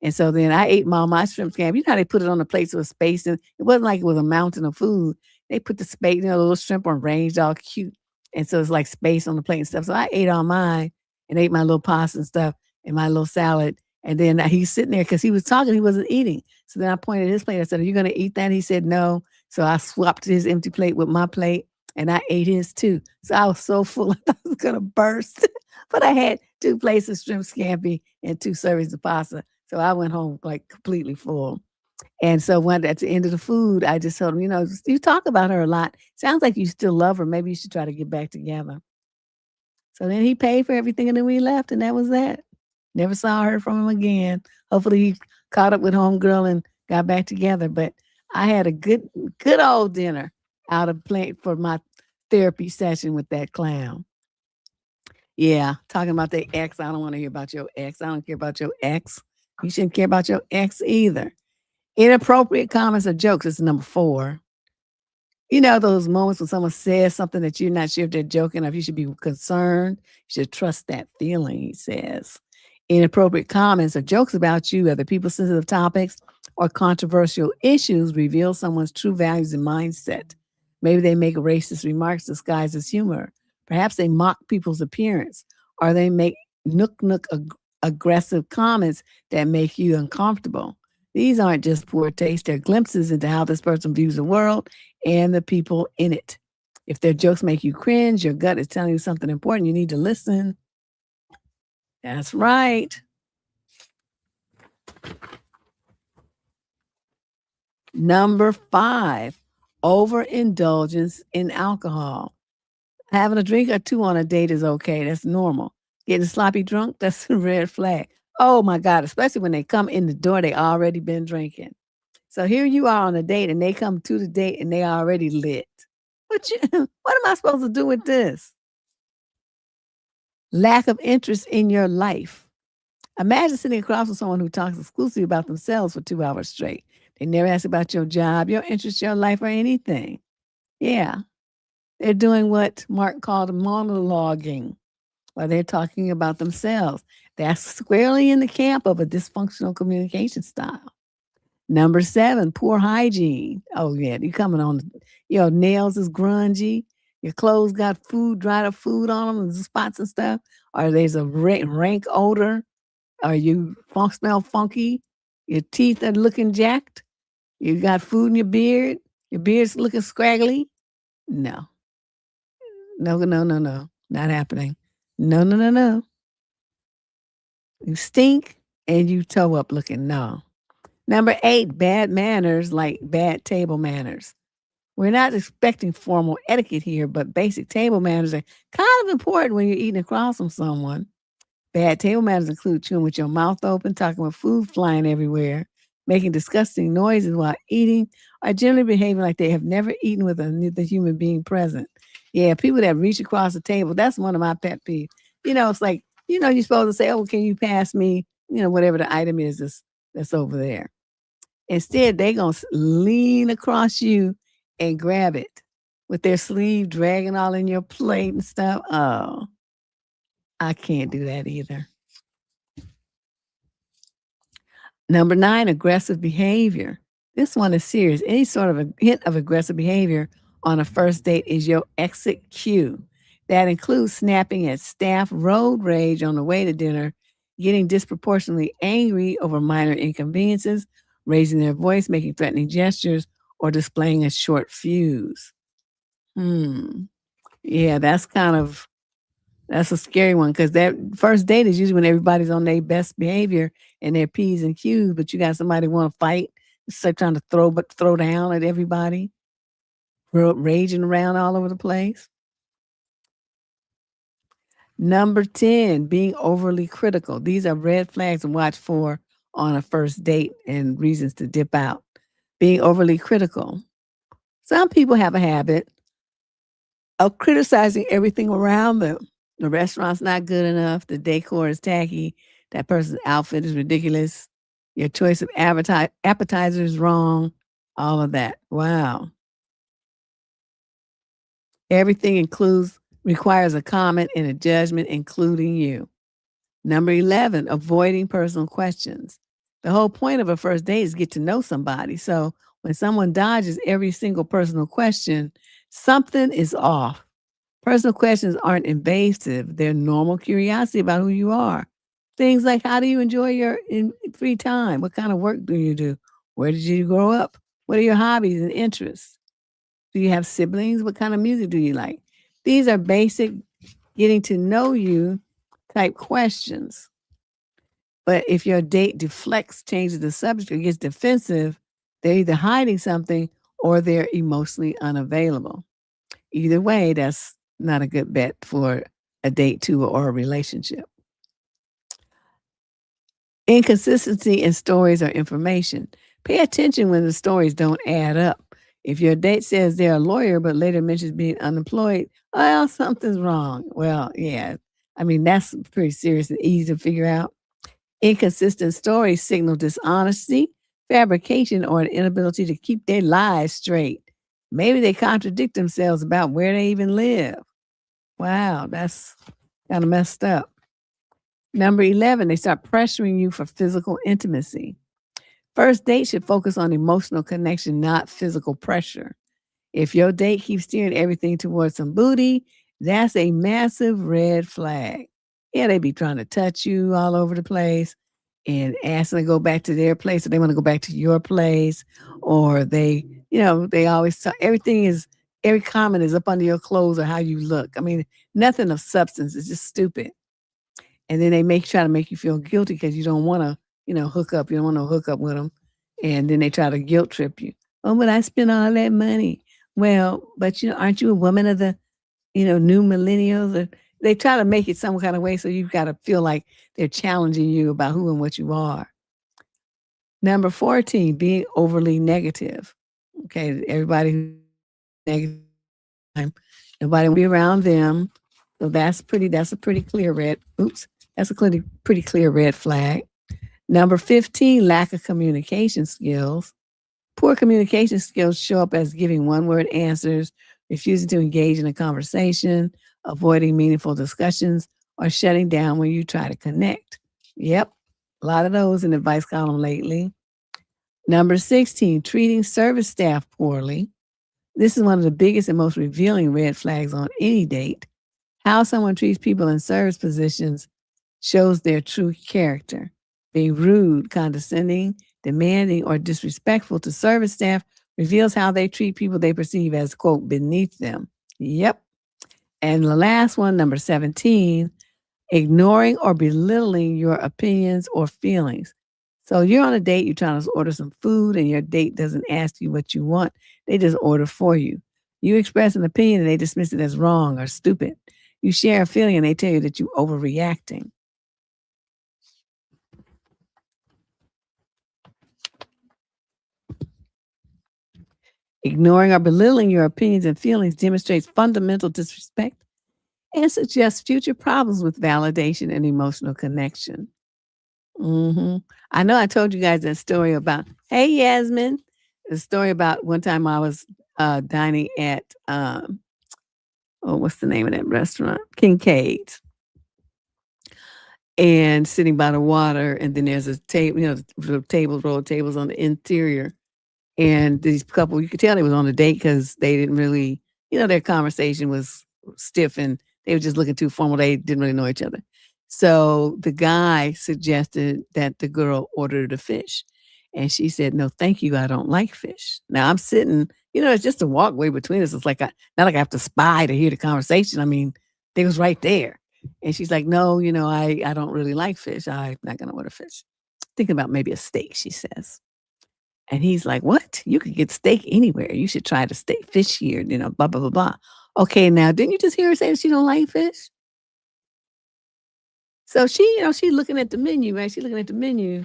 And so then I ate my shrimp scampi. You know how they put it on the plates with space, and it wasn't like it was a mountain of food. They put the space, the little shrimp arranged all cute. And so it's like space on the plate and stuff. So I ate all mine and ate my little pasta and stuff and my little salad. And then he's sitting there because he was talking, he wasn't eating. So then I pointed at his plate. I said, are you going to eat that? He said, no. So I swapped his empty plate with my plate and I ate his too. So I was so full, I thought I was going to burst. But I had 2 plates of shrimp scampi and 2 servings of pasta. So I went home like completely full. And so at the end of the food, I just told him, you talk about her a lot. Sounds like you still love her. Maybe you should try to get back together. So then he paid for everything and then we left and that was that. Never saw her from him again. Hopefully he caught up with homegirl and got back together. But I had a good old dinner out of playing for my therapy session with that clown. Yeah, talking about the ex. I don't want to hear about your ex. I don't care about your ex. You shouldn't care about your ex either. Inappropriate comments or jokes is number 4. Those moments when someone says something that you're not sure if they're joking or if you should be concerned. You should trust that feeling, he says. Inappropriate comments or jokes about you, whether people-sensitive topics or controversial issues, reveal someone's true values and mindset. Maybe they make racist remarks disguised as humor. Perhaps they mock people's appearance, or they make aggressive comments that make you uncomfortable. These aren't just poor taste, they're glimpses into how this person views the world and the people in it. If their jokes make you cringe, your gut is telling you something important, you need to listen. That's right. Number 5, overindulgence in alcohol. Having a drink or 2 on a date is okay. That's normal. Getting sloppy drunk, that's a red flag. Oh my God, especially when they come in the door, they already been drinking. So here you are on a date and they come to the date and they already lit. What am I supposed to do with this? Lack of interest in your life. Imagine sitting across from someone who talks exclusively about themselves for 2 hours straight. They never ask about your job, your interest, your life, or anything. Yeah. They're doing what Mark called monologuing, where they're talking about themselves. That's squarely in the camp of a dysfunctional communication style. Number 7, poor hygiene. Oh yeah, you coming on? Your nails is grungy. Your clothes got food, dried up food on them, and spots and stuff. Or there's a rank odor. Or you smell funky. Your teeth are looking jacked. You got food in your beard. Your beard's looking scraggly. No, no, no, no, no, not happening. No, no, no, no. You stink and you toe up looking. No. Number 8, bad manners like bad table manners. We're not expecting formal etiquette here, but basic table manners are kind of important when you're eating across from someone. Bad table manners include chewing with your mouth open, talking with food flying everywhere, making disgusting noises while eating, or generally behaving like they have never eaten with another human being present. Yeah, people that reach across the table, that's one of my pet peeves. It's like, you're supposed to say, oh, can you pass me, whatever the item is that's over there. Instead, they going to lean across you and grab it with their sleeve dragging all in your plate and stuff. Oh, I can't do that either. Number 9, aggressive behavior. This one is serious. Any sort of a hint of aggressive behavior on a first date is your exit cue. That includes snapping at staff, road rage on the way to dinner, getting disproportionately angry over minor inconveniences, raising their voice, making threatening gestures, or displaying a short fuse. Yeah, that's a scary one because that first date is usually when everybody's on their best behavior and their P's and Q's, but you got somebody want to fight, start trying to throw down at everybody, raging around all over the place. Number 10, being overly critical. These are red flags to watch for on a first date and reasons to dip out. Being overly critical. Some people have a habit of criticizing everything around them. The restaurant's not good enough. The decor is tacky. That person's outfit is ridiculous. Your choice of appetizer is wrong. All of that. Wow. Everything requires a comment and a judgment, including you. Number 11, avoiding personal questions. The whole point of a first date is get to know somebody. So when someone dodges every single personal question, something is off. Personal questions aren't invasive. They're normal curiosity about who you are. Things like, how do you enjoy your free time? What kind of work do you do? Where did you grow up? What are your hobbies and interests? Do you have siblings? What kind of music do you like? These are basic getting to know you type questions. But if your date deflects, changes the subject, or gets defensive, they're either hiding something or they're emotionally unavailable. Either way, that's not a good bet for a date 2 or a relationship. Inconsistency in stories or information. Pay attention when the stories don't add up. If your date says they're a lawyer but later mentions being unemployed, well, something's wrong. Well, yeah. I mean, that's pretty serious and easy to figure out. Inconsistent stories signal dishonesty, fabrication, or an inability to keep their lies straight. Maybe they contradict themselves about where they even live. Wow, that's kind of messed up. Number 11, they start pressuring you for physical intimacy. First date should focus on emotional connection, not physical pressure. If your date keeps steering everything towards some booty, that's a massive red flag. Yeah, they be trying to touch you all over the place and asking to go back to their place, or they want to go back to your place, or they always talk, every comment is up under your clothes or how you look. I mean, nothing of substance. It's just stupid. And then they try to make you feel guilty because you don't want to, hook up. You don't want to hook up with them. And then they try to guilt trip you. Oh, but I spent all that money. Well, but aren't you a woman of the, new millennials? Or they try to make it some kind of way. So you've got to feel like they're challenging you about who and what you are. Number 14, being overly negative. Okay, everybody who's negative, nobody will be around them. So that's a pretty clear red. That's a pretty clear red flag. Number 15, lack of communication skills. Poor communication skills show up as giving one-word answers, refusing to engage in a conversation, avoiding meaningful discussions, or shutting down when you try to connect. Yep, a lot of those in the advice column lately. Number 16, treating service staff poorly. This is one of the biggest and most revealing red flags on any date. How someone treats people in service positions shows their true character. Being rude, condescending, demanding, or disrespectful to service staff reveals how they treat people they perceive as, quote, beneath them. Yep. And the last one, number 17, ignoring or belittling your opinions or feelings. So you're on a date, you're trying to order some food, and your date doesn't ask you what you want. They just order for you. You express an opinion and they dismiss it as wrong or stupid. You share a feeling and they tell you that you're overreacting. Ignoring or belittling your opinions and feelings demonstrates fundamental disrespect and suggests future problems with validation and emotional connection. I know I told you guys that story about, hey, Yasmin, the story about one time I was dining at, what's the name of that restaurant? Kincaid's. And sitting by the water, and then there's a table, the tables, row of tables on the interior. And these couple, you could tell they was on a date because they didn't really, their conversation was stiff and they were just looking too formal. They didn't really know each other. So the guy suggested that the girl ordered a fish. And she said, no, thank you. I don't like fish. Now I'm sitting, it's just a walkway between us. It's like, not like I have to spy to hear the conversation. I mean, they was right there. And she's like, no, I don't really like fish. I'm not going to order fish. Thinking about maybe a steak, she says. And he's like, what? You could get steak anywhere. You should try the steak fish here, blah, blah, blah, blah. Okay, now, didn't you just hear her say that she don't like fish? So she, she's looking at the menu, right? She's looking at the menu.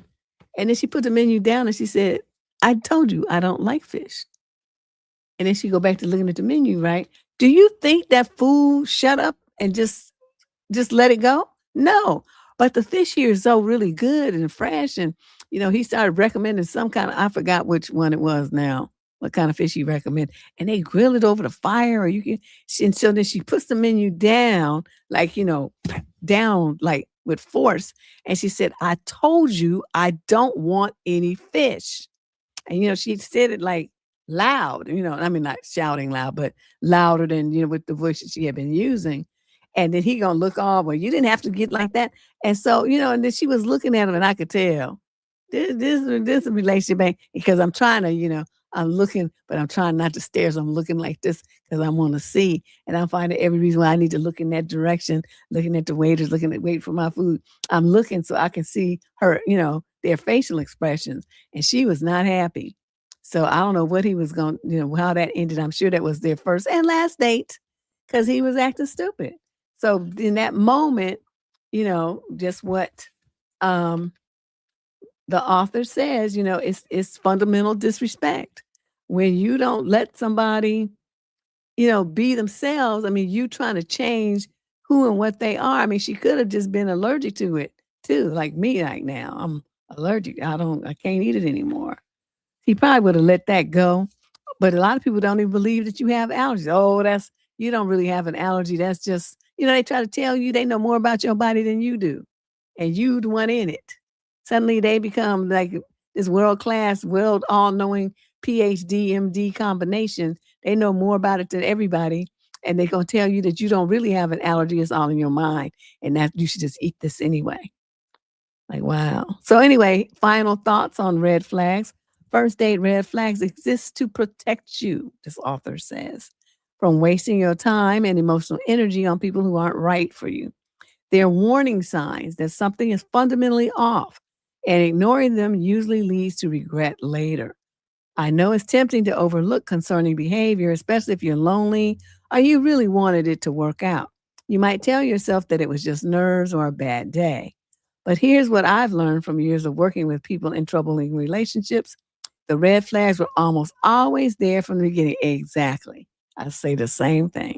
And then she put the menu down and she said, I told you I don't like fish. And then she go back to looking at the menu, right? Do you think that fool shut up and just let it go? No. But the fish here is so really good and fresh. And, he started recommending some kind of, I forgot which one it was now, what kind of fish he recommended. And they grill it over the fire or and so then she puts the menu down, like, down like with force. And she said, I told you I don't want any fish. And, she said it like loud, I mean, not shouting loud, but louder than, with the voice that she had been using. And then he gonna look off, well, you didn't have to get like that. And so, and then she was looking at him and I could tell this relationship, because I'm trying to, I'm looking, but I'm trying not to stare. So I'm looking like this because I want to see. And I'm finding every reason why I need to look in that direction, looking at the waiters, wait for my food. I'm looking so I can see her, their facial expressions. And she was not happy. So I don't know what he was going, how that ended. I'm sure that was their first and last date because he was acting stupid. So in that moment, just what the author says, it's fundamental disrespect. When you don't let somebody, be themselves, I mean, you trying to change who and what they are. I mean, she could have just been allergic to it too, like me right now. I'm allergic. I can't eat it anymore. He probably would have let that go. But a lot of people don't even believe that you have allergies. Oh, you don't really have an allergy. That's just, they try to tell you they know more about your body than you do. And you the one in it. Suddenly they become like this world-class, world all-knowing PhD, MD combination. They know more about it than everybody. And they're going to tell you that you don't really have an allergy. It's all in your mind. And that you should just eat this anyway. Like, wow. So anyway, final thoughts on red flags. First date red flags exist to protect you, this author says, from wasting your time and emotional energy on people who aren't right for you. They're warning signs that something is fundamentally off, and ignoring them usually leads to regret later. I know it's tempting to overlook concerning behavior, especially if you're lonely or you really wanted it to work out. You might tell yourself that it was just nerves or a bad day. But here's what I've learned from years of working with people in troubling relationships. The red flags were almost always there from the beginning. Exactly. I say the same thing.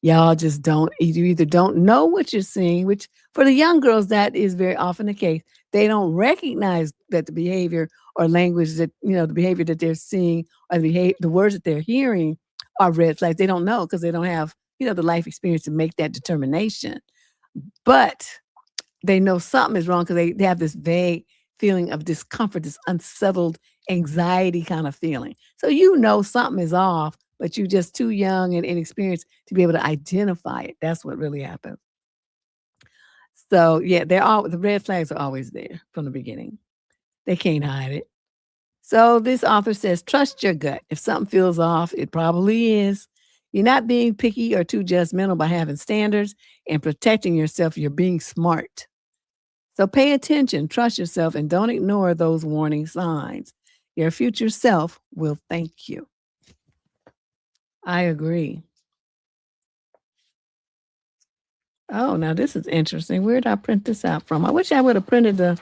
Y'all just you either don't know what you're seeing, which for the young girls, that is very often the case. They don't recognize that the behavior or language that, the behavior that they're seeing or the words that they're hearing are red flags. They don't know because they don't have, the life experience to make that determination. But they know something is wrong because they have this vague feeling of discomfort, this unsettled anxiety kind of feeling. So something is off, but you're just too young and inexperienced to be able to identify it. That's what really happens. So yeah, the red flags are always there from the beginning. They can't hide it. So this author says, trust your gut. If something feels off, it probably is. You're not being picky or too judgmental by having standards and protecting yourself. You're being smart. So pay attention, trust yourself, and don't ignore those warning signs. Your future self will thank you. I agree. Oh, now this is interesting. Where did I print this out from? I wish I would have printed the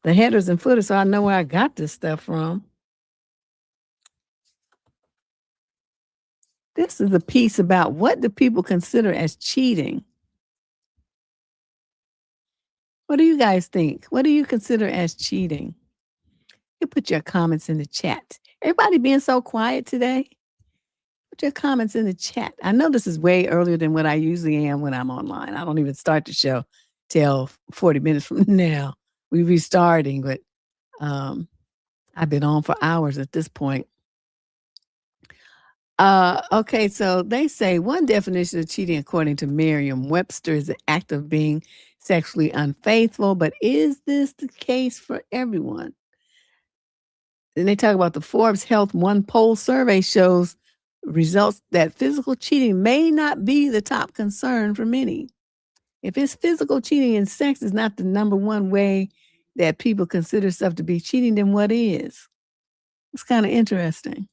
headers and footers so I know where I got this stuff from. This is a piece about what do people consider as cheating. What do you guys think? What do you consider as cheating? You put your comments in the chat. Everybody being so quiet today. Put your comments in the chat. I know this is way earlier than what I usually am when I'm online. I don't even start the show till 40 minutes from now. We'll be starting, but I've been on for hours at this point. Okay, so they say one definition of cheating, according to Merriam-Webster, is the act of being sexually unfaithful. But is this the case for everyone? Then they talk about the Forbes Health One poll survey shows results that physical cheating may not be the top concern for many. If it's physical cheating and sex is not the number one way that people consider stuff to be cheating, then what is? It's kind of interesting.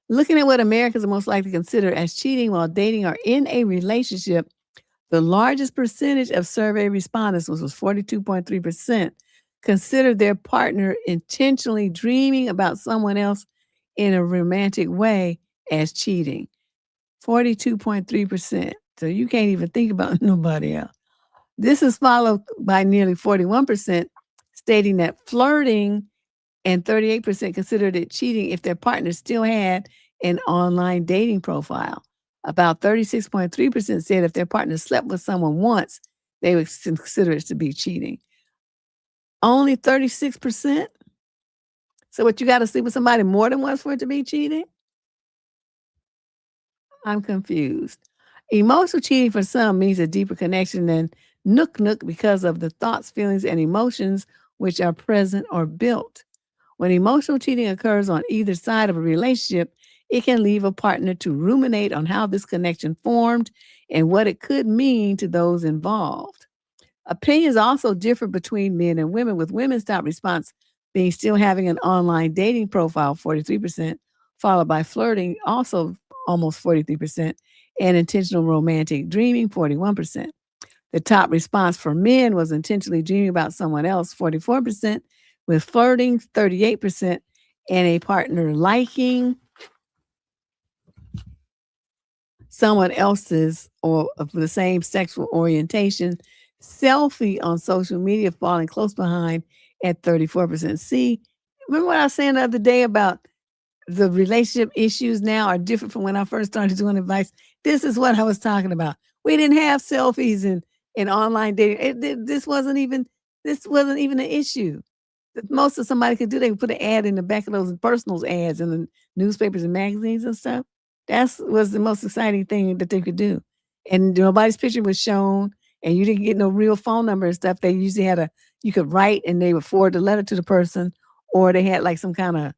Looking at what Americans are most likely to consider as cheating while dating or in a relationship, the largest percentage of survey respondents, which was 42.3%, considered their partner intentionally dreaming about someone else in a romantic way as cheating. 42.3%. So you can't even think about nobody else. This is followed by nearly 41% stating that flirting, and 38% considered it cheating if their partner still had an online dating profile. About 36.3% said if their partner slept with someone once, they would consider it to be cheating. Only 36%? So what, you got to sleep with somebody more than once for it to be cheating? I'm confused. Emotional cheating for some means a deeper connection than nook because of the thoughts, feelings, and emotions which are present or built. When emotional cheating occurs on either side of a relationship, it can leave a partner to ruminate on how this connection formed and what it could mean to those involved. Opinions also differ between men and women, with women's top response being still having an online dating profile, 43%, followed by flirting, also almost 43%, and intentional romantic dreaming, 41%. The top response for men was intentionally dreaming about someone else, 44%, with flirting, 38%, and a partner liking someone else's or of the same sexual orientation selfie on social media falling close behind at 34%. See, remember what I was saying the other day about the relationship issues now are different from when I first started doing advice? This is what I was talking about. We didn't have selfies and online dating. This wasn't even an issue. The most of somebody could do, they could put an ad in the back of those personals ads in the newspapers and magazines and stuff. That was the most exciting thing that they could do. And nobody's picture was shown, and you didn't get no real phone number and stuff. They usually had you could write and they would forward the letter to the person, or they had like some kind of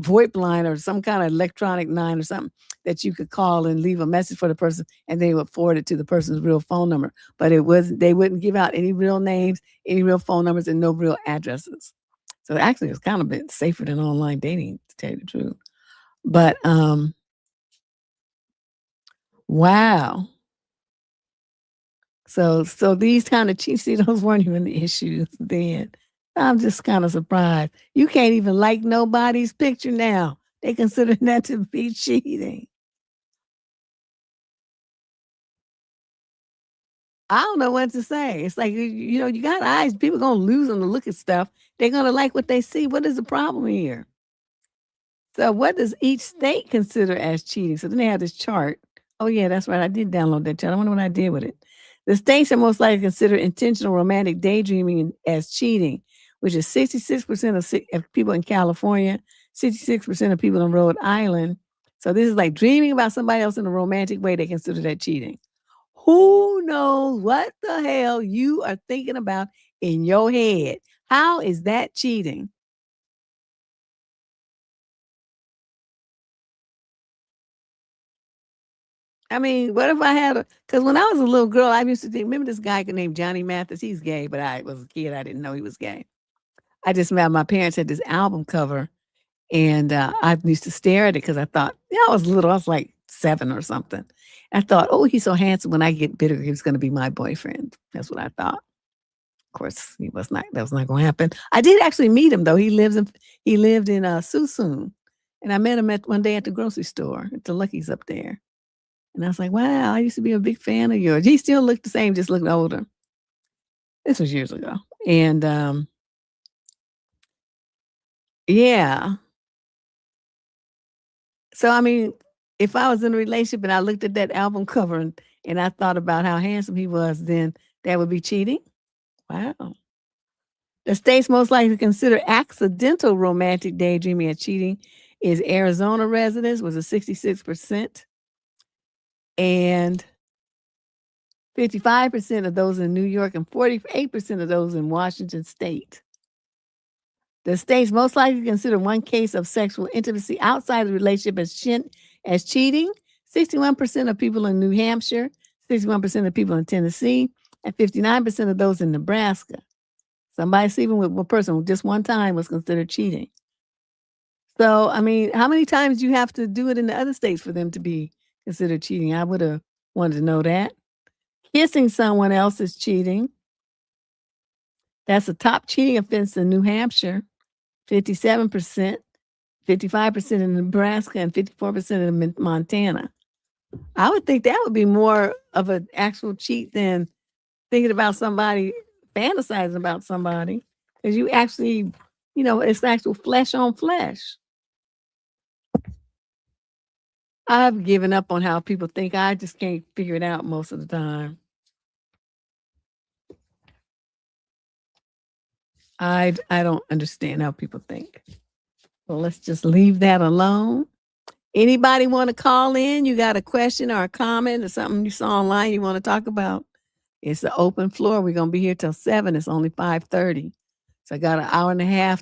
VoIP line or some kind of electronic line or something that you could call and leave a message for the person, and they would forward it to the person's real phone number. But they wouldn't give out any real names, any real phone numbers, and no real addresses. So actually, it's kind of a bit safer than online dating, to tell you the truth. But wow. So these kind of cheats, see, those weren't even the issues then. I'm just kind of surprised. You can't even like nobody's picture now. They consider that to be cheating. I don't know what to say. It's like, you got eyes. People going to lose them to look at stuff. They're going to like what they see. What is the problem here? So what does each state consider as cheating? So then they have this chart. Oh yeah, that's right. I did download that chart. I wonder what I did with it. The states are most likely to consider intentional romantic daydreaming as cheating, which is 66% of people in California, 66% of people in Rhode Island. So this is like dreaming about somebody else in a romantic way. They consider that cheating. Who knows what the hell you are thinking about in your head? How is that cheating? I mean, what if I had a? Because when I was a little girl, I used to think, remember this guy named Johnny Mathis? He's gay, but I was a kid. I didn't know he was gay. I just remember my parents had this album cover, and I used to stare at it because I thought, yeah, I was little. I was like 7 or something. I thought, oh, he's so handsome. When I get bigger, he was going to be my boyfriend. That's what I thought. Of course, he was not. That was not going to happen. I did actually meet him though. He lived in Susoon, and I met him one day at the grocery store at the Lucky's up there. And I was like, wow, I used to be a big fan of yours. He still looked the same, just looked older. This was years ago. And yeah. So, I mean, if I was in a relationship and I looked at that album cover and I thought about how handsome he was, then that would be cheating. Wow. The states most likely to consider accidental romantic daydreaming as cheating is Arizona residents, was a 66%. And 55% of those in New York and 48% of those in Washington state. The states most likely to consider one case of sexual intimacy outside the relationship as cheating. 61% of people in New Hampshire, 61% of people in Tennessee, and 59% of those in Nebraska. Somebody sleeping with one person just one time was considered cheating. So, I mean, how many times do you have to do it in the other states for them to be considered cheating? I would have wanted to know that. Kissing someone else is cheating. That's a top cheating offense in New Hampshire, 57%, 55% in Nebraska, and 54% in Montana. I would think that would be more of an actual cheat than thinking about somebody, fantasizing about somebody, because you actually, it's actual flesh on flesh. I've given up on how people think. I just can't figure it out most of the time. I don't understand how people think. So let's just leave that alone. Anybody want to call in? You got a question or a comment or something you saw online you want to talk about? It's the open floor. We're gonna be here till 7. It's only 5:30. So I got an hour and a half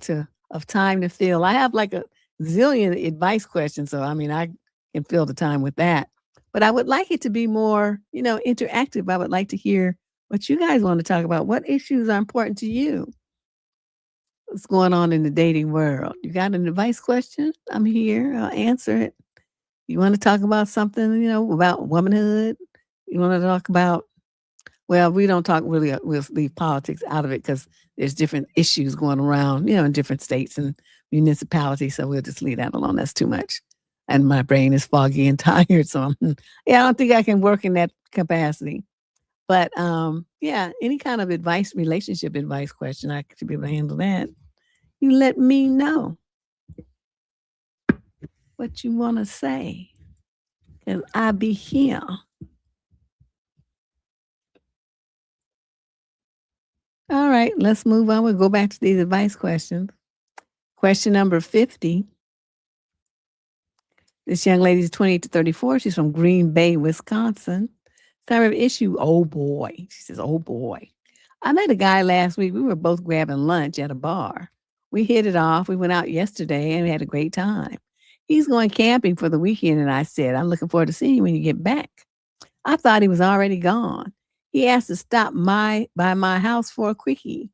of time to fill. I have like a zillion advice questions. So I mean I can fill the time with that. But I would like it to be more, interactive. I would like to hear what you guys want to talk about. What issues are important to you? What's going on in the dating world? You got an advice question? I'm here. I'll answer it. You want to talk about something, about womanhood? You want to talk about, well, we don't talk really, we'll leave politics out of it because there's different issues going around, in different states and municipalities. So we'll just leave that alone. That's too much. And my brain is foggy and tired. So I don't think I can work in that capacity. But yeah, any kind of advice, relationship advice question, I should be able to handle that. You let me know what you want to say. And I'll be here. All right, let's move on. We'll go back to these advice questions. Question number 50. This young lady is 28 to 34. She's from Green Bay, Wisconsin. Time of issue, oh boy. She says, oh boy. I met a guy last week. We were both grabbing lunch at a bar. We hit it off. We went out yesterday and we had a great time. He's going camping for the weekend, and I said, I'm looking forward to seeing you when you get back. I thought he was already gone. He asked to stop by my house for a quickie.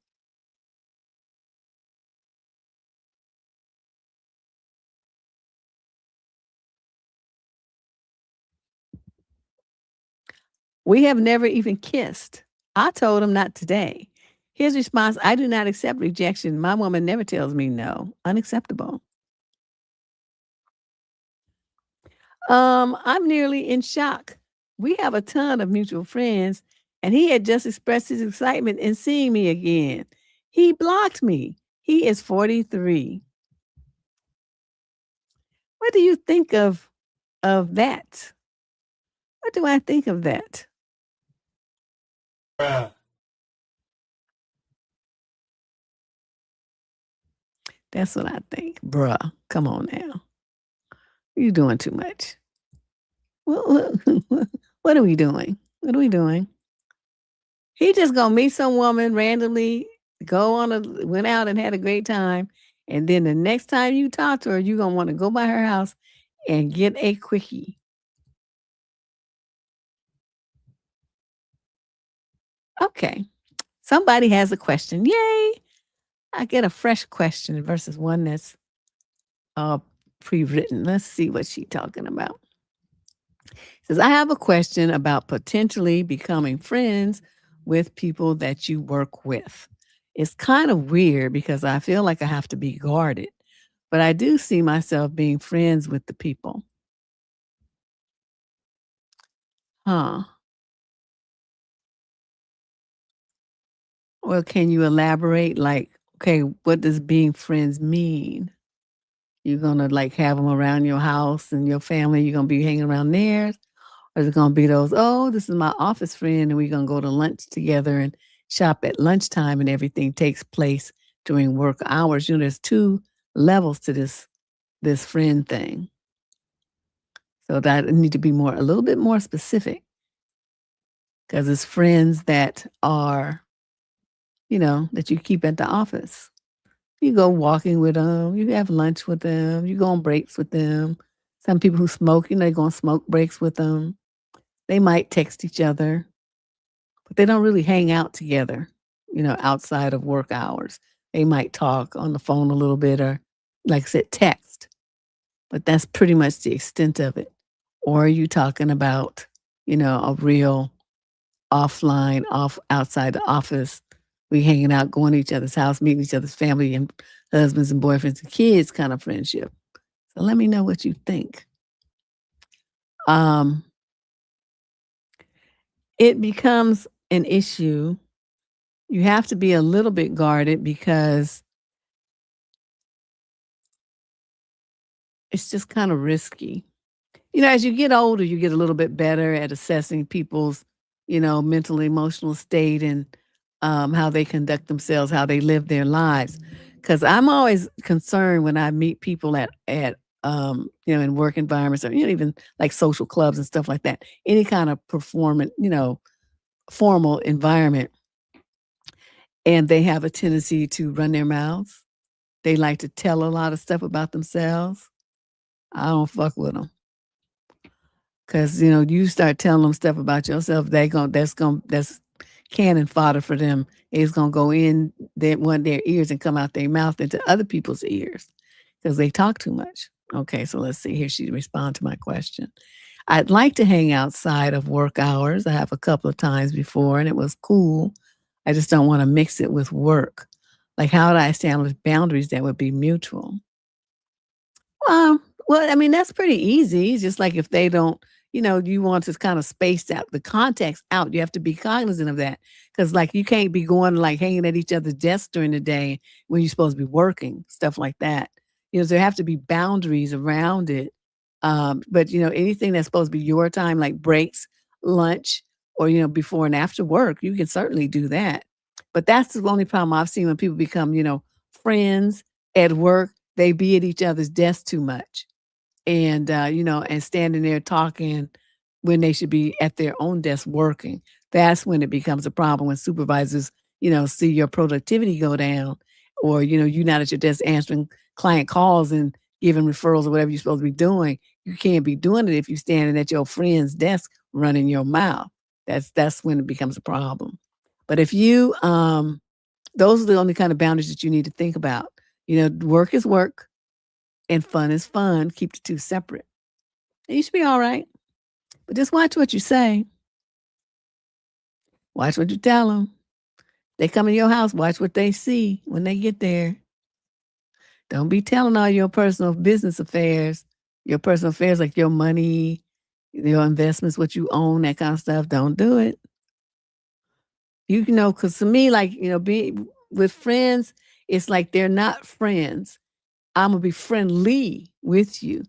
We have never even kissed. I told him not today. His response, I do not accept rejection. My woman never tells me no. Unacceptable. I'm nearly in shock. We have a ton of mutual friends, and he had just expressed his excitement in seeing me again. He blocked me. He is 43. What do you think of that? What do I think of that? That's what I think. Bruh, come on now. You doing too much. What are we doing? What are we doing? He just gonna meet some woman randomly, went out and had a great time, and then the next time you talk to her, you gonna wanna go by her house and get a quickie. Okay. Somebody has a question. Yay! I get a fresh question versus one that's uh pre-written. Let's see what she's talking about. Says, I have a question about potentially becoming friends with people that you work with. It's kind of weird because I feel like I have to be guarded, but I do see myself being friends with the people. Huh. Well, can you elaborate? Like, okay, what does being friends mean? You're gonna like have them around your house and your family. You're gonna be hanging around theirs, or is it gonna be those? Oh, this is my office friend, and we're gonna go to lunch together and shop at lunchtime, and everything takes place during work hours. There's two levels to this friend thing, so that I need to be a little bit more specific because it's friends that are, that you keep at the office. You go walking with them, you have lunch with them, you go on breaks with them. Some people who smoke, they go on smoke breaks with them. They might text each other, but they don't really hang out together, outside of work hours. They might talk on the phone a little bit or, like I said, text, but that's pretty much the extent of it. Or are you talking about, a real offline, outside the office, we hanging out, going to each other's house, meeting each other's family and husbands and boyfriends and kids kind of friendship. So let me know what you think. Um, it becomes an issue. You have to be a little bit guarded because it's just kind of risky. As you get older, you get a little bit better at assessing people's, mental, emotional state and how they conduct themselves, how they live their lives. Because I'm always concerned when I meet people in work environments or even like social clubs and stuff like that. Any kind of performance, formal environment, and they have a tendency to run their mouths. They like to tell a lot of stuff about themselves. I don't fuck with them. 'Cause, you start telling them stuff about yourself, that's cannon fodder for them. It's gonna go in their ears and come out their mouth into other people's ears because they talk too much. Okay, so let's see here. She respond to my question. I'd like to hang outside of work hours. I have a couple of times before, and it was cool. I just don't wanna mix it with work. Like, how do I establish boundaries that would be mutual? Um, well, I mean, that's pretty easy. It's just like if they don't, you want to kind of space out the context out. You have to be cognizant of that. Cause like you can't be going like hanging at each other's desks during the day when you're supposed to be working, stuff like that. There have to be boundaries around it. But anything that's supposed to be your time, like breaks, lunch, or before and after work, you can certainly do that. But that's the only problem I've seen when people become, friends at work, they be at each other's desks too much and, and standing there talking when they should be at their own desk working. That's when it becomes a problem when supervisors, see your productivity go down or, you're not at your desk answering client calls and giving referrals or whatever you're supposed to be doing. You can't be doing it if you're standing at your friend's desk running your mouth. That's when it becomes a problem. But if those are the only kind of boundaries that you need to think about. Work is work and fun is fun. Keep the two separate. And you should be all right. But just watch what you say. Watch what you tell them. They come in your house, watch what they see when they get there. Don't be telling all your personal business affairs, your personal affairs like your money, your investments, what you own, that kind of stuff. Don't do it. Because to me, like, being with friends, it's like they're not friends. I'm gonna be friendly with you,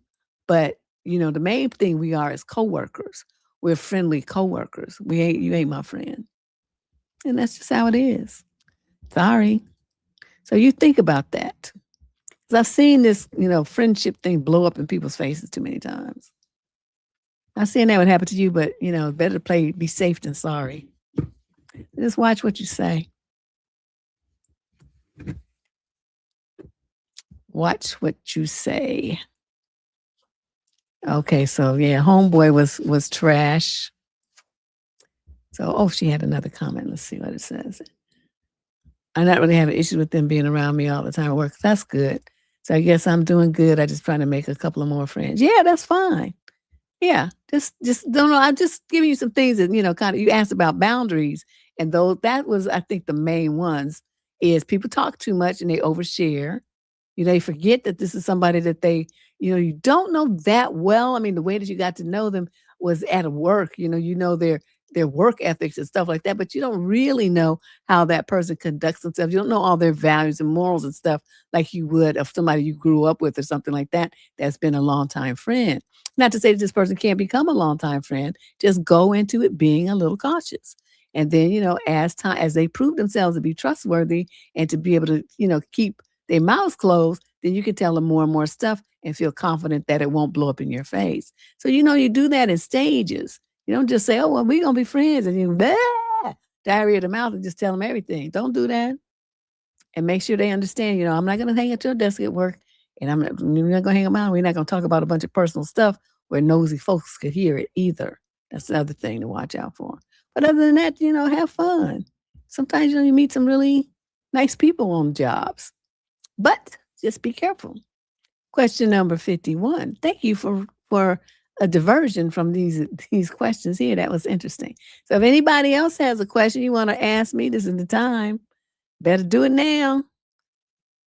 But, the main thing we are is coworkers. We're friendly coworkers. You ain't my friend. And that's just how it is. Sorry. So you think about that. 'Cause I've seen this, friendship thing blow up in people's faces too many times. Not saying that would happen to you, but, better to be safe than sorry. Just watch what you say. Watch what you say. Okay, so yeah, homeboy was trash. So, she had another comment. Let's see what it says. I not really have an issue with them being around me all the time at work. That's good. So I guess I'm doing good. I just trying to make a couple of more friends. Yeah, that's fine. Yeah, just don't know. I'm just giving you some things that, kind of you asked about boundaries, and that was, I think, the main ones is people talk too much and they overshare. They forget that this is somebody that you don't know that well. I mean, the way that you got to know them was at work. Their work ethics and stuff like that, but you don't really know how that person conducts themselves. You don't know all their values and morals and stuff like you would of somebody you grew up with or something like that that's been a longtime friend. Not to say that this person can't become a longtime friend. Just go into it being a little cautious. And then, as they prove themselves to be trustworthy and to be able to, keep their mouths closed, then you can tell them more and more stuff and feel confident that it won't blow up in your face. So, you do that in stages. You don't just say, oh, well, we're going to be friends, and you diarrhea of the mouth and just tell them everything. Don't do that. And make sure they understand, I'm not going to hang at your desk at work, and you're not going to hang around. We're not going to talk about a bunch of personal stuff where nosy folks could hear it either. That's the other thing to watch out for. But other than that, have fun. Sometimes, you meet some really nice people on jobs. But just be careful. Question number 51. Thank you for a diversion from these questions here. That was interesting. So if anybody else has a question you want to ask me, this is the time. Better do it now.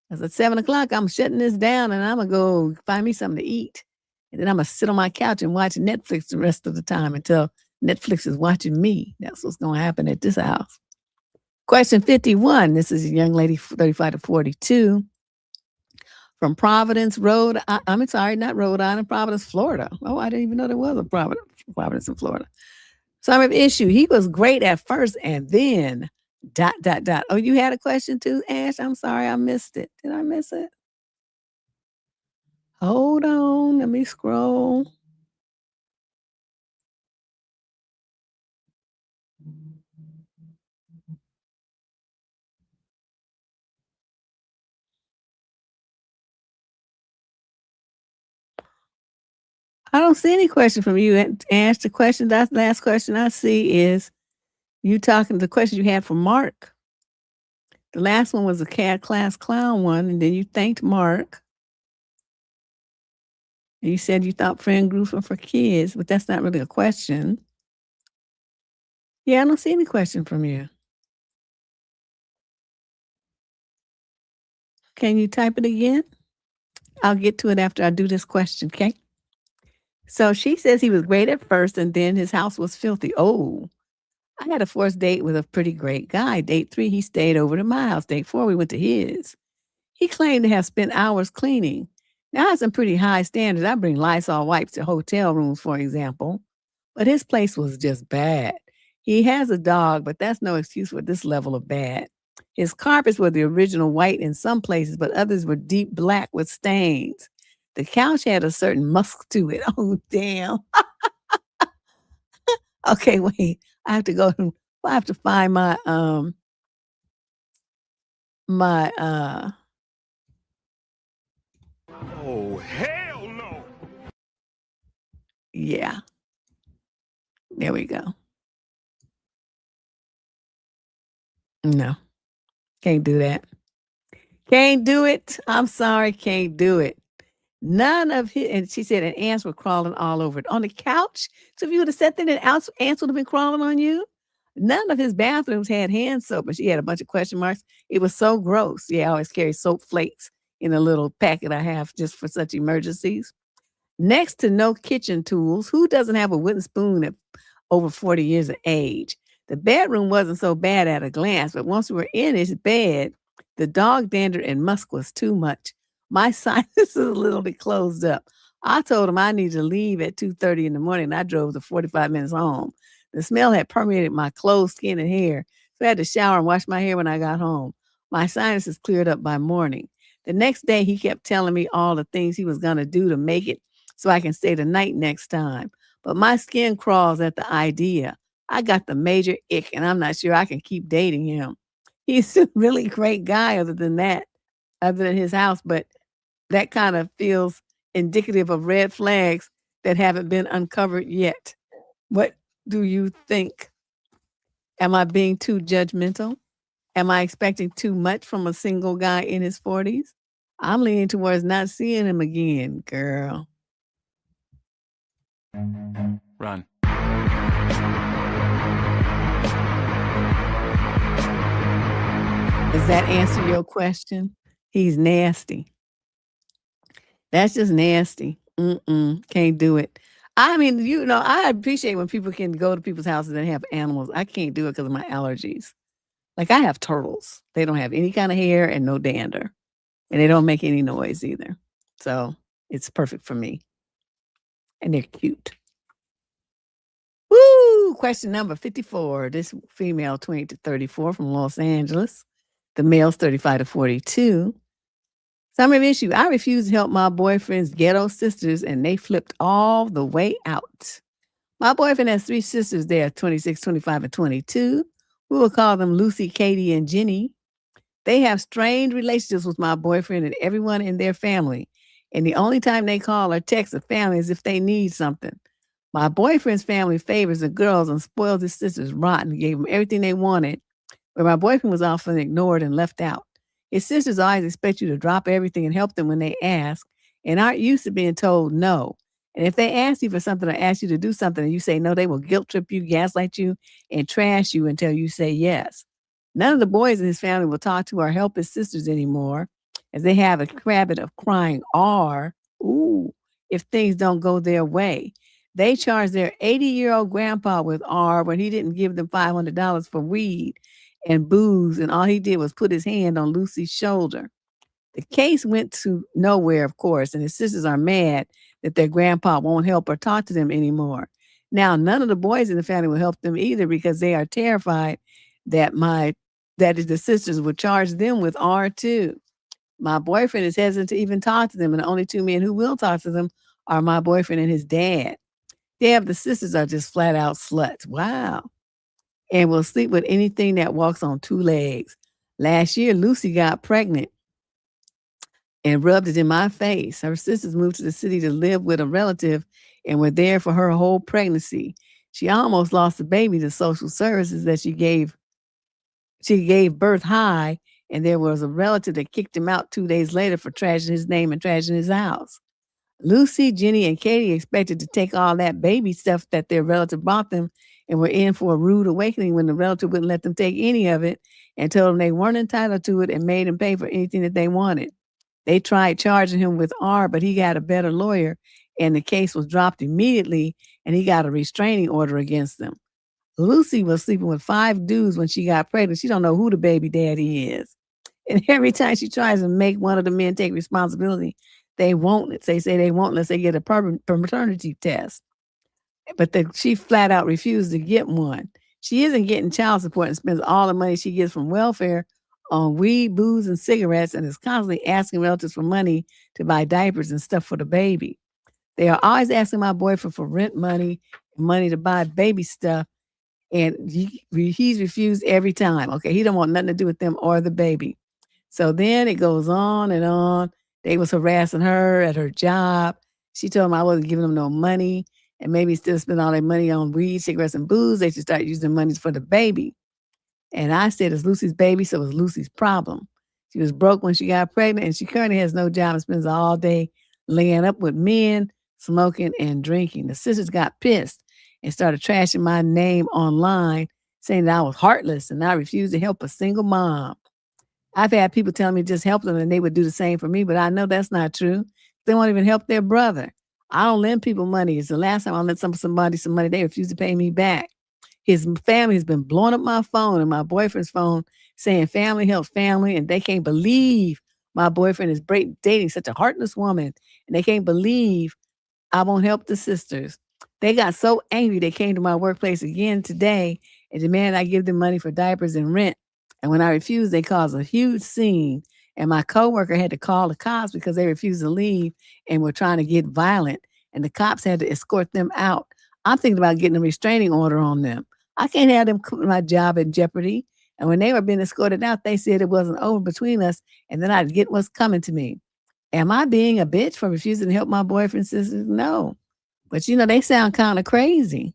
Because at 7:00, I'm shutting this down and I'm going to go find me something to eat. And then I'm going to sit on my couch and watch Netflix the rest of the time until Netflix is watching me. That's what's going to happen at this house. Question 51. This is a young lady, 35 to 42. From Providence, I'm sorry, not Rhode Island, Providence, Florida. Oh, I didn't even know there was a Providence in Florida. So I have an issue. He was great at first and then ... Oh, you had a question too, Ash? I'm sorry, I missed it. Did I miss it? Hold on, let me scroll. I don't see any question from you, Ash. That's the last question I see is you talking the question you had for Mark. The last one was a CAD class clown one, and then you thanked Mark. And you said you thought friend groups were for kids, but that's not really a question. Yeah, I don't see any question from you. Can you type it again? I'll get to it after I do this question, okay? So she says he was great at first and then his house was filthy. Oh, I had a first date with a pretty great guy. Date 3, he stayed over to my house. Date 4, we went to his. He claimed to have spent hours cleaning. Now, I have some pretty high standards. I bring Lysol wipes to hotel rooms, for example. But his place was just bad. He has a dog, but that's no excuse for this level of bad. His carpets were the original white in some places, but others were deep black with stains. The couch had a certain musk to it. Oh, damn. Okay, wait. I have to find my Oh, hell no. yeah. There we go. No. Can't do that. Can't do it. I'm sorry, can't do it. None of his, and she said, and ants were crawling all over it on the couch. So if you would have sat there, and ants would have been crawling on you. None of his bathrooms had hand soap, and she had a bunch of question marks. It was so gross. Yeah, I always carry soap flakes in a little packet I have just for such emergencies. Next to no kitchen tools. Who doesn't have a wooden spoon at over 40 years of age? The bedroom wasn't so bad at a glance, but once we were in his bed, the dog dander and musk was too much. My sinuses a little bit closed up. I told him I needed to leave at 2:30 in the morning, and I drove the 45 minutes home. The smell had permeated my clothes, skin, and hair, so I had to shower and wash my hair when I got home. My sinuses cleared up by morning. The next day, he kept telling me all the things he was going to do to make it so I can stay the night next time. But my skin crawls at the idea. I got the major ick, and I'm not sure I can keep dating him. He's a really great guy other than that, other than his house, but that kind of feels indicative of red flags that haven't been uncovered yet. What do you think? Am I being too judgmental? Am I expecting too much from a single guy in his 40s? I'm leaning towards not seeing him again, girl. Run. Does that answer your question? He's nasty. That's just nasty. Can't do it. I mean, I appreciate when people can go to people's houses and have animals. I can't do it because of my allergies. Like I have turtles. They don't have any kind of hair and no dander. And they don't make any noise either. So it's perfect for me. And they're cute. Woo! Question number 54. This female, 20 to 34 from Los Angeles. The male's 35 to 42. Summary issue. I refused to help my boyfriend's ghetto sisters, and they flipped all the way out. My boyfriend has 3 sisters. They are 26, 25, and 22. We will call them Lucy, Katie, and Jenny. They have strained relationships with my boyfriend and everyone in their family. And the only time they call or text the family is if they need something. My boyfriend's family favors the girls and spoils his sisters rotten, gave them everything they wanted, but my boyfriend was often ignored and left out. His sisters always expect you to drop everything and help them when they ask, and aren't used to being told no. And if they ask you for something or ask you to do something and you say no, they will guilt trip you, gaslight you, and trash you until you say yes. None of the boys in his family will talk to or help his sisters anymore, as they have a habit of crying R, ooh, if things don't go their way. They charge their 80-year-old grandpa with R when he didn't give them $500 for weed and booze, and all he did was put his hand on Lucy's shoulder. The case went to nowhere, of course, and his sisters are mad that their grandpa won't help or talk to them anymore. Now, none of the boys in the family will help them either because they are terrified that the sisters will charge them with R too. My boyfriend is hesitant to even talk to them, and the only 2 men who will talk to them are my boyfriend and his dad. The sisters are just flat out sluts. Wow. And will sleep with anything that walks on 2 legs. Last year, Lucy got pregnant and rubbed it in my face. Her sisters moved to the city to live with a relative and were there for her whole pregnancy. She almost lost the baby to social services that she gave birth high, and there was a relative that kicked him out 2 days later for trashing his name and trashing his house. Lucy, Jenny, and Katie expected to take all that baby stuff that their relative bought them and were in for a rude awakening when the relative wouldn't let them take any of it and told them they weren't entitled to it and made them pay for anything that they wanted. They tried charging him with R, but he got a better lawyer, and the case was dropped immediately, and he got a restraining order against them. Lucy was sleeping with 5 dudes when she got pregnant. She don't know who the baby daddy is. And every time she tries to make one of the men take responsibility, they won't. They say they won't unless they get a paternity test. But she flat out refused to get one. She isn't getting child support and spends all the money she gets from welfare on weed, booze, and cigarettes, and is constantly asking relatives for money to buy diapers and stuff for the baby. They are always asking my boyfriend for rent money and money to buy baby stuff, and he's refused every time. Okay, he don't want nothing to do with them or the baby. So then it goes on and on. They was harassing her at her job. She told him I wasn't giving them no money, and maybe still spend all their money on weed, cigarettes, and booze. They should start using the money for the baby. And I said, it's Lucy's baby, so it's Lucy's problem. She was broke when she got pregnant, and she currently has no job and spends all day laying up with men, smoking, and drinking. The sisters got pissed and started trashing my name online, saying that I was heartless and I refused to help a single mom. I've had people tell me just help them and they would do the same for me, but I know that's not true. They won't even help their brother. I don't lend people money. It's the last time I lent somebody some money, they refused to pay me back. His family has been blowing up my phone and my boyfriend's phone saying family helps family, and they can't believe my boyfriend is dating such a heartless woman, and they can't believe I won't help the sisters. They got so angry they came to my workplace again today and demanded I give them money for diapers and rent. And when I refused, they caused a huge scene. And my coworker had to call the cops because they refused to leave and were trying to get violent. And the cops had to escort them out. I'm thinking about getting a restraining order on them. I can't have them put my job in jeopardy. And when they were being escorted out, they said it wasn't over between us and then I'd get what's coming to me. Am I being a bitch for refusing to help my boyfriend sisters? No. But they sound kind of crazy.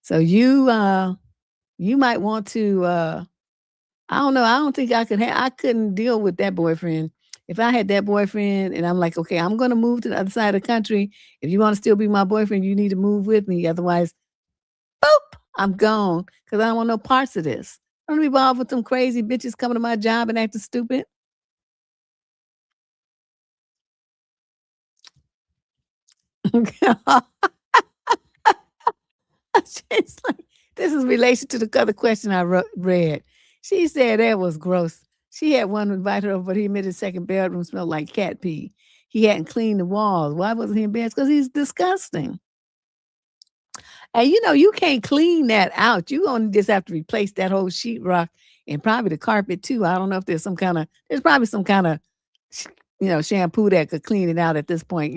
So you might want to I don't know. I don't think I couldn't deal with that boyfriend. If I had that boyfriend and I'm like, okay, I'm going to move to the other side of the country. If you want to still be my boyfriend, you need to move with me. Otherwise, boop, I'm gone because I don't want no parts of this. I don't be involved with them crazy bitches coming to my job and acting stupid. She's like, this is relation to the other question I read. She said that was gross. She had one invite her over, but he admitted his second bedroom smelled like cat pee. He hadn't cleaned the walls. Why wasn't he in bed? Because he's disgusting. And you can't clean that out. You only just have to replace that whole sheetrock and probably the carpet too. I don't know if there's probably some kind of shampoo that could clean it out at this point.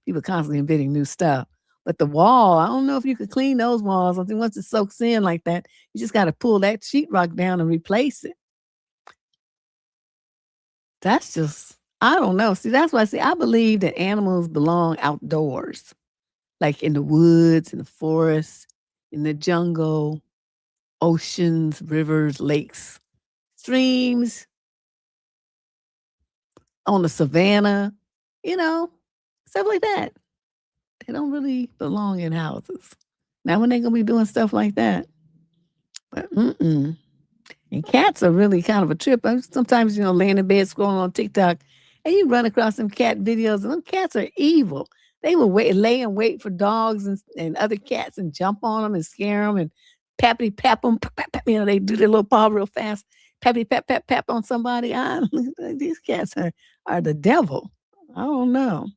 People constantly inventing new stuff. But the wall, I don't know if you could clean those walls. I think once it soaks in like that, you just got to pull that sheetrock down and replace it. That's just, I don't know. See, that's why I believe that animals belong outdoors, like in the woods, in the forest, in the jungle, oceans, rivers, lakes, streams, on the savannah, stuff like that. They don't really belong in houses. Now when they gonna be doing stuff like that. But And cats are really kind of a trip. Sometimes, laying in bed scrolling on TikTok and you run across some cat videos and them cats are evil. They will lay and wait for dogs and other cats and jump on them and scare them and pappity pap them. They do their little paw real fast. Pappity pap pap pap on somebody. These cats are the devil. I don't know.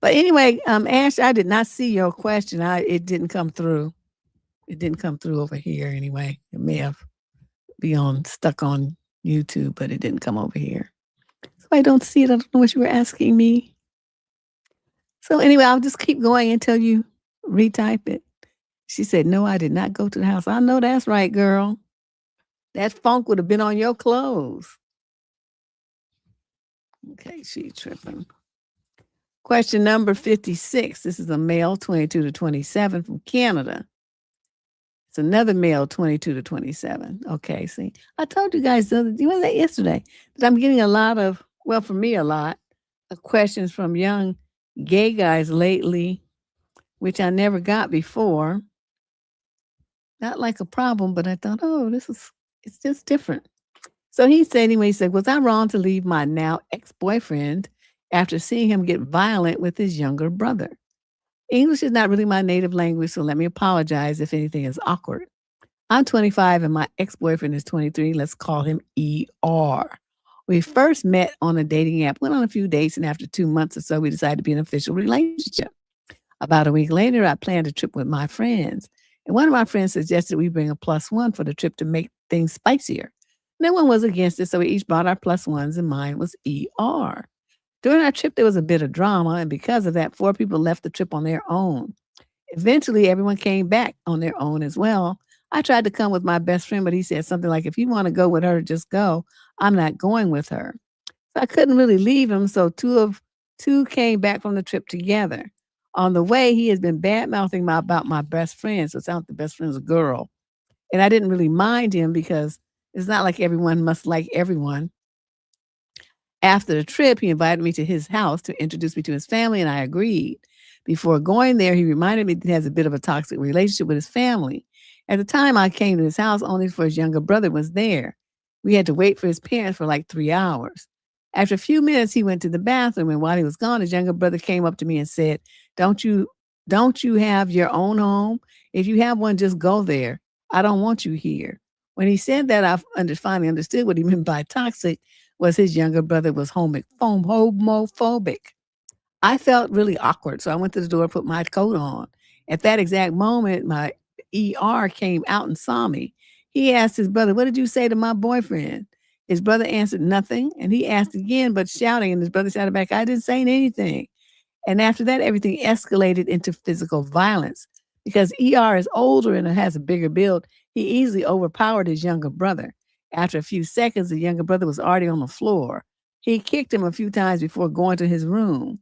But anyway, Ash, I did not see your question. It didn't come through. It didn't come through over here anyway. It may have been stuck on YouTube, but it didn't come over here. So I don't see it. I don't know what you were asking me. So anyway, I'll just keep going until you retype it. She said, no, I did not go to the house. I know that's right, girl. That funk would have been on your clothes. Okay, she's tripping. Question number 56. This is a male, 22 to 27 from Canada. It's another male, 22 to 27. Okay, see, I told you guys yesterday that I'm getting a lot of questions from young gay guys lately, which I never got before. Not like a problem, but I thought, it's just different. So he said, was I wrong to leave my now ex-boyfriend after seeing him get violent with his younger brother? English is not really my native language, so let me apologize if anything is awkward. I'm 25 and my ex-boyfriend is 23. Let's call him ER. We first met on a dating app, went on a few dates, and after 2 months or so, we decided to be in an official relationship. About a week later, I planned a trip with my friends. And one of my friends suggested we bring a +1 for the trip to make things spicier. No one was against it, so we each brought our +1s, and mine was ER. During our trip, there was a bit of drama, and because of that, 4 people left the trip on their own. Eventually, everyone came back on their own as well. I tried to come with my best friend, but he said something like, if you want to go with her, just go. I'm not going with her. So I couldn't really leave him, so two came back from the trip together. On the way, he has been bad-mouthing about my best friend, so it sounds like the best friend's a girl. And I didn't really mind him because it's not like everyone must like everyone. After the trip, he invited me to his house to introduce me to his family, and I agreed. Before going there, he reminded me that he has a bit of a toxic relationship with his family. At the time I came to his house, only for his younger brother was there. We had to wait for his parents for like 3 hours. After a few minutes, he went to the bathroom, and while he was gone, his younger brother came up to me and said, Don't you have your own home? If you have one, just go there. I don't want you here. When he said that, I finally understood what he meant by toxic was his younger brother was homophobic. I felt really awkward. So I went to the door, put my coat on. At that exact moment, my ER came out and saw me. He asked his brother, "What did you say to my boyfriend?" His brother answered nothing. And he asked again, but shouting. And his brother shouted back, "I didn't say anything." And after that, everything escalated into physical violence. Because ER is older and it has a bigger build, he easily overpowered his younger brother. After a few seconds, the younger brother was already on the floor. He kicked him a few times before going to his room.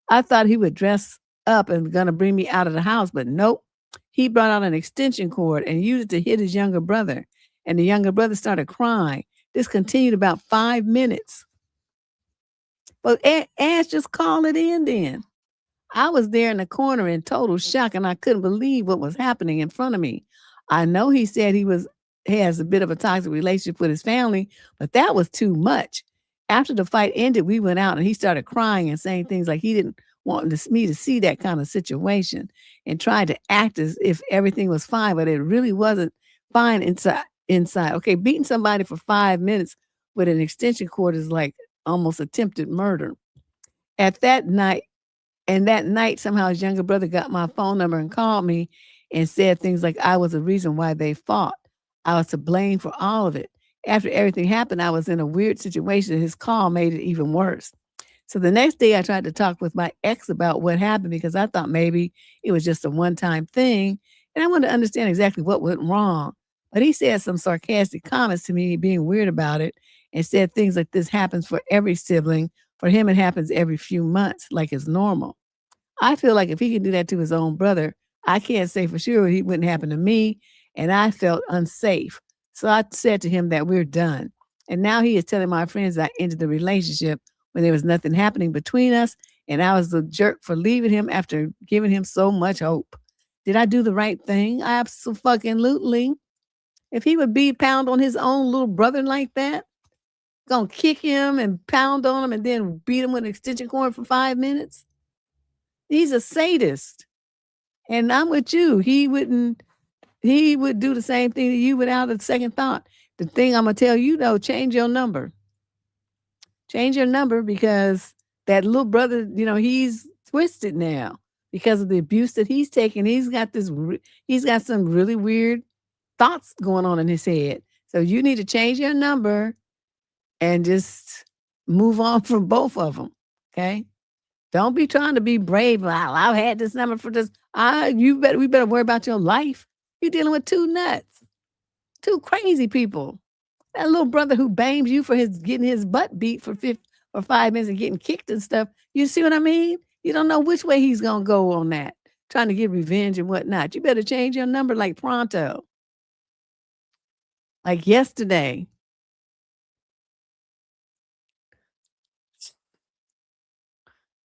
I thought he would dress up and gonna bring me out of the house, but nope. He brought out an extension cord and used it to hit his younger brother. And the younger brother started crying. This continued about 5 minutes. But Ash just called it in then. I was there in the corner in total shock, and I couldn't believe what was happening in front of me. I know he said he has a bit of a toxic relationship with his family, but that was too much. After the fight ended, we went out and he started crying and saying things like he didn't want me to see that kind of situation and tried to act as if everything was fine, but it really wasn't fine inside. Okay, beating somebody for 5 minutes with an extension cord is like almost attempted murder. At that night, and that night, somehow his younger brother got my phone number and called me and said things like I was the reason why they fought. I was to blame for all of it. After everything happened, I was in a weird situation. His call made it even worse. So the next day, I tried to talk with my ex about what happened because I thought maybe it was just a one-time thing, and I wanted to understand exactly what went wrong. But he said some sarcastic comments to me, being weird about it, and said things like this happens for every sibling. For him, it happens every few months, like it's normal. I feel like if he could do that to his own brother, I can't say for sure it wouldn't happen to me, and I felt unsafe. So I said to him that we're done. And now he is telling my friends I ended the relationship when there was nothing happening between us, and I was the jerk for leaving him after giving him so much hope. Did I do the right thing? Absolutely. If he would pound on his own little brother like that, gonna kick him and pound on him and then beat him with an extension cord for 5 minutes, he's a sadist. And I'm with you. He would do the same thing to you without a second thought. The thing I'm gonna tell you though, change your number. Change your number because that little brother, he's twisted now because of the abuse that he's taken. He's got some really weird thoughts going on in his head. So you need to change your number and just move on from both of them. Okay. Don't be trying to be brave. Well, I've had this number for this. We better worry about your life. You're dealing with two nuts, two crazy people. That little brother who bames you for getting his butt beat for 5 minutes and getting kicked and stuff. You see what I mean? You don't know which way he's gonna go on that, trying to get revenge and whatnot. You better change your number like pronto, like yesterday.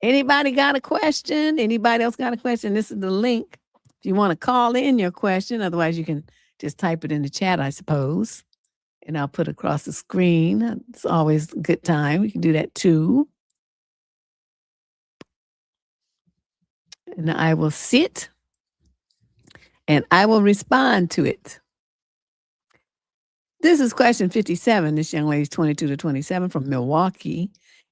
Anybody got a question? Anybody else got a question? This is the link. If you want to call in your question, otherwise you can just type it in the chat, I suppose. And I'll put it across the screen. It's always a good time. We can do that too. And I will sit and I will respond to it. This is question 57. This young lady's 22 to 27 from Milwaukee.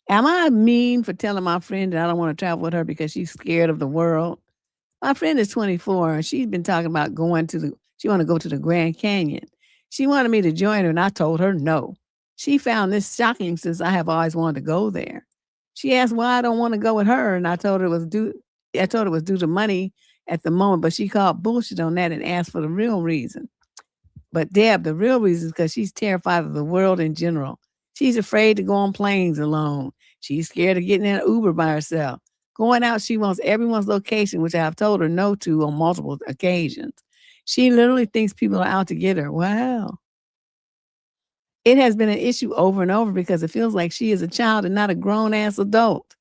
Am I mean for telling my friend that I don't want to travel with her because she's scared of the world? My friend is 24 and she's been talking about she want to go to the Grand Canyon. She wanted me to join her and I told her no. She found this shocking since I have always wanted to go there. She asked why I don't want to go with her and I told her it was due to money at the moment, but she called bullshit on that and asked for the real reason. But Deb, the real reason is because she's terrified of the world in general. She's afraid to go on planes alone. She's scared of getting in an Uber by herself. Going out, she wants everyone's location, which I've told her no to on multiple occasions. She literally thinks people are out to get her. Wow. It has been an issue over and over because it feels like she is a child and not a grown-ass adult.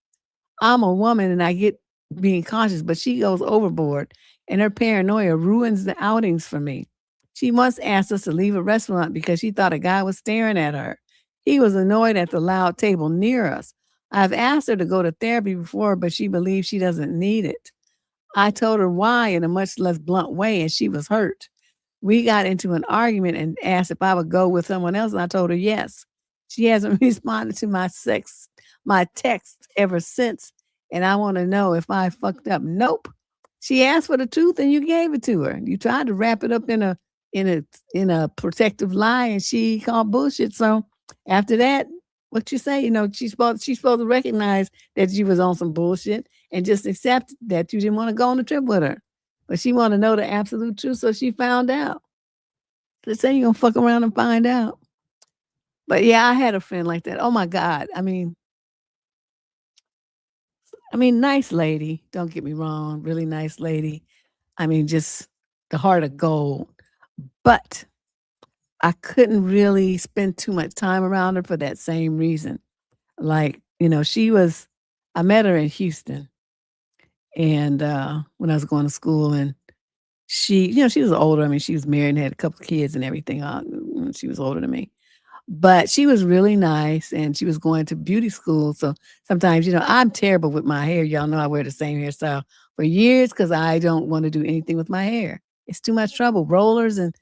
I'm a woman and I get being cautious, but she goes overboard and her paranoia ruins the outings for me. She once asked us to leave a restaurant because she thought a guy was staring at her. He was annoyed at the loud table near us. I've asked her to go to therapy before, but she believes she doesn't need it. I told her why in a much less blunt way, and she was hurt. We got into an argument and asked if I would go with someone else, and I told her yes. She hasn't responded to my text ever since, and I want to know if I fucked up. Nope. She asked for the truth and you gave it to her. You tried to wrap it up in a in a protective lie and she called bullshit. So after that, what you say, she's supposed to recognize that you was on some bullshit and just accept that you didn't want to go on the trip with her. But she wanted to know the absolute truth, so she found out. Let's say you're gonna fuck around and find out. But yeah, I had a friend like that. Oh my God. I mean, nice lady. Don't get me wrong, really nice lady. I mean, just the heart of gold. But I couldn't really spend too much time around her for that same reason. Like, I met her in Houston and when I was going to school and she was older. I mean, she was married and had a couple of kids and everything. She was older than me. But she was really nice and she was going to beauty school. So sometimes, I'm terrible with my hair. Y'all know I wear the same hairstyle for years because I don't want to do anything with my hair. It's too much trouble. Rollers and,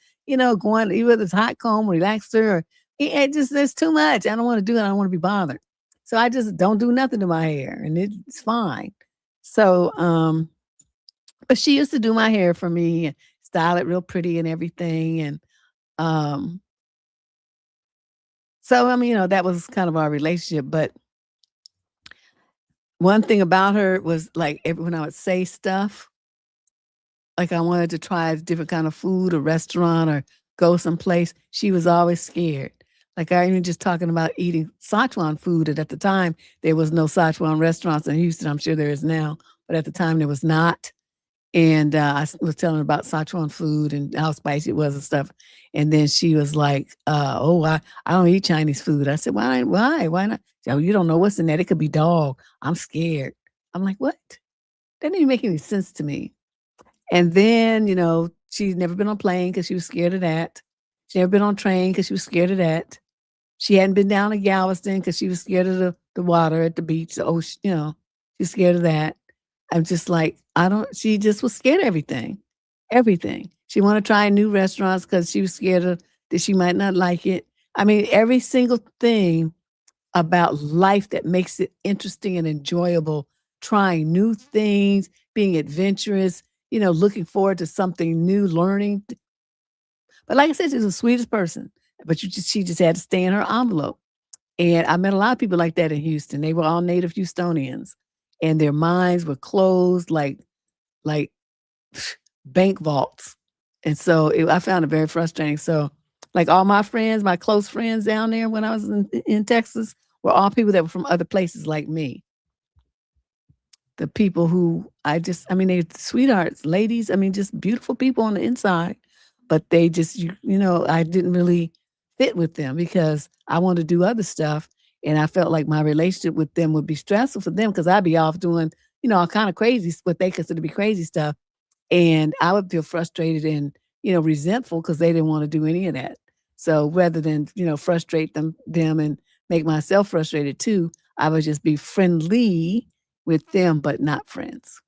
going, either it's hot comb, relaxer, or there's too much. I don't want to do it. I don't want to be bothered. So I just don't do nothing to my hair and it's fine. So, but she used to do my hair for me and style it real pretty and everything. And, um, so, that was kind of our relationship. But one thing about her was like when I would say stuff, like I wanted to try a different kind of food or restaurant or go someplace, she was always scared. Like I even just talking about eating Sichuan food. And at the time, there was no Sichuan restaurants in Houston. I'm sure there is now. But at the time, there was not. And I was telling her about Sichuan food and how spicy it was and stuff. And then she was like, oh, I don't eat Chinese food. I said, why not? Oh, you don't know what's in that. It could be dog. I'm scared. I'm like, what? That didn't even make any sense to me. And then, she's never been on a plane because she was scared of that. She never been on a train because she was scared of that. She hadn't been down to Galveston because she was scared of the water at the beach. The ocean, she's scared of that. I'm just like, she just was scared of everything. Everything. She wanted to try new restaurants because she was scared of that she might not like it. I mean, every single thing about life that makes it interesting and enjoyable, trying new things, being adventurous, looking forward to something new, learning. But like I said, she's the sweetest person. But she just had to stay in her envelope. And I met a lot of people like that in Houston. They were all native Houstonians. And their minds were closed like bank vaults. And so I found it very frustrating. So like all my friends, my close friends down there when I was in Texas were all people that were from other places like me. The people who they're sweethearts, ladies. I mean, just beautiful people on the inside. But they just, I didn't really fit with them because I wanted to do other stuff. And I felt like my relationship with them would be stressful for them because I'd be off doing, all kind of crazy, what they consider to be crazy stuff. And I would feel frustrated and, resentful because they didn't want to do any of that. So rather than, frustrate them and make myself frustrated too, I would just be friendly with them, but not friends.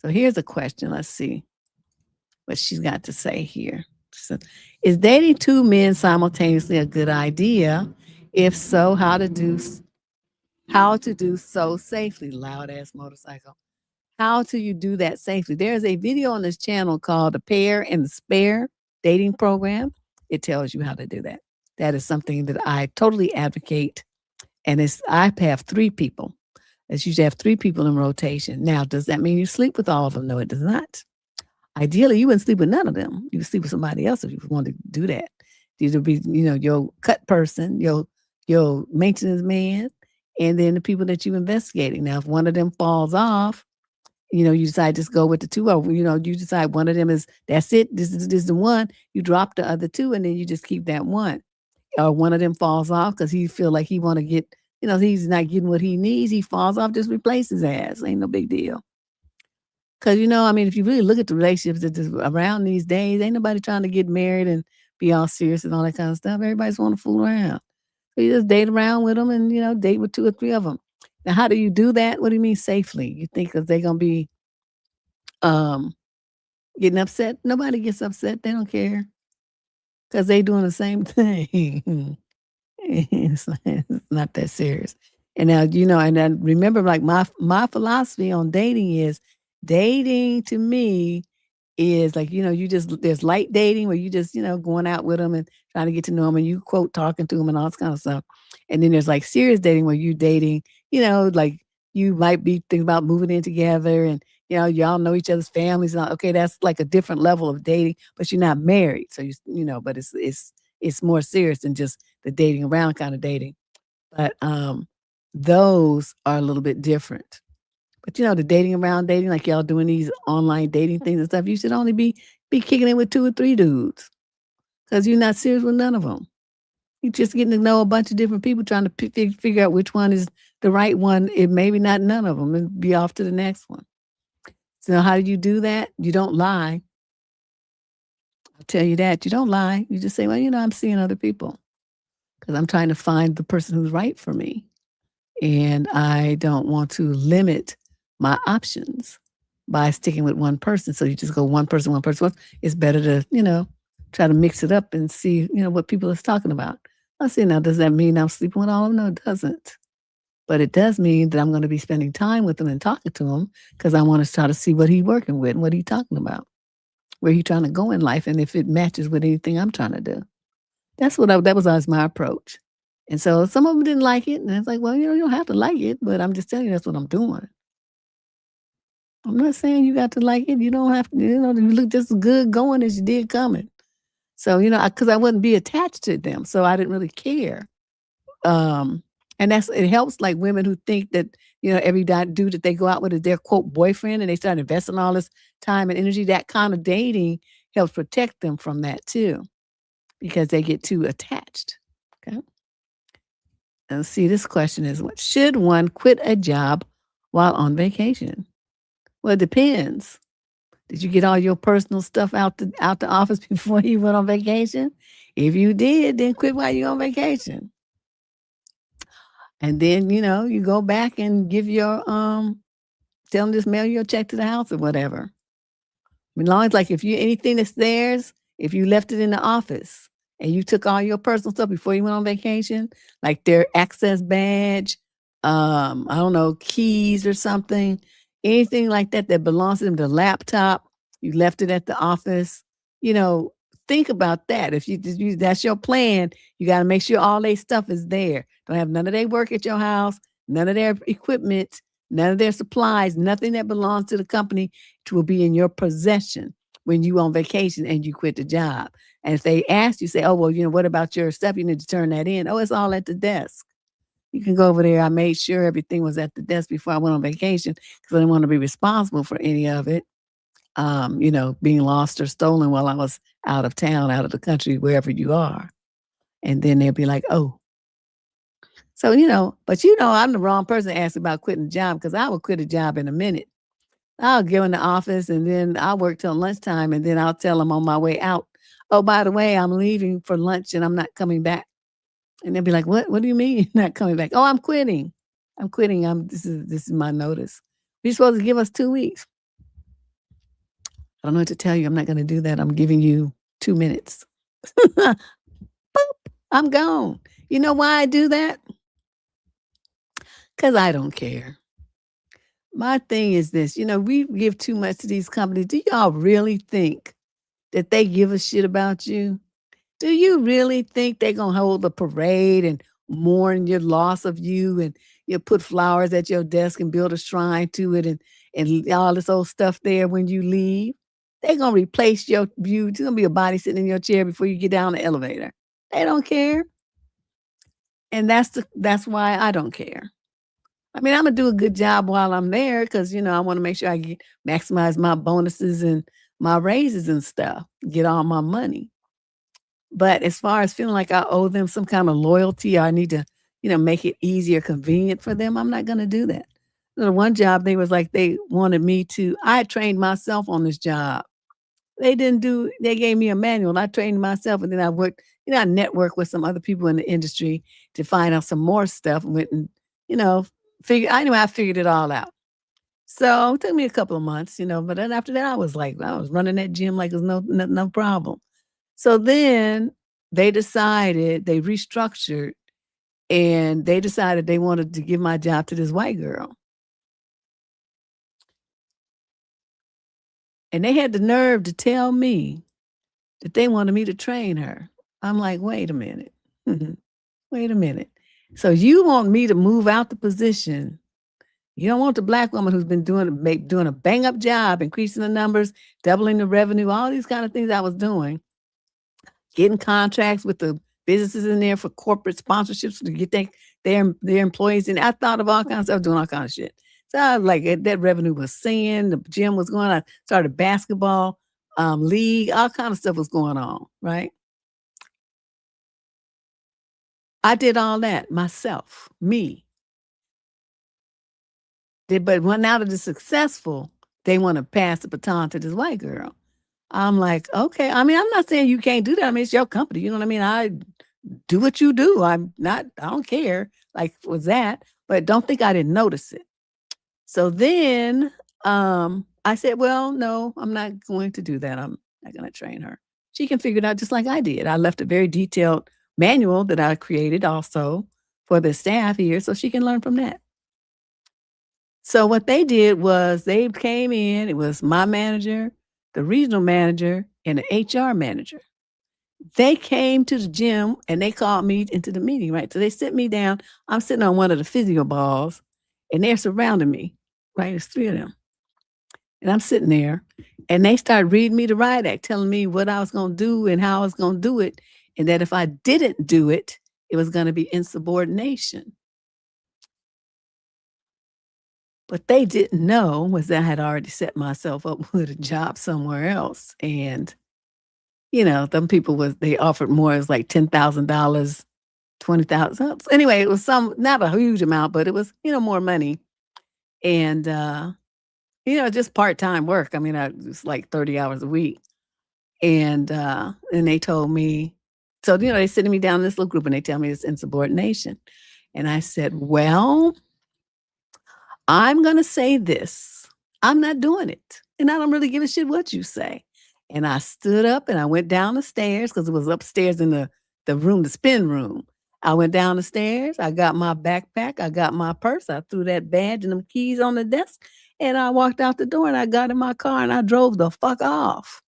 So here's a question. Let's see what she's got to say here. So, is dating two men simultaneously a good idea? If so, how to do so safely? Loud ass motorcycle. How do you do that safely? There's a video on this channel called The Pair and the Spare Dating Program. It tells you how to do that. That is something that I totally advocate. And I have 3 people. It's usually have 3 people in rotation. Now, does that mean you sleep with all of them? No, it does not. Ideally, you wouldn't sleep with none of them. You would sleep with somebody else if you wanted to do that. These would be, your cut person, your maintenance man, and then the people that you're investigating. Now, if one of them falls off, you decide just go with the 2 of them. You decide one of them that's it. This is the one. You drop the other 2, and then you just keep that one. Or one of them falls off because he feel like he want to get, he's not getting what he needs. He falls off, just replace his ass. Ain't no big deal. Because, if you really look at the relationships that is around these days, ain't nobody trying to get married and be all serious and all that kind of stuff. Everybody's want to fool around. So you just date around with them and, date with 2 or 3 of them. Now, how do you do that? What do you mean safely? You think because they're going to be getting upset? Nobody gets upset. They don't care because they doing the same thing. It's not that serious. And now, and then remember, like my philosophy on dating is dating to me is like, there's light dating where you just, going out with them and trying to get to know them and you quote talking to them and all this kind of stuff. And then there's like serious dating where you dating, like you might be thinking about moving in together and, y'all know each other's families. And okay, that's like a different level of dating, but you're not married. So but it's more serious than just the dating around kind of dating. But those are a little bit different. But the dating around dating, like y'all doing these online dating things and stuff, you should only be kicking in with 2 or 3 dudes because you're not serious with none of them. You're just getting to know a bunch of different people, trying to figure out which one is the right one. It maybe not none of them, and be off to the next one. So how do you do that? You don't lie. I'll tell you that. You don't lie. You just say, well, I'm seeing other people because I'm trying to find the person who's right for me. And I don't want to limit my options by sticking with one person. So you just go one person. It's better to, try to mix it up and see, what people are talking about. I say, now, does that mean I'm sleeping with all of them? No, it doesn't. But it does mean that I'm going to be spending time with them and talking to them because I want to try to see what he's working with and what he's talking about, where he's trying to go in life, and if it matches with anything I'm trying to do. That was always my approach. And so some of them didn't like it. And it's like, well, you don't have to like it, but I'm just telling you that's what I'm doing. I'm not saying you got to like it. You don't have to, you look just as good going as you did coming. So, because I wouldn't be attached to them. So I didn't really care. And it helps like women who think that, every dude that they go out with is their quote boyfriend and they start investing all this time and energy. That kind of dating helps protect them from that too, because they get too attached. Okay. And see, this question is, what should one quit a job while on vacation? Well, it depends. Did you get all your personal stuff out the office before you went on vacation? If you did, then quit while you're on vacation. And then, you go back and give your tell them just mail your check to the house or whatever. I mean, as long as like if you anything that's theirs, if you left it in the office and you took all your personal stuff before you went on vacation, like their access badge, I don't know, keys or something, anything like that belongs to them, the laptop, you left it at the office, think about that. If that's your plan, you got to make sure all their stuff is there. Don't have none of their work at your house, none of their equipment, none of their supplies, nothing that belongs to the company will be in your possession when you on vacation and you quit the job. And if they ask you, say, oh, well, what about your stuff? You need to turn that in. Oh, it's all at the desk. You can go over there. I made sure everything was at the desk before I went on vacation because I didn't want to be responsible for any of it, being lost or stolen while I was out of town, out of the country, wherever you are. And then they'll be like, oh. So, but I'm the wrong person to ask about quitting the job because I will quit a job in a minute. I'll go in the office and then I'll work till lunchtime and then I'll tell them on my way out, oh, by the way, I'm leaving for lunch and I'm not coming back. And they'll be like, what do you mean you're not coming back? Oh, I'm quitting. This is my notice. You're supposed to give us 2 weeks. I don't know what to tell you. I'm not going to do that. I'm giving you 2 minutes. Boop, I'm gone. You know why I do that? Because I don't care. My thing is this, we give too much to these companies. Do y'all really think that they give a shit about you? Do you really think they're going to hold a parade and mourn your loss of you and put flowers at your desk and build a shrine to it and all this old stuff there when you leave? They're going to replace you. There's going to be a body sitting in your chair before you get down the elevator. They don't care. And that's why I don't care. I mean, I'm going to do a good job while I'm there because, I want to make sure I maximize my bonuses and my raises and stuff, get all my money. But as far as feeling like I owe them some kind of loyalty, or I need to, make it easier, convenient for them, I'm not going to do that. The one job, they wanted me I trained myself on this job. They gave me a manual. I trained myself and then I worked, I networked with some other people in the industry to find out some more stuff and went and, I figured it all out. So it took me a couple of months, but then after that, I was running that gym like it was no problem. So then they decided, they restructured And they decided they wanted to give my job to this white girl. And they had the nerve to tell me that they wanted me to train her. I'm like, wait a minute. Wait a minute. So you want me to move out the position. You don't want the black woman who's been doing a bang up job, increasing the numbers, doubling the revenue, all these kind of things I was doing, getting contracts with the businesses in there for corporate sponsorships to get their employees in. I thought of all kinds of stuff, doing all kinds of shit. So I was like, that revenue was singing, the gym was going. I started basketball league, all kind of stuff was going on, right? I did all that myself, me. But now that it's successful, they want to pass the baton to this white girl. I'm like, okay. I mean, I'm not saying you can't do that. I mean, it's your company. You know what I mean? I do what you do. I don't care. Like, was that? But don't think I didn't notice it. So then I said, well, no, I'm not going to do that. I'm not going to train her. She can figure it out just like I did. I left a very detailed manual that I created also for the staff here so she can learn from that. So what they did was they came in, it was my manager, the regional manager, and the HR manager. They came to the gym and they called me into the meeting, right? So they sit me down. I'm sitting on one of the physio balls and they're surrounding me, right? There's 3 of them. And I'm sitting there and they started reading me the riot act, telling me what I was going to do and how I was going to do it. And that if I didn't do it, it was going to be insubordination. What they didn't know was that I had already set myself up with a job somewhere else. And, you know, them people they offered more. It was like $10,000, $20,000. Anyway, it was not a huge amount, but it was, more money. And, just part-time work. I mean, it was like 30 hours a week. And they told me, so, they sitting me down in this little group and they tell me it's insubordination. And I said, well, I'm going to say this. I'm not doing it. And I don't really give a shit what you say. And I stood up and I went down the stairs because it was upstairs in the room, the spin room. I went down the stairs. I got my backpack. I got my purse. I threw that badge and them keys on the desk. And I walked out the door and I got in my car and I drove the fuck off.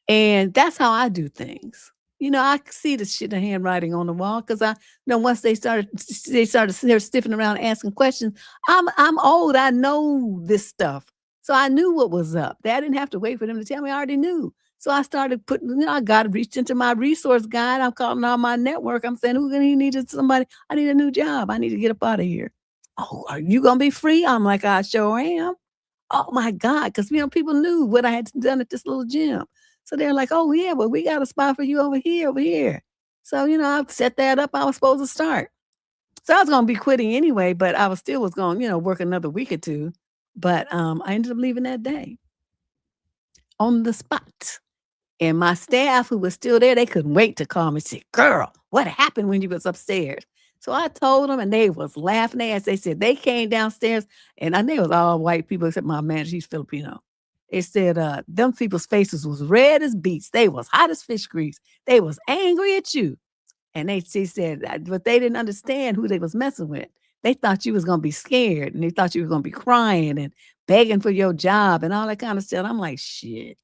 And that's how I do things. I could see the shit, the handwriting on the wall, because once they started stiffing around asking questions. I'm old. I know this stuff. So I knew what was up. I didn't have to wait for them to tell me. I already knew. So I started putting, I reached into my resource guide. I'm calling on my network. I'm saying, who needed somebody? I need a new job. I need to get up out of here. Oh, are you going to be free? I'm like, I sure am. Oh my God. Because, people knew what I had done at this little gym. So they're like, oh, yeah, well, we got a spot for you over here. So, I set that up. I was supposed to start. So I was going to be quitting anyway, but I was going, work another week or two. But I ended up leaving that day on the spot. And my staff who was still there, they couldn't wait to call me and say, girl, what happened when you was upstairs? So I told them and they was laughing. They said they came downstairs and they was all white people except my manager, he's Filipino. They said them people's faces was red as beets. They was hot as fish grease. They was angry at you. And she said, but they didn't understand who they was messing with. They thought you was going to be scared and they thought you were going to be crying and begging for your job and all that kind of stuff. I'm like, shit.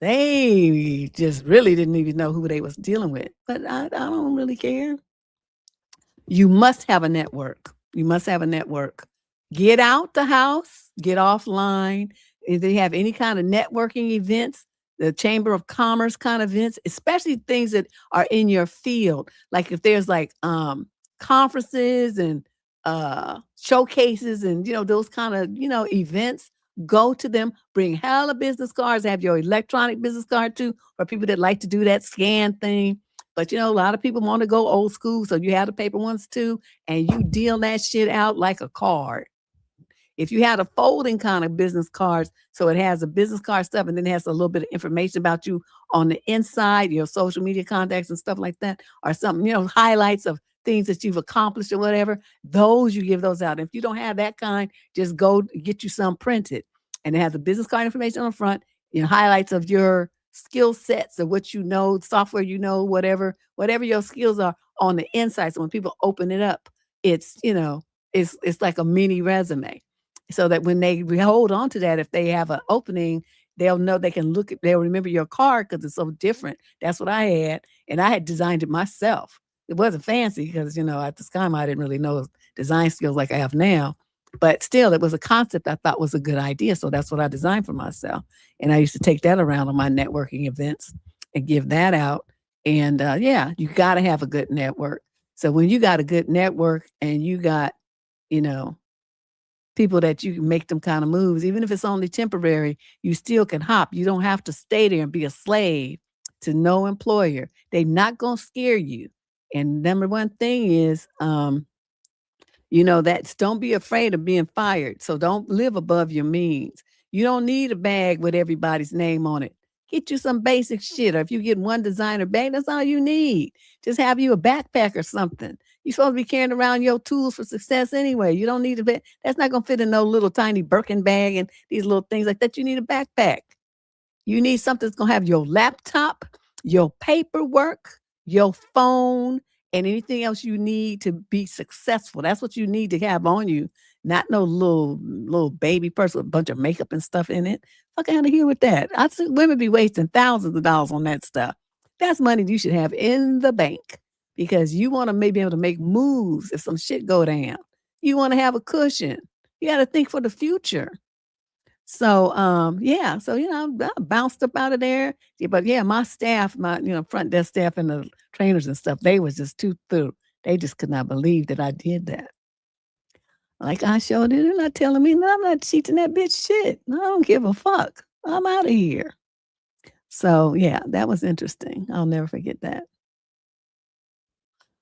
They just really didn't even know who they was dealing with. But I don't really care. You must have a network. You must have a network. Get out the house, get offline. If they have any kind of networking events, the Chamber of Commerce kind of events, especially things that are in your field. Like if there's like conferences and showcases and, those kind of, events, go to them, bring hella business cards, have your electronic business card too, for people that like to do that scan thing. But, a lot of people want to go old school. So you have the paper ones too, and you deal that shit out like a card. If you had a folding kind of business cards, so it has a business card stuff and then it has a little bit of information about you on the inside, your social media contacts and stuff like that, or something, highlights of things that you've accomplished or whatever, you give those out. If you don't have that kind, just go get you some printed. And it has the business card information on the front, highlights of your skill sets of what you know, software, whatever your skills are on the inside. So when people open it up, it's, it's like a mini resume. So that when they hold on to that, if they have an opening, they'll know they can they'll remember your card because it's so different. That's what I had. And I had designed it myself. It wasn't fancy because, at the time I didn't really know design skills like I have now. But still, it was a concept I thought was a good idea. So that's what I designed for myself. And I used to take that around on my networking events and give that out. And you got to have a good network. So when you got a good network and you got, people that you can make them kind of moves, even if it's only temporary, you still can hop. You don't have to stay there and be a slave to no employer. They're not going to scare you. And number one thing is, don't be afraid of being fired. So don't live above your means. You don't need a bag with everybody's name on it. Get you some basic shit. Or if you get one designer bag, that's all you need. Just have you a backpack or something. You're supposed to be carrying around your tools for success anyway. You don't need a bag. That's not going to fit in no little tiny Birkin bag and these little things like that. You need a backpack. You need something that's going to have your laptop, your paperwork, your phone, and anything else you need to be successful. That's what you need to have on you. Not no little baby purse with a bunch of makeup and stuff in it. Fuck out of here with that. I see women be wasting thousands of dollars on that stuff. That's money you should have in the bank because you want to maybe be able to make moves if some shit go down. You want to have a cushion. You got to think for the future. So, I bounced up out of there. Yeah, but my staff, my, front desk staff and the trainers and stuff, they was just too through. They just could not believe that I did that. Like I showed it, they're not telling me, no, I'm not teaching that bitch shit. I don't give a fuck. I'm out of here. So, yeah, that was interesting. I'll never forget that.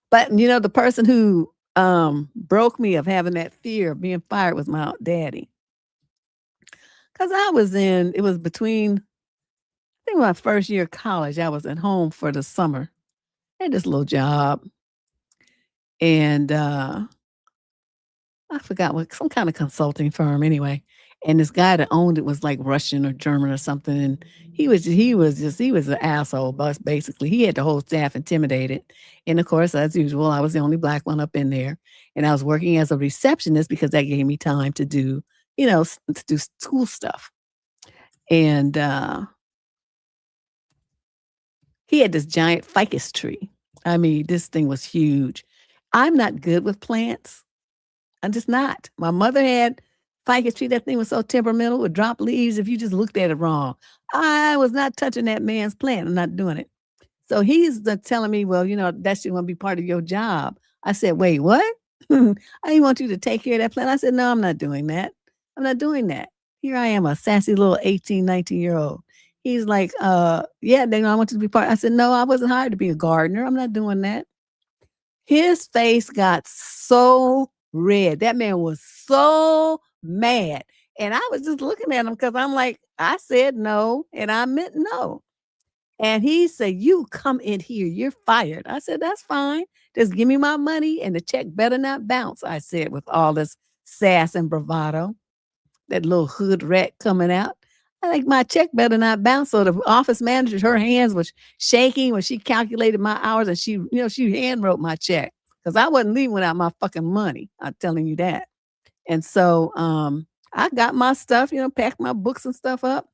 But, the person who broke me of having that fear of being fired was my daddy. Because it was between, I think my first year of college, I was at home for the summer. I had this little job. And I forgot some kind of consulting firm anyway. And this guy that owned it was like Russian or German or something. And he was an asshole, but basically he had the whole staff intimidated. And of course, as usual, I was the only black one up in there. And I was working as a receptionist because that gave me time to do, to do school stuff. And he had this giant ficus tree. I mean, this thing was huge. I'm not good with plants. I'm just not. My mother had ficus tree. That thing was so temperamental, would drop leaves if you just looked at it wrong. I was not touching that man's plant. I'm not doing it. So he's telling me, well, that should want to be part of your job. I said, wait, what? I want you to take care of that plant. I said, no, I'm not doing that. I'm not doing that. Here I am, a sassy little 18, 19-year-old. He's like, yeah, then I want you to be part. I said, no, I wasn't hired to be a gardener. I'm not doing that. His face got so red. That man was so mad. And I was just looking at him because I'm like, I said no, and I meant no. And he said, you come in here, you're fired. I said, that's fine. Just give me my money and the check better not bounce, I said, with all this sass and bravado. That little hood rat coming out. I think my check better not bounce. So the office manager, her hands was shaking when she calculated my hours and she hand wrote my check because I wasn't leaving without my fucking money. I'm telling you that. And so I got my stuff, packed my books and stuff up.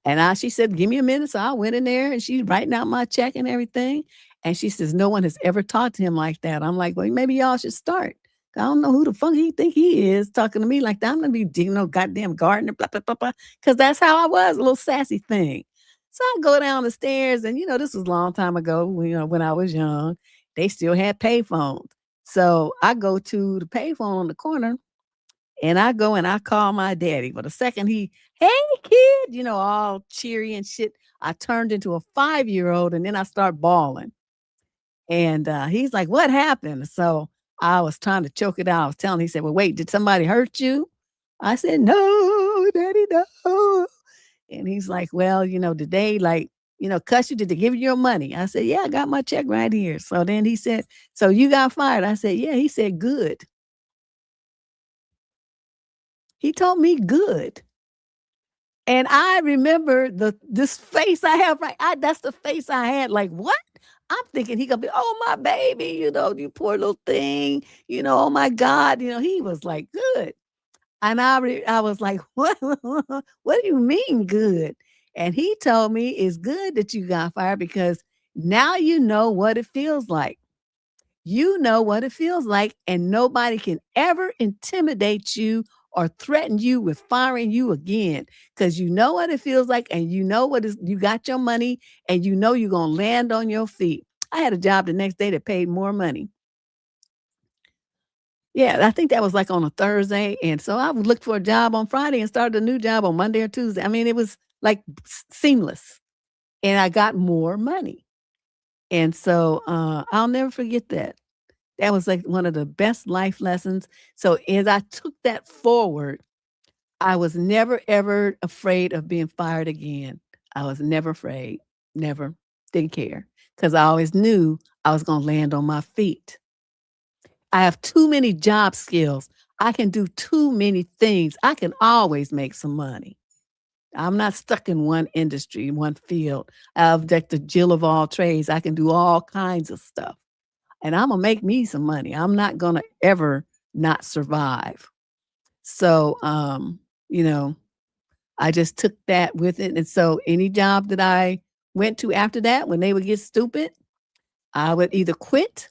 And she said, give me a minute. So I went in there and she's writing out my check and everything. And she says, no one has ever talked to him like that. I'm like, well, maybe y'all should start. I don't know who the fuck he think he is talking to me like that. I'm going to be digging no goddamn gardener, blah, blah, blah, blah. Because that's how I was, a little sassy thing. So I go down the stairs and, this was a long time ago, when I was young. They still had payphones. So I go to the payphone on the corner and I go and I call my daddy. But the second hey, kid, all cheery and shit, I turned into a 5-year-old and then I start bawling. And he's like, what happened? So I was trying to choke it out. I was telling him, he said, well, wait, did somebody hurt you? I said, no, daddy, no. And he's like, well, did they cuss you? Did they give you your money? I said, yeah, I got my check right here. So then he said, so you got fired? I said, yeah. He said, good. He told me good. And I remember this face I have, that's the face I had. Like, what? I'm thinking he gonna be, oh, my baby, you poor little thing, oh my God, he was like, good. And I was like, what? What do you mean good? And he told me it's good that you got fired because now you know what it feels like. You know what it feels like, and nobody can ever intimidate you or threaten you with firing you again because you know what it feels like, and you know you got your money, and you know you're gonna land on your feet. I had a job the next day that paid more money. Yeah, I think that was like on a Thursday, and so I would look for a job on Friday and started a new job on Monday or Tuesday. I mean, it was like seamless, and I got more money, and so I'll never forget that. That was like one of the best life lessons. So as I took that forward, I was never, ever afraid of being fired again. I was never afraid, never, didn't care, because I always knew I was going to land on my feet. I have too many job skills. I can do too many things. I can always make some money. I'm not stuck in one industry, one field. I'm like the Jill of all trades. I can do all kinds of stuff. And I'm gonna make me some money. I'm not gonna ever not survive. So, I just took that with it. And so any job that I went to after that, when they would get stupid, I would either quit,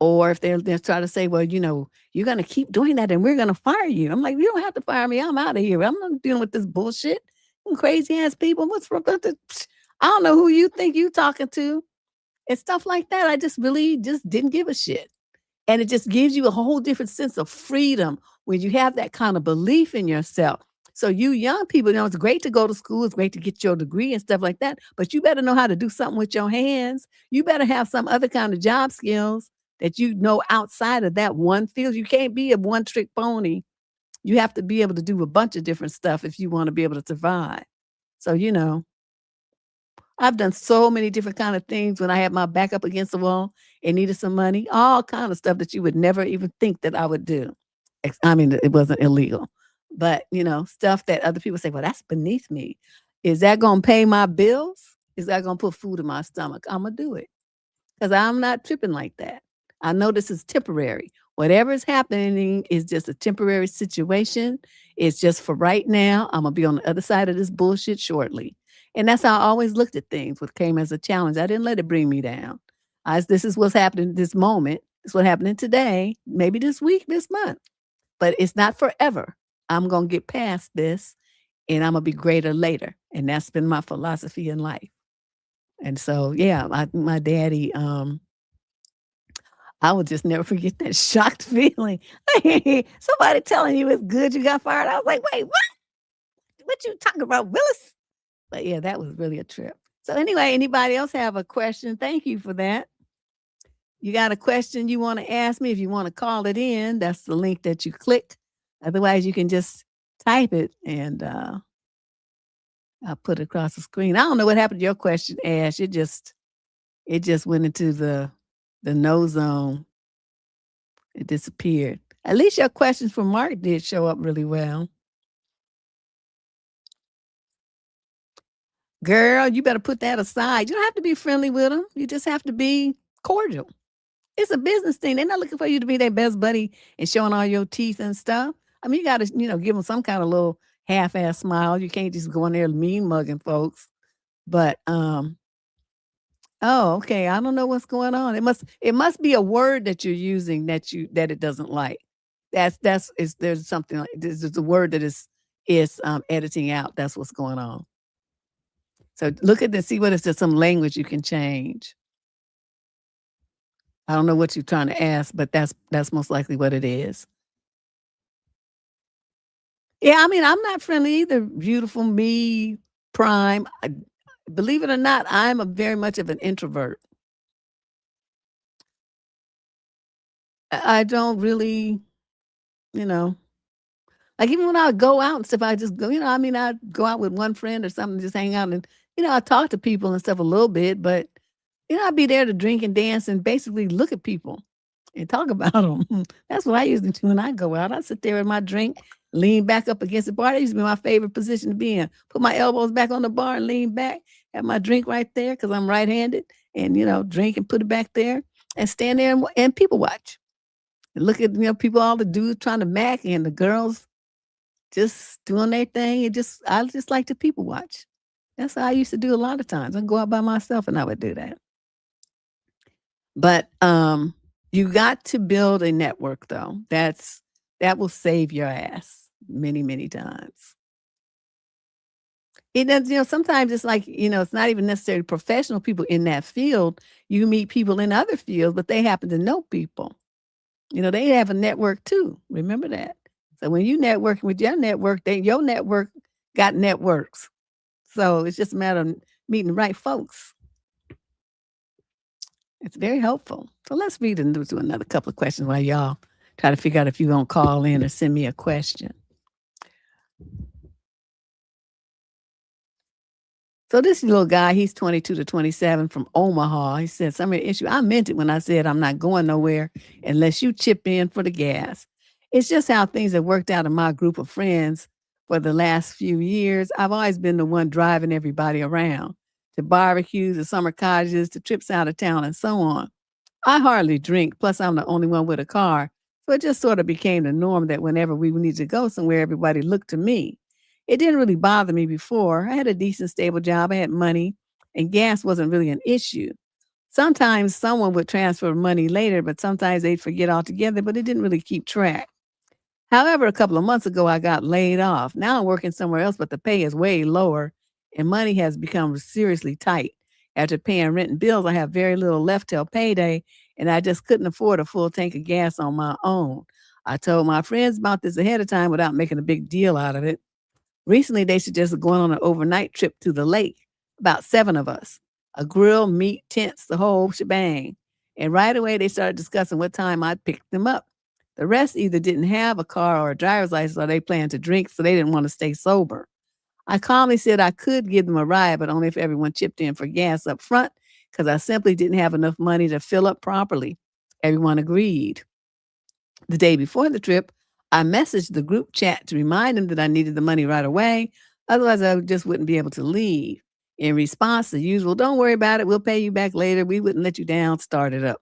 or if they're trying to say, well, you're gonna keep doing that and we're gonna fire you. I'm like, you don't have to fire me. I'm out of here. I'm not dealing with this bullshit. Crazy ass people. What's wrong with the I don't know who you think you talking to. And stuff like that. I just really just didn't give a shit. And it just gives you a whole different sense of freedom when you have that kind of belief in yourself. So you young people, it's great to go to school. It's great to get your degree and stuff like that. But you better know how to do something with your hands. You better have some other kind of job skills that you know outside of that one field. You can't be a one-trick pony. You have to be able to do a bunch of different stuff if you want to be able to survive. So, I've done so many different kind of things when I had my back up against the wall and needed some money, all kind of stuff that you would never even think that I would do. I mean, it wasn't illegal, but stuff that other people say, well, that's beneath me. Is that going to pay my bills? Is that going to put food in my stomach? I'm going to do it because I'm not tripping like that. I know this is temporary. Whatever is happening is just a temporary situation. It's just for right now. I'm going to be on the other side of this bullshit shortly. And that's how I always looked at things. What came as a challenge, I didn't let it bring me down. This is what's happening this moment. It's what's happening today, maybe this week, this month. But it's not forever. I'm going to get past this, and I'm going to be greater later. And that's been my philosophy in life. And so, yeah, my daddy, I will just never forget that shocked feeling. Somebody telling you it's good you got fired. I was like, wait, what? What you talking about, Willis? But yeah, that was really a trip. So anyway, anybody else have a question? Thank you for that. You got a question you want to ask me? If you want to call it in, that's the link that you click. Otherwise, you can just type it and I'll put it across the screen. I don't know what happened to your question, Ash. It just went into the no zone. It disappeared. At least your questions for Mark did show up really well. Girl, you better put that aside. You don't have to be friendly with them. You just have to be cordial. It's a business thing. They're not looking for you to be their best buddy and showing all your teeth and stuff. I mean, you got to, give them some kind of little half-ass smile. You can't just go in there mean mugging folks. But, oh, okay. I don't know what's going on. It must be a word that you're using that it doesn't like. There's something like this is a word that is editing out. That's what's going on. So look at this, see what is there some language you can change. I don't know what you're trying to ask, but that's most likely what it is. Yeah, I mean, I'm not friendly either. Beautiful me, prime. Believe it or not, I'm very much of an introvert. I don't really, like even when I go out and stuff, I just go, I go out with one friend or something, just hang out and, I talk to people and stuff a little bit, but, I'd be there to drink and dance and basically look at people and talk about them. That's what I usually do when I go out. I sit there with my drink, lean back up against the bar. That used to be my favorite position to be in. Put my elbows back on the bar and lean back, have my drink right there because I'm right-handed, and, drink and put it back there and stand there and people watch. And look at, people, all the dudes trying to mac and the girls just doing their thing. I just like to people watch. That's how I used to do a lot of times. I'd go out by myself and I would do that. But you got to build a network, though. That will save your ass many, many times. It does, sometimes it's like, it's not even necessarily professional people in that field. You meet people in other fields, but they happen to know people. They have a network too. Remember that. So when you networking with your network, your network got networks. So it's just a matter of meeting the right folks. It's very helpful. So let's read and do another couple of questions while y'all try to figure out if you're going to call in or send me a question. So this little guy, he's 22 to 27 from Omaha. He said, some of the issue, I meant it when I said I'm not going nowhere unless you chip in for the gas. It's just how things have worked out in my group of friends for the last few years. I've always been the one driving everybody around to barbecues, to summer cottages, to trips out of town, and so on. I hardly drink, plus I'm the only one with a car. So it just sort of became the norm that whenever we needed to go somewhere, everybody looked to me. It didn't really bother me before. I had a decent, stable job. I had money, and gas wasn't really an issue. Sometimes someone would transfer money later, but sometimes they'd forget altogether, but it didn't really keep track. However, a couple of months ago, I got laid off. Now I'm working somewhere else, but the pay is way lower, and money has become seriously tight. After paying rent and bills, I have very little left till payday, and I just couldn't afford a full tank of gas on my own. I told my friends about this ahead of time without making a big deal out of it. Recently, they suggested going on an overnight trip to the lake, about 7 of us, a grill, meat, tents, the whole shebang. And right away, they started discussing what time I'd pick them up. The rest either didn't have a car or a driver's license, or they planned to drink, so they didn't want to stay sober. I calmly said I could give them a ride, but only if everyone chipped in for gas up front, because I simply didn't have enough money to fill up properly. Everyone agreed. The day before the trip, I messaged the group chat to remind them that I needed the money right away. Otherwise, I just wouldn't be able to leave. In response, the usual, don't worry about it. We'll pay you back later. We wouldn't let you down. Started up.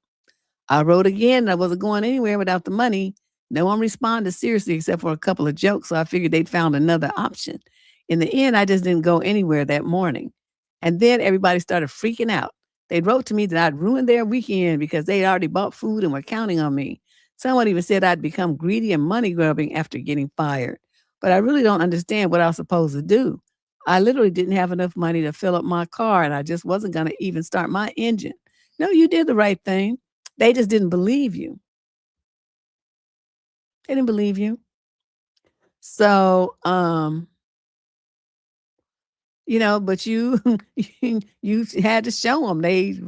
I wrote again. I wasn't going anywhere without the money. No one responded seriously except for a couple of jokes. So I figured they'd found another option. In the end, I just didn't go anywhere that morning. And then everybody started freaking out. They wrote to me that I'd ruined their weekend because they'd already bought food and were counting on me. Someone even said I'd become greedy and money grubbing after getting fired. But I really don't understand what I was supposed to do. I literally didn't have enough money to fill up my car, and I just wasn't going to even start my engine. No, you did the right thing. They just didn't believe you. They didn't believe you. So, but you you had to show them. They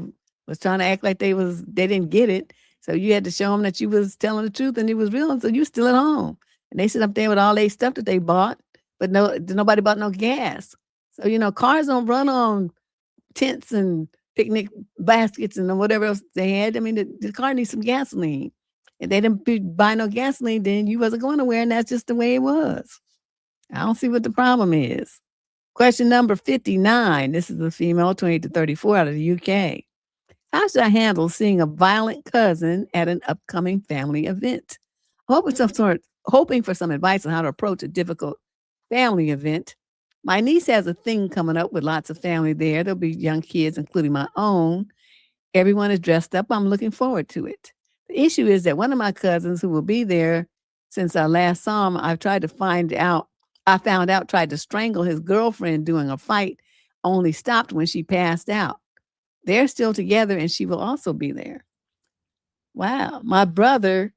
was trying to act like they didn't get it. So you had to show them that you was telling the truth and it was real. And so you still at home. And they sit up there with all their stuff that they bought, but nobody bought no gas. So, cars don't run on tents and picnic baskets and whatever else they had. I mean, the car needs some gasoline. If they didn't buy no gasoline, then you wasn't going nowhere. And that's just the way it was. I don't see what the problem is. Question number 59. This is a female, 28 to 34 out of the UK. How should I handle seeing a violent cousin at an upcoming family event? Hoping for some advice on how to approach a difficult family event. My niece has a thing coming up with lots of family there. There'll be young kids, including my own. Everyone is dressed up. I'm looking forward to it. The issue is that one of my cousins who will be there since I last saw him, I found out tried to strangle his girlfriend during a fight, only stopped when she passed out. They're still together and she will also be there. Wow. My brother,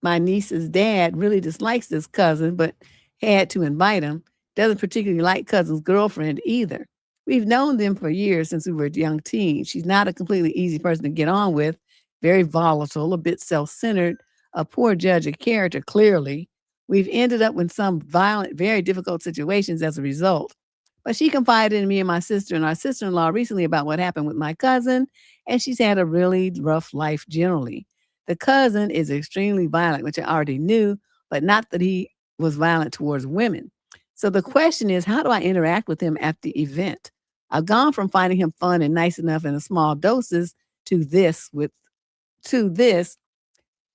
my niece's dad, really dislikes this cousin, but had to invite him. Doesn't particularly like cousin's girlfriend either. We've known them for years since we were young teens. She's not a completely easy person to get on with, very volatile, a bit self-centered, a poor judge of character, clearly. We've ended up in some violent, very difficult situations as a result. But she confided in me and my sister and our sister-in-law recently about what happened with my cousin, and she's had a really rough life generally. The cousin is extremely violent, which I already knew, but not that he was violent towards women. So the question is, how do I interact with him at the event? I've gone from finding him fun and nice enough in small doses to this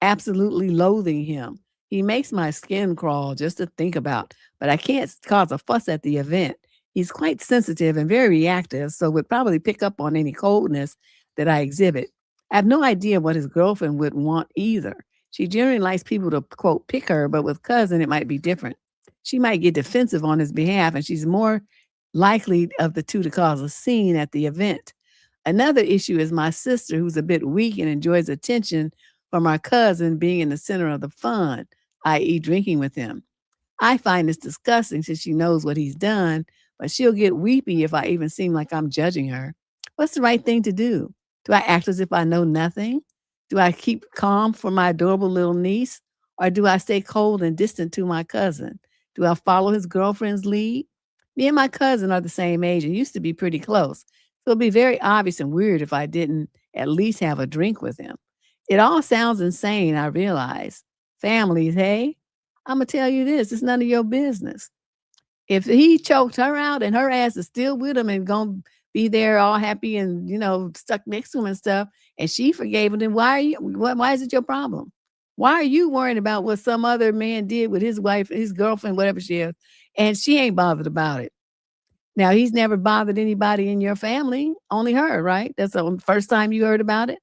absolutely loathing him. He makes my skin crawl just to think about, but I can't cause a fuss at the event. He's quite sensitive and very reactive, so would probably pick up on any coldness that I exhibit. I have no idea what his girlfriend would want either. She generally likes people to, quote, pick her, but with cousin, it might be different. She might get defensive on his behalf, and she's more likely of the two to cause a scene at the event. Another issue is my sister, who's a bit weak and enjoys attention from our cousin being in the center of the fun, i.e., drinking with him. I find this disgusting since she knows what he's done, but she'll get weepy if I even seem like I'm judging her. What's the right thing to do? Do I act as if I know nothing? Do I keep calm for my adorable little niece? Or do I stay cold and distant to my cousin? Do I follow his girlfriend's lead? Me and my cousin are the same age and used to be pretty close. So it'd be very obvious and weird if I didn't at least have a drink with him. It all sounds insane, I realize. Families, hey? I'm going to tell you this, it's none of your business. If he choked her out and her ass is still with him and going to be there all happy and, stuck next to him and stuff, and she forgave him, then why is it your problem? Why are you worrying about what some other man did with his wife, his girlfriend, whatever she is, and she ain't bothered about it? Now, he's never bothered anybody in your family, only her, right? That's the first time you heard about it?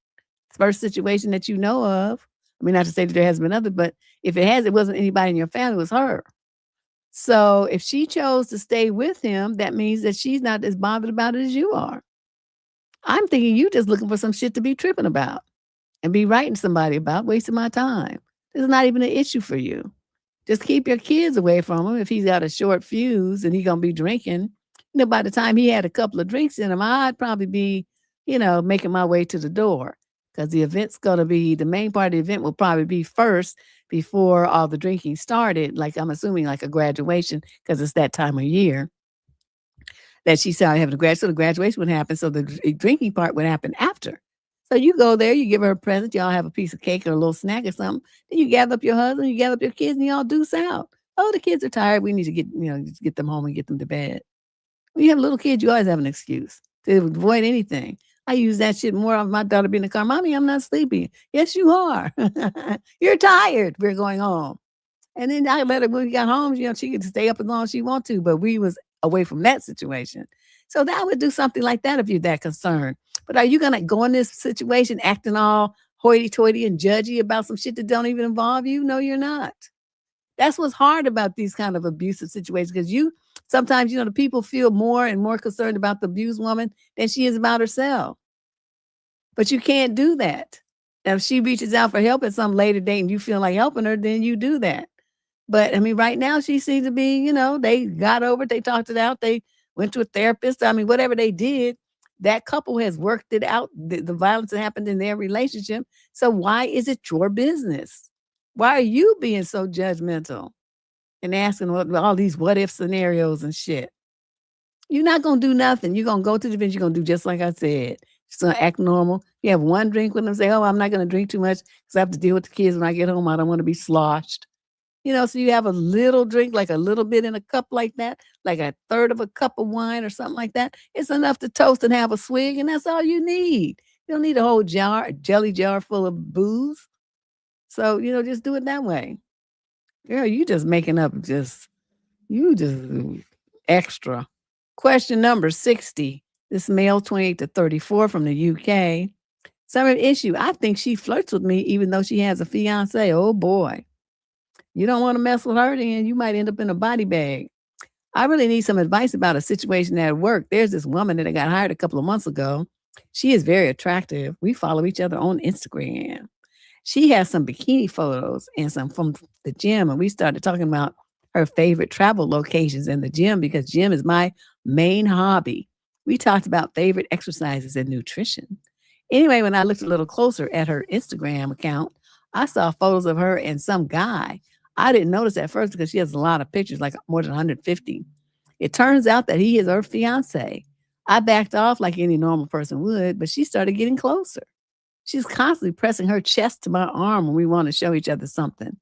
First situation that you know of. I mean, not to say that there hasn't been other, but if it wasn't anybody in your family, it was her. So if she chose to stay with him, that means that she's not as bothered about it as you are. I'm thinking you just looking for some shit to be tripping about and be writing somebody about, wasting my time. This is not even an issue for you. Just keep your kids away from him. If he's got a short fuse and he's going to be drinking, by the time he had a couple of drinks in him, I'd probably be, making my way to the door. Because the main part of the event will probably be first before all the drinking started. Like, I'm assuming like a graduation, because it's that time of year that she started having so the graduation would happen. So the drinking part would happen after. So you go there, you give her a present, y'all have a piece of cake or a little snack or something. Then you gather up your husband, you gather up your kids, and y'all deuce out. Oh, the kids are tired. We need to get them home and get them to bed. When you have little kids, you always have an excuse to avoid anything. I use that shit more of my daughter being in the car. Mommy, I'm not sleepy. Yes, you are. You're tired. We're going home. And then I let her, when we got home, she could stay up as long as she want to, but we was away from that situation. So that would do something like that if you're that concerned. But are you going to go in this situation acting all hoity-toity and judgy about some shit that don't even involve you? No, you're not. That's what's hard about these kind of abusive situations, because sometimes, the people feel more and more concerned about the abused woman than she is about herself. But you can't do that. Now, if she reaches out for help at some later date and you feel like helping her, then you do that. But I mean, right now she seems to be, they got over it, they talked it out, they went to a therapist. I mean, whatever they did, that couple has worked it out, the violence that happened in their relationship. So why is it your business? Why are you being so judgmental and asking all these what if scenarios and shit? You're not going to do nothing. You're going to go to the event. You're going to do just like I said. Just going to act normal. You have one drink with them, say, oh, I'm not going to drink too much because I have to deal with the kids when I get home. I don't want to be sloshed. So you have a little drink, like a little bit in a cup like that, like a third of a cup of wine or something like that. It's enough to toast and have a swig, and that's all you need. You don't need a whole jelly jar full of booze. So, just do it that way. Girl, you just making up you just extra. Question number 60. This male, 28 to 34 from the UK. Summer issue. I think she flirts with me even though she has a fiance. Oh boy. You don't want to mess with her, then you might end up in a body bag. I really need some advice about a situation at work. There's this woman that I got hired a couple of months ago. She is very attractive. We follow each other on Instagram. She has some bikini photos and some from the gym. And we started talking about her favorite travel locations in the gym, because gym is my main hobby. We talked about favorite exercises and nutrition. Anyway, when I looked a little closer at her Instagram account, I saw photos of her and some guy. I didn't notice at first because she has a lot of pictures, like more than 150. It turns out that he is her fiance. I backed off like any normal person would, but she started getting closer. She's constantly pressing her chest to my arm when we want to show each other something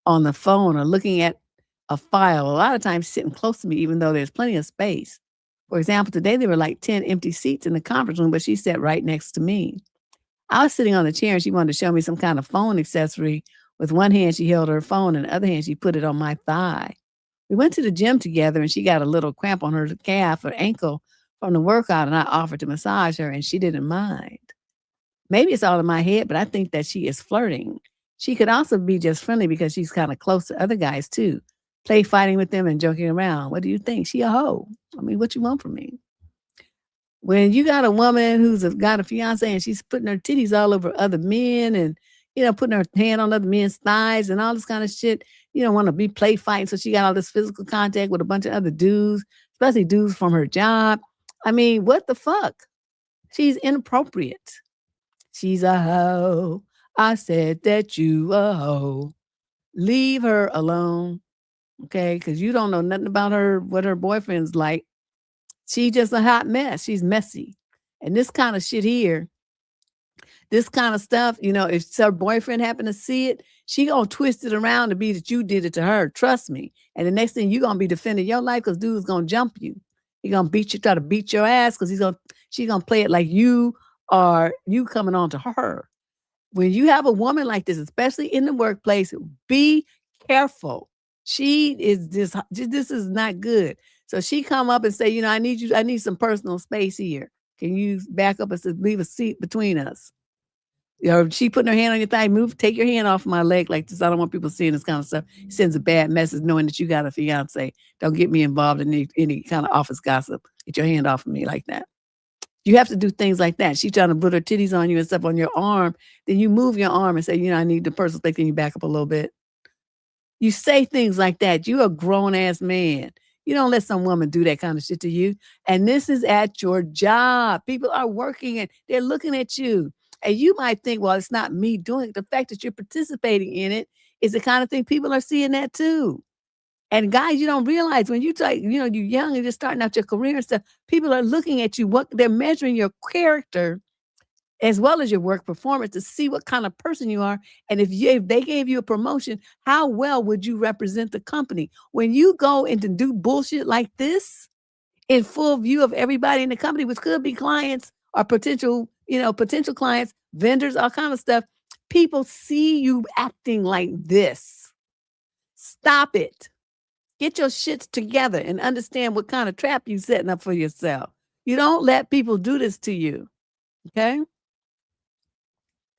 on the phone or looking at a file. A lot of times sitting close to me, even though there's plenty of space. For example, today there were like 10 empty seats in the conference room, but she sat right next to me. I was sitting on the chair and she wanted to show me some kind of phone accessory. With one hand, she held her phone, and the other hand, she put it on my thigh. We went to the gym together and she got a little cramp on her calf or ankle from the workout, and I offered to massage her and she didn't mind. Maybe it's all in my head, but I think that she is flirting. She could also be just friendly because she's kind of close to other guys too. Play fighting with them and joking around. What do you think? She a hoe. I mean, what you want from me? When you got a woman who's got a fiance and she's putting her titties all over other men and, putting her hand on other men's thighs and all this kind of shit, you don't want to be play fighting. So she got all this physical contact with a bunch of other dudes, especially dudes from her job. I mean, what the fuck? She's inappropriate. She's a hoe. I said that you a hoe. Leave her alone. Okay, because you don't know nothing about her, what her boyfriend's like. She's just a hot mess. She's messy. And this kind of shit here, this kind of stuff, if her boyfriend happened to see it, she gonna twist it around to be that you did it to her. Trust me. And the next thing you're gonna be defending your life because dude's gonna jump you. He gonna try to beat your ass because she's gonna play it like you are you coming on to her. When you have a woman like this, especially in the workplace, be careful. She is this is not good. So she come up and say, I need some personal space here. Can you back up and leave a seat between us? She putting her hand on your thigh, take your hand off my leg like this. I don't want people seeing this kind of stuff. It sends a bad message knowing that you got a fiance. Don't get me involved in any kind of office gossip. Get your hand off of me like that. You have to do things like that. She's trying to put her titties on you and stuff on your arm. Then you move your arm and say, I need the personal space. Then you back up a little bit. You say things like that. You're a grown-ass man. You don't let some woman do that kind of shit to you. And this is at your job. People are working and they're looking at you. And you might think, well, it's not me doing it. The fact that you're participating in it is the kind of thing people are seeing that too. And guys, you don't realize when you're young and just starting out your career and stuff, people are looking at you. They're measuring your character as well as your work performance to see what kind of person you are. And if they gave you a promotion, how well would you represent the company? When you go and to do bullshit like this in full view of everybody in the company, which could be clients or potential clients, vendors, all kind of stuff, people see you acting like this. Stop it. Get your shits together and understand what kind of trap you're setting up for yourself. You don't let people do this to you. Okay?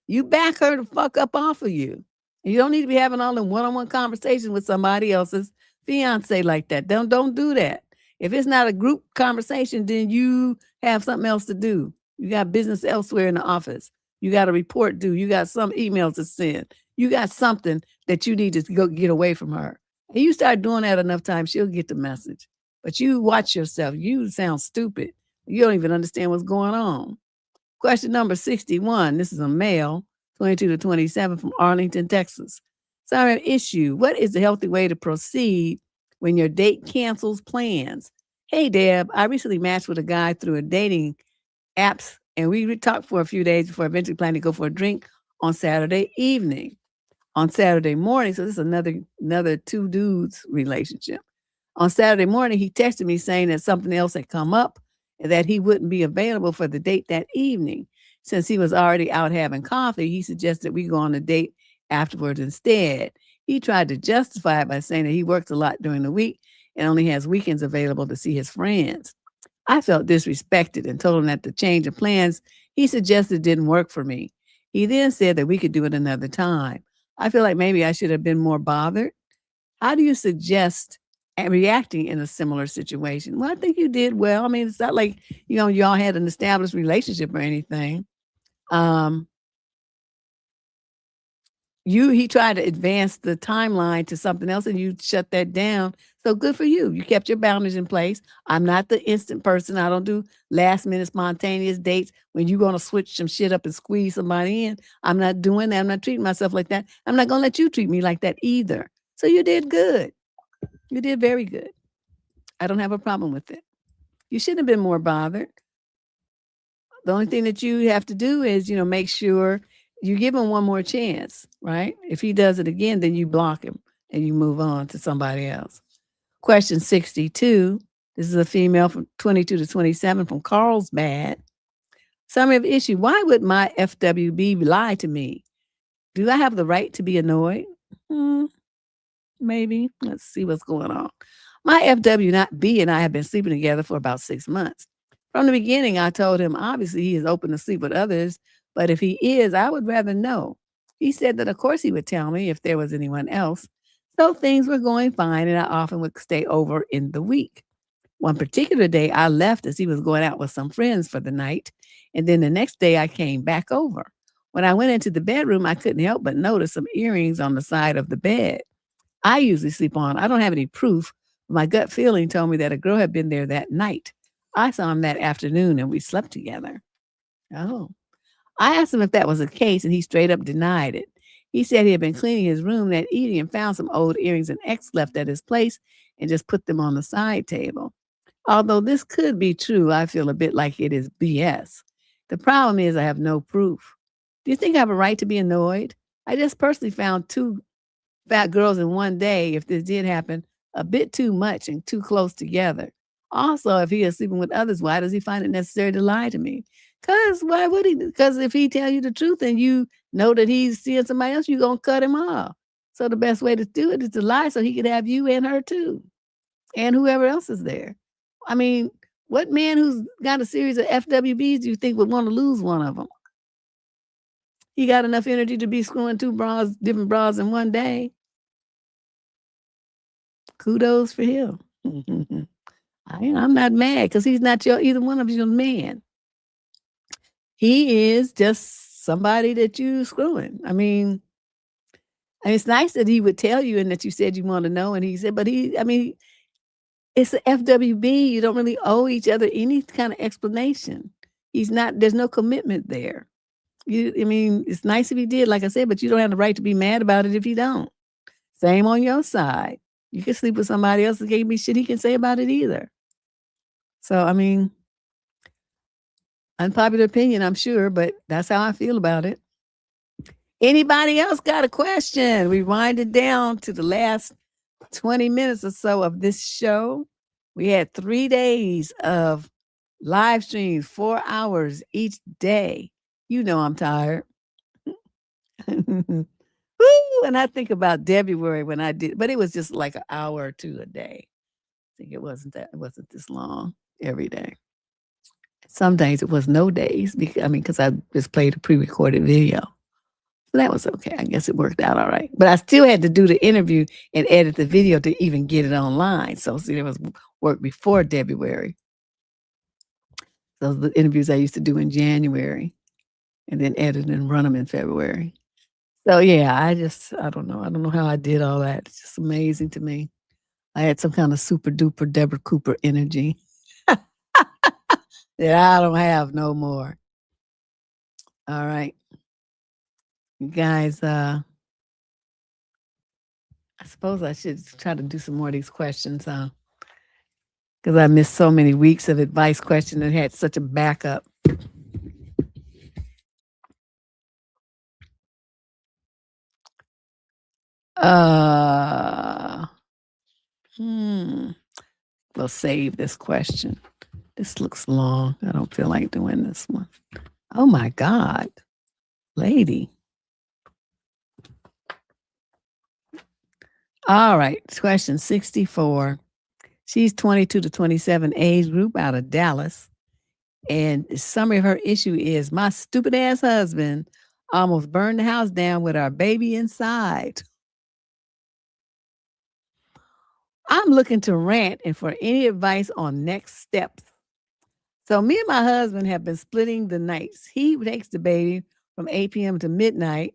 You back her the fuck up off of you. And you don't need to be having all the one-on-one conversations with somebody else's fiance like that. Don't do that. If it's not a group conversation, then you have something else to do. You got business elsewhere in the office. You got a report due. You got some emails to send. You got something that you need to go get away from her. And you start doing that enough times, she'll get the message. But you watch yourself. You sound stupid. You don't even understand what's going on. Question number 61. This is a male, 22 to 27 from Arlington, Texas. So I have an issue. What is the healthy way to proceed when your date cancels plans? Hey, Deb, I recently matched with a guy through a dating apps, and we talked for a few days before eventually planning to go for a drink on Saturday evening. On Saturday morning, so this is another two dudes relationship. On Saturday morning, he texted me saying that something else had come up and that he wouldn't be available for the date that evening. Since he was already out having coffee, he suggested we go on a date afterwards instead. He tried to justify it by saying that he works a lot during the week and only has weekends available to see his friends. I felt disrespected and told him that the change of plans he suggested didn't work for me. He then said that we could do it another time. I feel like maybe I should have been more bothered. How do you suggest reacting in a similar situation? Well, I think you did well. I mean, it's not like, y'all had an established relationship or anything. He tried to advance the timeline to something else and you shut that down. So good for you. You kept your boundaries in place. I'm not the instant person. I don't do last minute spontaneous dates when you're going to switch some shit up and squeeze somebody in. I'm not doing that. I'm not treating myself like that. I'm not going to let you treat me like that either. So you did good. You did very good. I don't have a problem with it. You shouldn't have been more bothered. The only thing that you have to do is, make sure you give him one more chance, right? If he does it again, then you block him and you move on to somebody else. Question 62. This is a female from 22 to 27 from Carlsbad. Summary of issue. Why would my FWB lie to me? Do I have the right to be annoyed? Maybe. Let's see what's going on. My FWB and I have been sleeping together for about 6 months. From the beginning, I told him obviously he is open to sleep with others, but if he is, I would rather know. He said that of course he would tell me if there was anyone else. So things were going fine, and I often would stay over in the week. One particular day, I left as he was going out with some friends for the night, and then the next day I came back over. When I went into the bedroom, I couldn't help but notice some earrings on the side of the bed. I usually sleep on. I don't have any proof. My gut feeling told me that a girl had been there that night. I saw him that afternoon and we slept together. Oh. I asked him if that was the case and he straight up denied it. He said he had been cleaning his room that evening and found some old earrings and X left at his place and just put them on the side table. Although this could be true, I feel a bit like it is BS. The problem is I have no proof. Do you think I have a right to be annoyed? I just personally found 2 fat girls in one day, if this did happen, a bit too much and too close together. Also, if he is sleeping with others, why does he find it necessary to lie to me? Because why would he? Because if he tell you the truth and you know that he's seeing somebody else, you're going to cut him off. So the best way to do it is to lie so he could have you and her too. And whoever else is there. I mean, what man who's got a series of FWBs do you think would want to lose one of them? He got enough energy to be screwing 2 different bras in one day. Kudos for him. I'm not mad because he's not either one of you man. He is just somebody that you screwing. I mean, it's nice that he would tell you and that you said you want to know. And he said, but it's an FWB. You don't really owe each other any kind of explanation. There's no commitment there. It's nice if he did, like I said, but you don't have the right to be mad about it if you don't. Same on your side. You can sleep with somebody else and can't be shit he can say about it either. So, unpopular opinion, I'm sure, but that's how I feel about it. Anybody else got a question? We wind it down to the last 20 minutes or so of this show. We had 3 days of live streams, 4 hours each day. You know I'm tired. Woo! And I think about February when I did, but it was just like an hour or 2 a day. I think it wasn't this long every day. Some days it was no days because I just played a pre-recorded video. So that was okay. I guess it worked out all right. But I still had to do the interview and edit the video to even get it online. So see, there was work before February. Those are the interviews I used to do in January and then edit and run them in February. So yeah, I don't know. I don't know how I did all that. It's just amazing to me. I had some kind of super duper Deborah Cooper energy that I don't have no more. All right. You guys, I suppose I should try to do some more of these questions, because I missed so many weeks of advice questions and had such a backup. We'll save this question. This looks long. I don't feel like doing this one. Oh my God, lady. All right, question 64. She's 22 to 27 age group out of Dallas. And the summary of her issue is, my stupid ass husband almost burned the house down with our baby inside. I'm looking to rant and for any advice on next steps. So me and my husband have been splitting the nights. He takes the baby from 8 p.m. to midnight,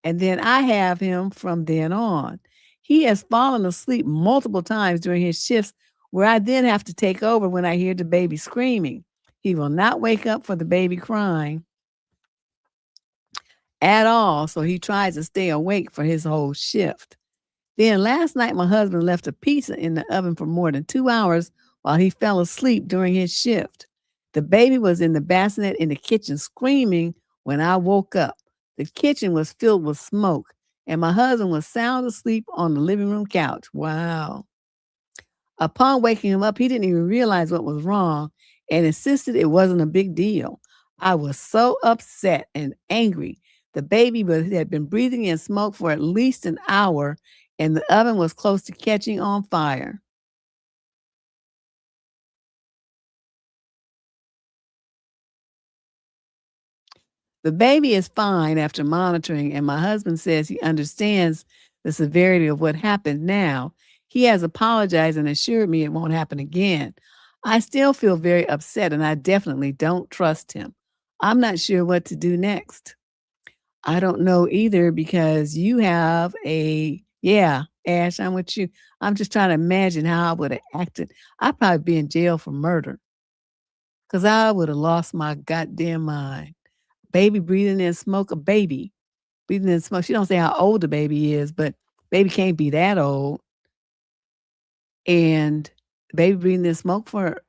and then I have him from then on. He has fallen asleep multiple times during his shifts where I then have to take over when I hear the baby screaming. He will not wake up for the baby crying at all, so he tries to stay awake for his whole shift. Then last night, my husband left a pizza in the oven for more than 2 hours while he fell asleep during his shift. The baby was in the bassinet in the kitchen screaming when I woke up. The kitchen was filled with smoke, and my husband was sound asleep on the living room couch. Wow. Upon waking him up, he didn't even realize what was wrong and insisted it wasn't a big deal. I was so upset and angry. The baby had been breathing in smoke for at least an hour, and the oven was close to catching on fire. The baby is fine after monitoring, and my husband says he understands the severity of what happened now. He has apologized and assured me it won't happen again. I still feel very upset, and I definitely don't trust him. I'm not sure what to do next. I don't know either because you have yeah, Ash, I'm with you. I'm just trying to imagine how I would have acted. I'd probably be in jail for murder because I would have lost my goddamn mind. Baby breathing in smoke, a baby breathing in smoke. She don't say how old the baby is, but baby can't be that old. And baby breathing in smoke for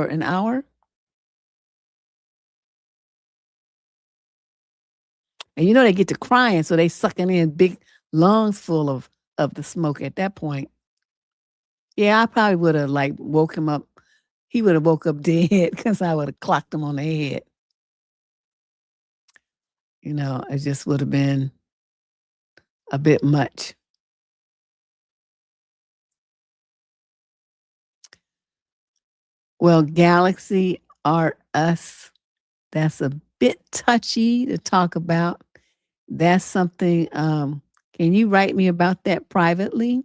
an hour. And you know they get to crying, so they sucking in big lungs full of the smoke at that point. Yeah, I probably would have like woke him up. He would have woke up dead because I would have clocked him on the head. You know, it just would have been a bit much. Well, Galaxy are us. That's a bit touchy to talk about. That's something, can you write me about that privately?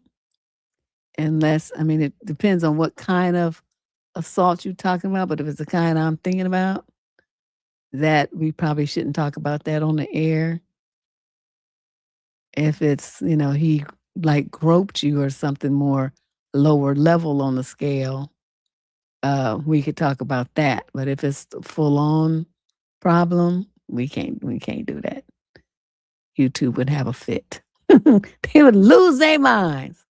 Unless, I mean, it depends on what kind of assault you're talking about, but if it's the kind I'm thinking about, that we probably shouldn't talk about that on the air. If it's, you know, he like groped you or something more lower level on the scale, we could talk about that. But if it's the full on problem, we can't do that. YouTube would have a fit. They would lose their minds.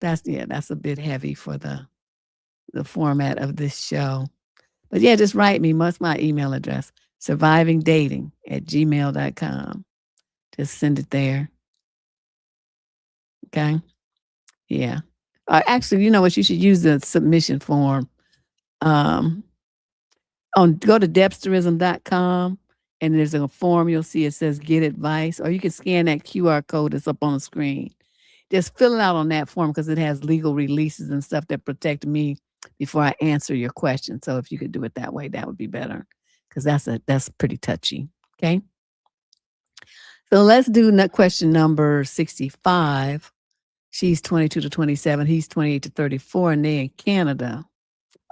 That's a bit heavy for the format of this show. But yeah, just write me. What's my email address? survivingdating@gmail.com. Just send it there. Okay. Yeah. Actually, you know what? You should use the submission form. Go to depsterism.com and there's a form you'll see it says get advice, or you can scan that QR code that's up on the screen. Just fill it out on that form because it has legal releases and stuff that protect me before I answer your question. So if you could do it that way, that would be better because that's pretty touchy. Okay. So let's do question number 65. She's 22 to 27. He's 28 to 34, and they're in Canada.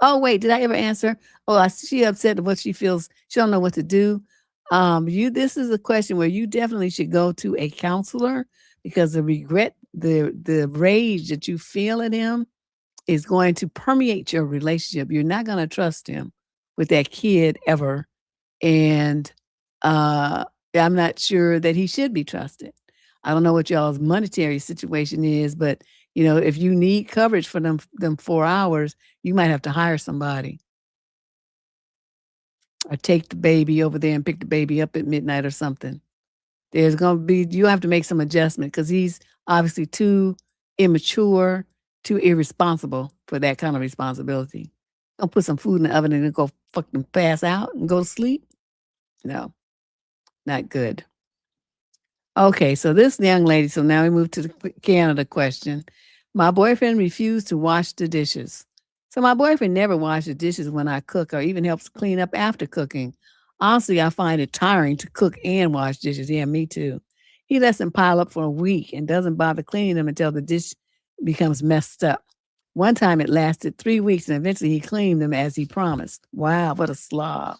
Oh, wait, did I ever answer? Oh, she upset at what she feels. She don't know what to do. This is a question where you definitely should go to a counselor because the regret, the rage that you feel at him is going to permeate your relationship. You're not going to trust him with that kid ever. And I'm not sure that he should be trusted. I don't know what y'all's monetary situation is, but you know, if you need coverage for them 4 hours, you might have to hire somebody. Or take the baby over there and pick the baby up at midnight or something. There's going to be, you have to make some adjustment because he's obviously too immature, too irresponsible for that kind of responsibility. Don't put some food in the oven and then go fucking pass out and go to sleep. No, not good. Okay, so this young lady, so now we move to the Canada question. My boyfriend refused to wash the dishes. So my boyfriend never washes dishes when I cook or even helps clean up after cooking. Honestly, I find it tiring to cook and wash dishes. Yeah, me too. He lets them pile up for a week and doesn't bother cleaning them until the dish becomes messed up. One time it lasted 3 weeks and eventually he cleaned them as he promised. Wow, what a slob.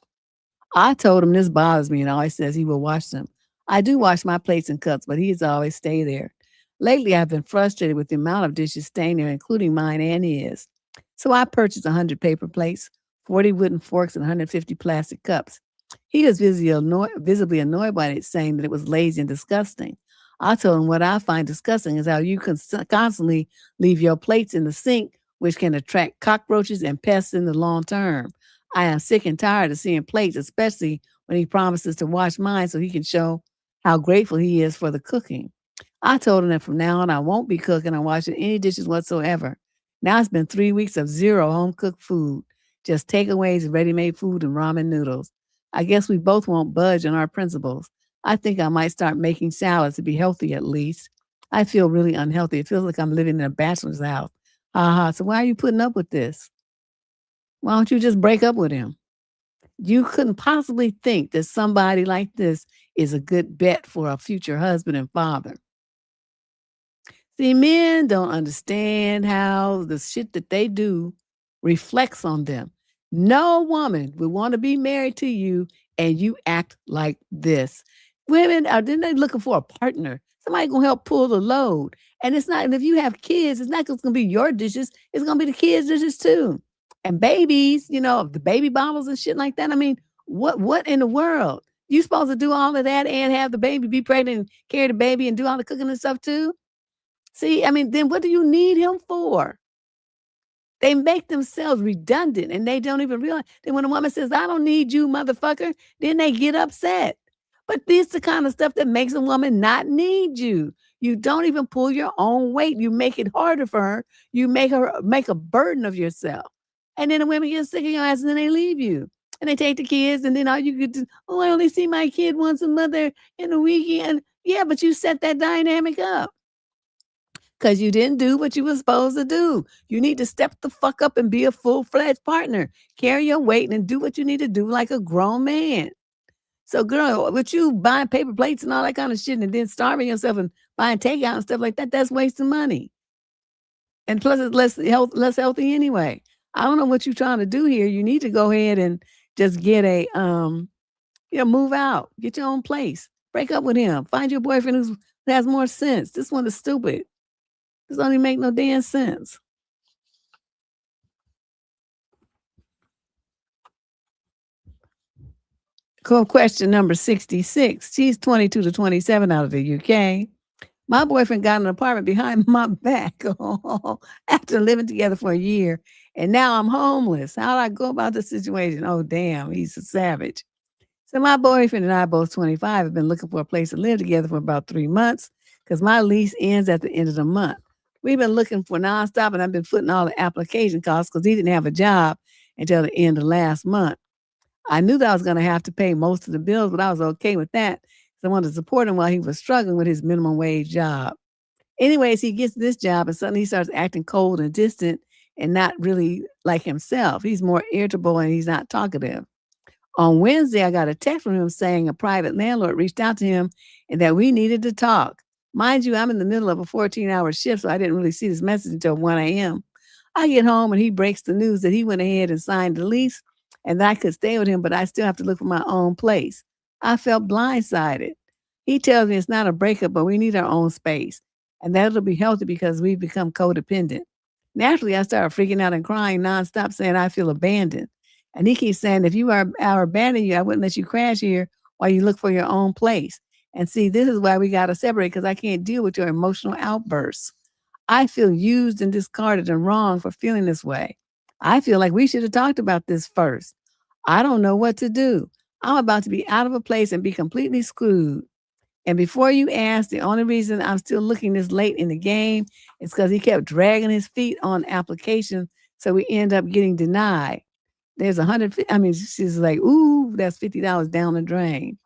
I told him this bothers me and always says he will wash them. I do wash my plates and cups, but he's always stay there. Lately, I've been frustrated with the amount of dishes staying there, including mine and his. So I purchased 100 paper plates, 40 wooden forks, and 150 plastic cups. He was visibly annoyed by it, saying that it was lazy and disgusting. I told him what I find disgusting is how you can constantly leave your plates in the sink, which can attract cockroaches and pests in the long term. I am sick and tired of seeing plates, especially when he promises to wash mine so he can show how grateful he is for the cooking. I told him that from now on, I won't be cooking or washing any dishes whatsoever. Now it's been 3 weeks of zero home cooked food, just takeaways, ready-made food, and ramen noodles. I guess we both won't budge on our principles. I think I might start making salads to be healthy at least. I feel really unhealthy. It feels like I'm living in a bachelor's house. So why are you putting up with this? Why don't you just break up with him? You couldn't possibly think that somebody like this is a good bet for a future husband and father. See, men don't understand how the shit that they do reflects on them. No woman would want to be married to you and you act like this. Women are then they looking for a partner, somebody gonna help pull the load. And it's not, and if you have kids, it's not just gonna be your dishes, it's gonna be the kids' dishes too. And babies, the baby bottles and shit like that. I mean, what in the world? You supposed to do all of that and have the baby, be pregnant, and carry the baby and do all the cooking and stuff too? See, I mean, then what do you need him for? They make themselves redundant and they don't even realize. Then when a woman says, I don't need you, motherfucker, then they get upset. But this is the kind of stuff that makes a woman not need you. You don't even pull your own weight. You make it harder for her. You make her make a burden of yourself. And then the women get sick of your ass and then they leave you. And they take the kids and then all you could do, oh, I only see my kid once a month in the weekend. Yeah, but you set that dynamic up. Because you didn't do what you were supposed to do. You need to step the fuck up and be a full-fledged partner. Carry your weight and do what you need to do like a grown man. So, girl, with you buying paper plates and all that kind of shit and then starving yourself and buying takeout and stuff like that, that's wasting money. And plus, it's less healthy anyway. I don't know what you're trying to do here. You need to go ahead and just get move out. Get your own place. Break up with him. Find your boyfriend who has more sense. This one is stupid. This don't even make no damn sense. Question number 66. She's 22 to 27 out of the UK. My boyfriend got an apartment behind my back after living together for a year, and now I'm homeless. How do I go about the situation? Oh, damn, he's a savage. So my boyfriend and I, both 25, have been looking for a place to live together for about 3 months because my lease ends at the end of the month. We've been looking for nonstop, and I've been putting all the application costs because he didn't have a job until the end of last month. I knew that I was going to have to pay most of the bills, but I was okay with that because I wanted to support him while he was struggling with his minimum wage job. Anyways, he gets this job, and suddenly he starts acting cold and distant and not really like himself. He's more irritable, and he's not talkative. On Wednesday, I got a text from him saying a private landlord reached out to him and that we needed to talk. Mind you, I'm in the middle of a 14-hour shift, so I didn't really see this message until 1 a.m. I get home and he breaks the news that he went ahead and signed the lease and that I could stay with him, but I still have to look for my own place. I felt blindsided. He tells me it's not a breakup, but we need our own space. And that'll be healthy because we've become codependent. Naturally, I started freaking out and crying nonstop, saying I feel abandoned. And he keeps saying, if you are abandoning you, I wouldn't let you crash here while you look for your own place. And see, this is why we got to separate because I can't deal with your emotional outbursts. I feel used and discarded and wrong for feeling this way. I feel like we should have talked about this first. I don't know what to do. I'm about to be out of a place and be completely screwed. And before you ask, the only reason I'm still looking this late in the game is because he kept dragging his feet on application. So we end up getting denied. There's she's like, ooh, that's $50 down the drain.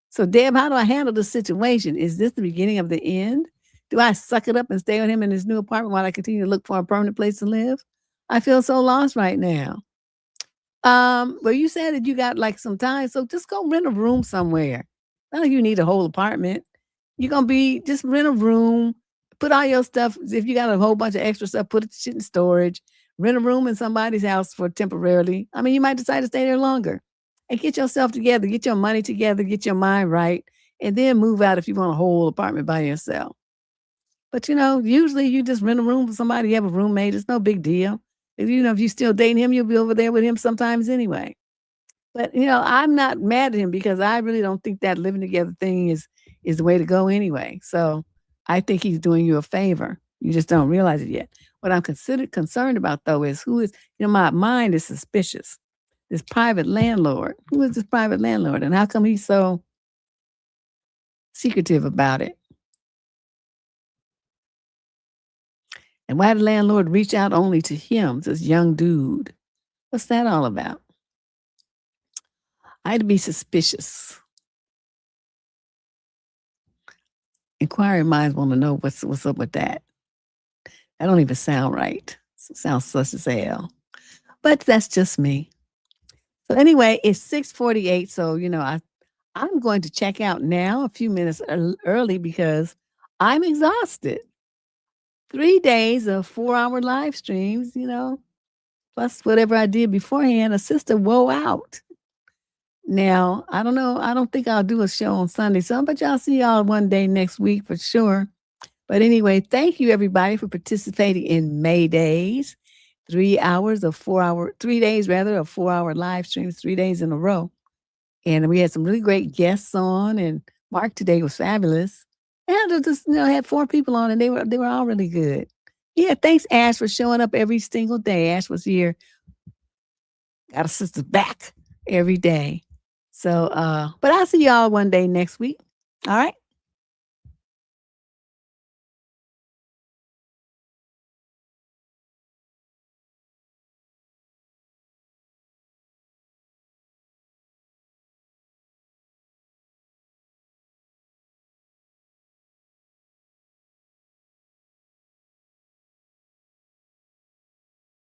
So, Deb, how do I handle the situation? Is this the beginning of the end? Do I suck it up and stay with him in his new apartment while I continue to look for a permanent place to live? I feel so lost right now. Well, you said that you got like some time, so just go rent a room somewhere. Not like you need a whole apartment. You're gonna just rent a room, put all your stuff. If you got a whole bunch of extra stuff, put shit in storage. Rent a room in somebody's house for temporarily. I mean, you might decide to stay there longer. And get yourself together, get your money together, get your mind right, and then move out if you want a whole apartment by yourself. But usually you just rent a room for somebody, you have a roommate, it's no big deal. If you're still dating him, you'll be over there with him sometimes anyway. But I'm not mad at him because I really don't think that living together thing is the way to go anyway. So I think he's doing you a favor. You just don't realize it yet. What I'm concerned about though is my mind is suspicious. This private landlord. Who is this private landlord? And how come he's so secretive about it? And why the landlord reach out only to him, this young dude? What's that all about? I had to be suspicious. Inquiring minds want to know what's up with that. That don't even sound right. It sounds sus as hell. But that's just me. So anyway, it's 6:48. So, I'm going to check out now a few minutes early because I'm exhausted. 3 days of 4-hour live streams, plus whatever I did beforehand, a sister wore out. Now, I don't know. I don't think I'll do a show on Sunday. So, but y'all see y'all one day next week for sure. But anyway, thank you everybody for participating in May Dayz. 3 days of 4-hour live streams, 3 days in a row. And we had some really great guests on, and Mark today was fabulous. And just, had 4 people on, and they were all really good. Yeah, thanks Ash for showing up every single day. Ash was here. Got a sister back every day. So, but I'll see y'all one day next week. All right.